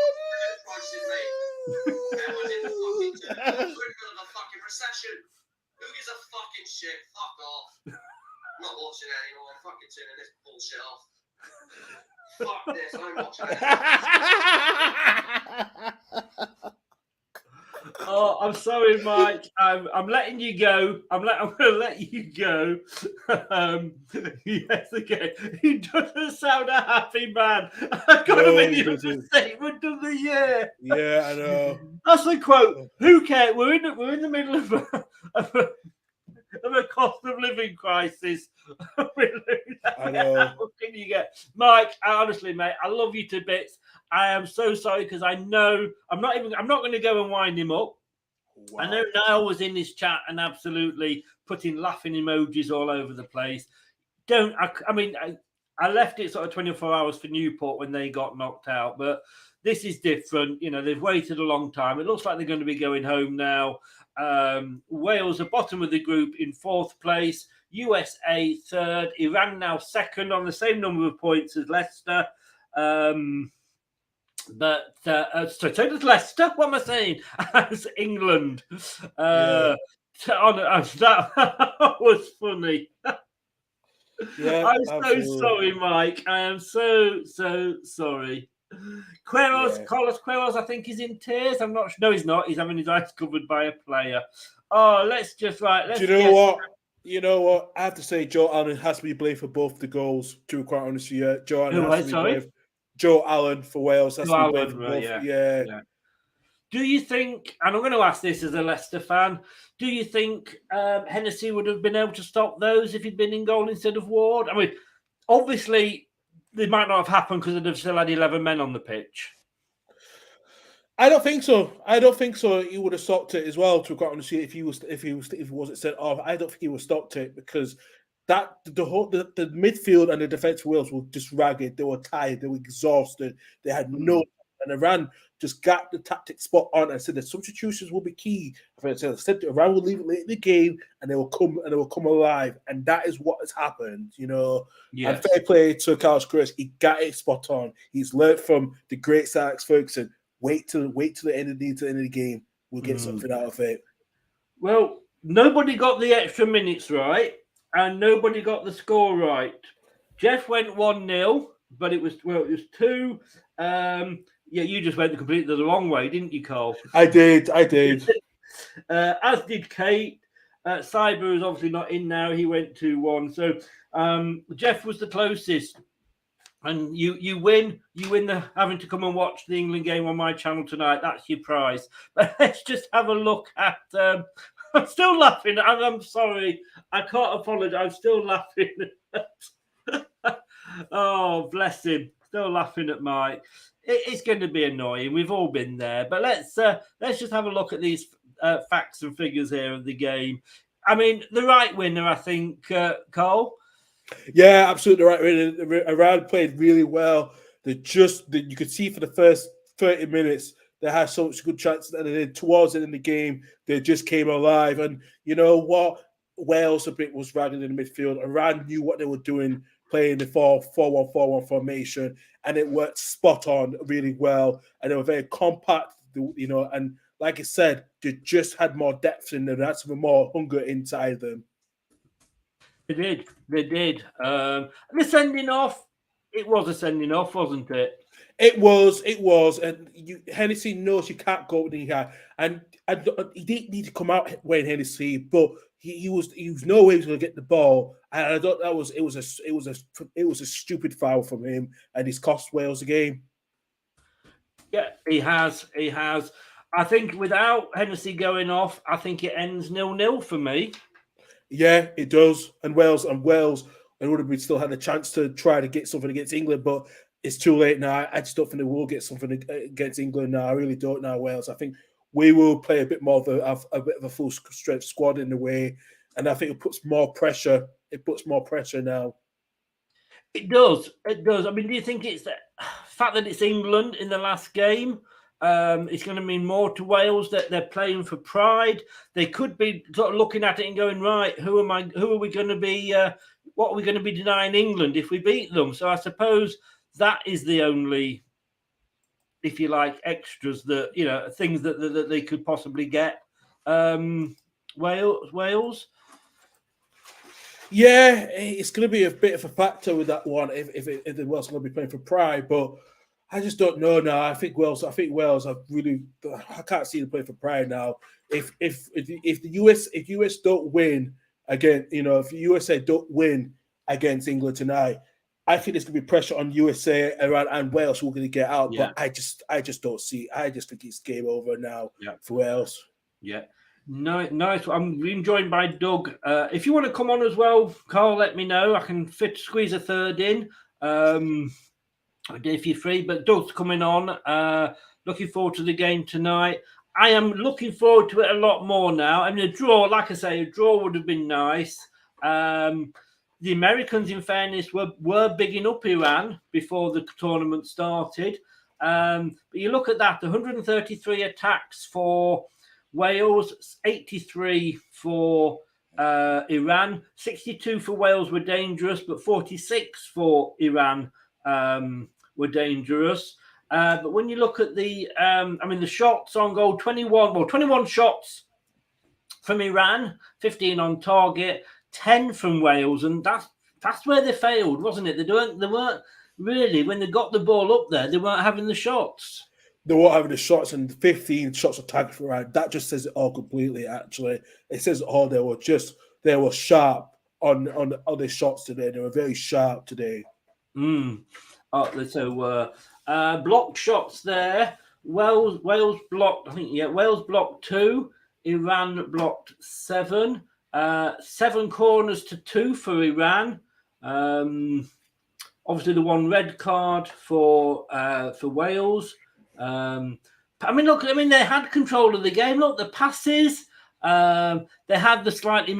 fucking prices, mate. Everyone's in the fucking turn. We're in the middle of a fucking recession. Who gives a fucking shit? Fuck off. I'm not watching it anymore. I'm fucking turning this bullshit off. Fuck this. I'm watching it.
Oh, I'm sorry, Mike. I'm letting you go. I'm going to let you go. Yes, again. He doesn't sound a happy man. I've got to be the statement of the year.
Yeah, I know.
That's the quote. Who cares? We're in the middle of a cost of living crisis.
I know.
What can you get, Mike? Honestly, mate, I love you to bits. I am so sorry because I know I'm not going to go and wind him up. Wow. I know Niall was in this chat and absolutely putting laughing emojis all over the place. I left it sort of 24 hours for Newport when they got knocked out, but this is different. You know, they've waited a long time. It looks like they're going to be going home now. Wales are bottom of the group in 4th place. USA 3rd. Iran now 2nd on the same number of points as Leicester. So does Leicester. What am I saying? As England. That was funny.
Yeah,
I'm so sorry, Mike. I am so sorry. Carlos Queiroz, I think he's in tears. I'm not sure. No, he's not. He's having his eyes covered by a player. Oh, let's Do
you know what? I have to say Joe Allen has to be blamed for both the goals, to be quite honest with you. Joe Allen has to be blamed. Joe Allen for Wales has to be blamed for both. Yeah.
Do you think, and I'm going to ask this as a Leicester fan, do you think Hennessy would have been able to stop those if he'd been in goal instead of Ward? I mean, obviously, they might not have happened because they'd have still had 11 men on the pitch.
I don't think so. He would have stopped it as well, to be quite honest with you, if he wasn't sent off. I don't think he would have stopped it because the midfield and the defence for Wales were just ragged. They were tired. They were exhausted. They had no. And Iran just got the tactic spot on and said the substitutions will be key. I said Iran will leave it late in the game and they will come alive. And that is what has happened, you know. Yes. And fair play to Karl Chris. He got it spot on. He's learned from the great Sir Alex Ferguson. Wait till the end of the game. We'll get something out of it. Well,
nobody got the extra minutes right, and nobody got the score right. Jeff went 1-0, but it was 2. Yeah, you just went completely the wrong way, didn't you, Karl?
I did.
As did Kate. Cyber is obviously not in now. He went 2-1. So Jeff was the closest. And you win the having to come and watch the England game on my channel tonight. That's your prize. But let's just have a look at. I'm still laughing. I'm sorry. I can't apologize. I'm still laughing. Oh, bless him. Still laughing at Mike. It's going to be annoying. We've all been there. But let's just have a look at these facts and figures here of the game. I mean, the right winner, I think, Karl.
Yeah, absolutely right. Iran played really well. You could see for the first 30 minutes they had so much good chances, and then towards the end of the game they just came alive. And you know what? Wales a bit was ragged in the midfield. Iran knew what they were doing, playing the 4-1-4-1 formation, and it worked spot on really well. And they were very compact, you know. And like I said, they just had more depth in them. They had some more hunger inside them.
They did. The sending off, it was a sending off, wasn't it?
It was. And Hennessy knows you can't go with the guy. And he didn't need to come out wearing Hennessy, but he was no way he was going to get the ball. And I thought it was a stupid foul from him, and he's cost Wales the game.
Yeah, he has. He has. I think without Hennessy going off, I think it ends 0-0 for me.
Yeah, it does. And Wales, I would have still had a chance to try to get something against England, but it's too late now. I just don't think they will get something against England now. I really don't now, Wales. I think we will play a bit more of a bit of a full strength squad in the way, and I think it puts more pressure. It puts more pressure now.
It does. It does. I mean, do you think it's the fact that it's England in the last game? It's going to mean more to Wales that they're playing for pride. They could be sort of looking at it and going, right, who are we going to be? What are we going to be denying England if we beat them? So I suppose that is the only, if you like, extras that things that they could possibly get. Wales.
Yeah, it's going to be a bit of a factor with that one if the Wales are going to be playing for pride, but I just don't know now. I think Wales. I can't see them playing for pride now. If the US don't win again, if the USA don't win against England tonight, I think there's going to be pressure on USA and Wales who are going to get out.
Yeah.
But I just don't see. I just think it's game over now for Wales.
Yeah. Nice. I'm being joined by Doug. If you want to come on as well, Karl, let me know. I can squeeze a third in if you're free. But Doug's coming on. Looking forward to the game tonight. I am looking forward to it a lot more now. I mean, a draw, like I say, a draw would have been nice. The Americans, in fairness, were bigging up Iran before the tournament started. But you look at that, 133 attacks for Wales, 83 for Iran, 62 for Wales were dangerous, but 46 for Iran were dangerous. But when you look at the shots on goal, 21 shots from Iran, 15 on target, 10 from Wales, and that's where they failed, wasn't it? They weren't really, when they got the ball up there, they weren't having the shots.
They weren't having the shots, and 15 shots of target for Iran. That just says it all completely. Actually, it says it all. They were sharp on their shots today. They were very sharp today.
So blocked shots there. Wales blocked. Wales blocked 2. Iran blocked 7. 7 corners to 2 for Iran. Obviously, the one red card for Wales. They had control of the game. Look, the passes. They had the slightly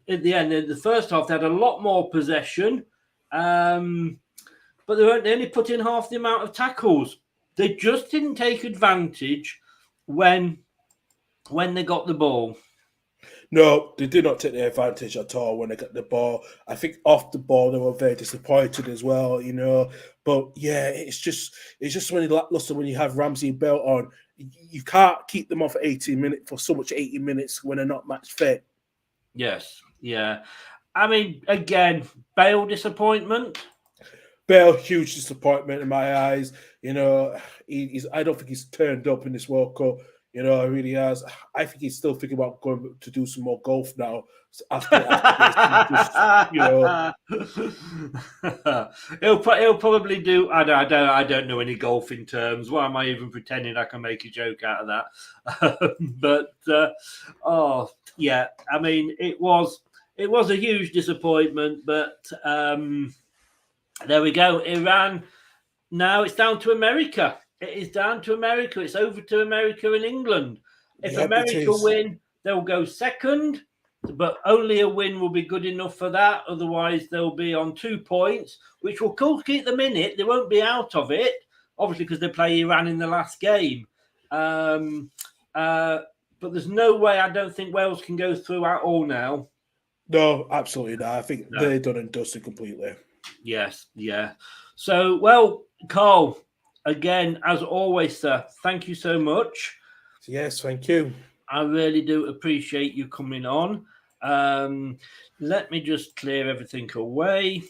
at the end. In the first half, they had a lot more possession, but they only put in half the amount of tackles. They just didn't take advantage when they got the ball.
No, they did not take the advantage at all when they got the ball. I think off the ball they were very disappointed as well, But yeah, it's just when lackluster when you have Ramsey and Bell on. You can't keep them on for 80 minutes when they're not match fit.
Yes, yeah. I mean, again, Bale disappointment.
Bale, huge disappointment in my eyes. I don't think he's turned up in this World Cup. He really has. I think he's still thinking about going to do some more golf now.
He'll probably do. I don't know any golfing terms. Why am I even pretending I can make a joke out of that? Yeah. I mean, it was a huge disappointment, but there we go. Iran. Now it's down to America. It is down to America. It's over to America and England. If America win, they'll go second, but only a win will be good enough for that. Otherwise, they'll be on 2 points, which will keep them in it. They won't be out of it, obviously, because they play Iran in the last game. But there's no way, I don't think Wales can go through at all now.
No, absolutely not. I think they're done and dusted completely.
Yes, yeah. So, well, Karl, again, as always, sir, thank you so much.
Yes, thank you.
I really do appreciate you coming on. Let me just clear everything away.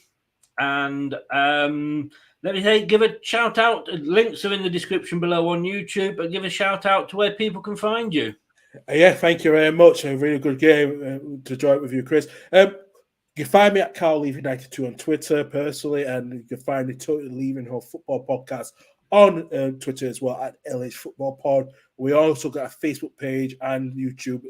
And let me give a shout out. Links are in the description below on YouTube, but give a shout out to where people can find you.
Yeah, thank you very much. A really good game to join with you, Chris. You can find me at Karl Leaving 92 on Twitter personally, and you can find me Totally Leaving Her Football Podcast on Twitter as well at LH Football Pod. We also got a Facebook page and YouTube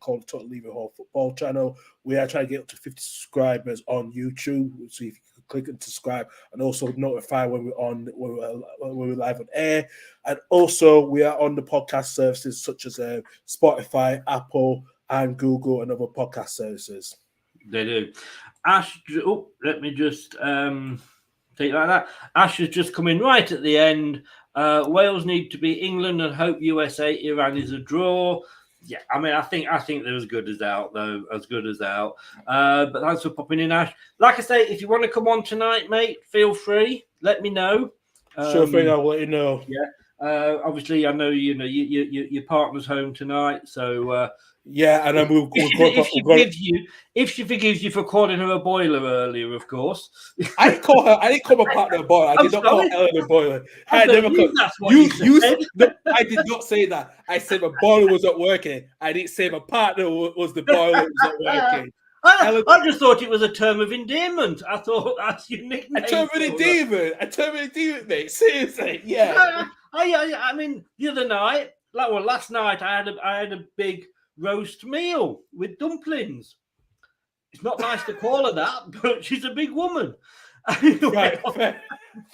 called Total Leave It Home Football Channel. We are trying to get up to 50 subscribers on YouTube. So if you can click and subscribe, and also notify when we're live on air. And also we are on the podcast services such as Spotify, Apple, and Google, and other podcast services.
They do. Ash, let me just take like that. Ash has just come in right at the end. Wales need to beat England and hope USA Iran is a draw. Yeah, I mean, I think they're as good as out, though. As good as out. But thanks for popping in, Ash. Like I say, if you want to come on tonight, mate, feel free. Let me know.
Sure thing, I'll let you know.
Yeah. Obviously, I know your partner's home tonight, so
yeah, and then
if she forgives you for calling her a boiler earlier, of course.
I didn't call my partner a boiler. I did not call Ellen a boiler. I never called. No, I did not say that. I said my boiler was not working. I didn't say my partner was the boiler that was not working.
I just thought it was a term of endearment. I thought that's your nickname.
A term of endearment, mate. Seriously, yeah.
I mean, the other night, last night, I had a big roast meal with dumplings. It's not nice to call her that, but she's a big woman.
Right, fair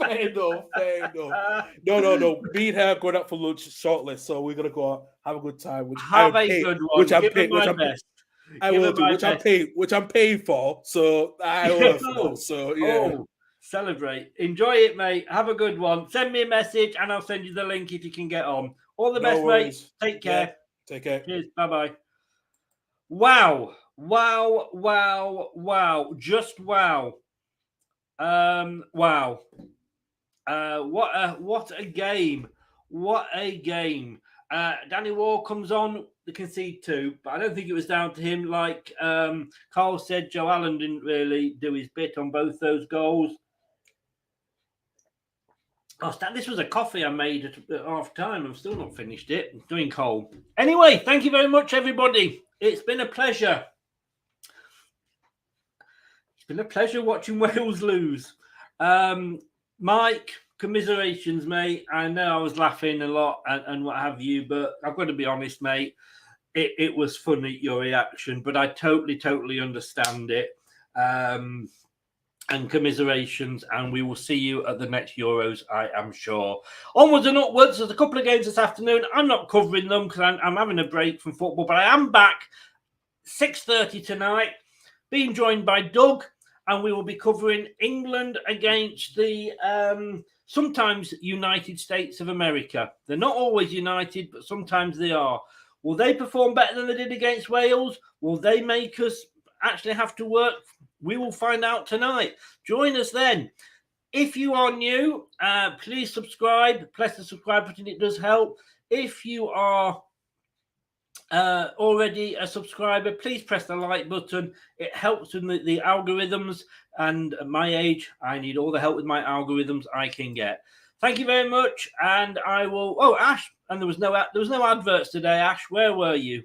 enough. No. Me and her going out for lunch shortly, so we're gonna go out, have a good time. Which I'm paying for. So I will. So yeah.
Oh, celebrate, enjoy it, mate. Have a good one. Send me a message, and I'll send you the link if you can get on. All the best, mate. Take care.
Yeah. Take care.
Cheers. Bye-bye. Wow. Just wow. Wow. What a game. What a game. Danny Ward comes on, they concede 2, but I don't think it was down to him. Like Karl said, Joe Allen didn't really do his bit on both those goals. Oh, Stan, this was a coffee I made at half time. I've still not finished it. I'm doing cold. Anyway, thank you very much, everybody. It's been a pleasure. It's been a pleasure watching Wales lose. Mike, commiserations, mate. I know I was laughing a lot and what have you, but I've got to be honest, mate. It was funny, your reaction, but I totally understand it. And commiserations, and we will see you at the next Euros, I am sure. Onwards and upwards. There's a couple of games this afternoon. I'm not covering them because I'm having a break from football, but I am back 6:30 tonight, being joined by Doug, and we will be covering England against the sometimes United States of America. They're not always united, but sometimes they are. Will they perform better than they did against Wales? Will they make us actually have to work? We will find out tonight. Join us then. If you are new, please subscribe. Press the subscribe button. It does help. If you are already a subscriber, please press the like button. It helps with the algorithms. And at my age, I need all the help with my algorithms I can get. Thank you very much. And I will... Oh, Ash. And there was no adverts today, Ash. Where were you?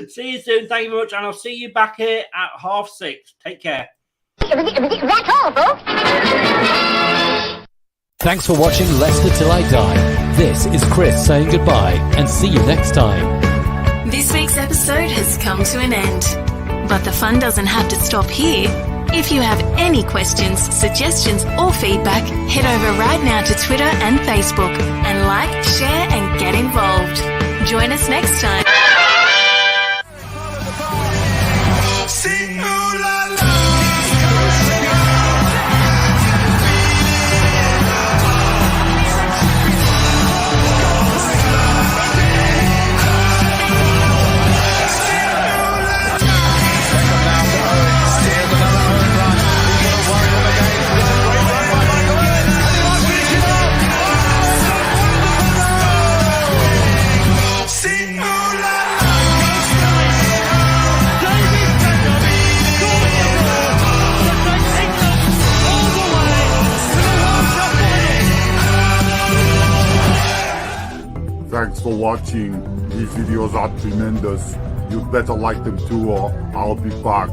See you soon. Thank you very much. And I'll see you back here at 6:30. Take care.
That's all, folks.
Thanks for watching Leicester Till I Die. This is Chris saying goodbye and see you next time.
This week's episode has come to an end. But the fun doesn't have to stop here. If you have any questions, suggestions, or feedback, head over right now to Twitter and Facebook and like, share, and get involved. Join us next time.
Thanks for watching. These videos are tremendous. You'd better like them too, or I'll be back.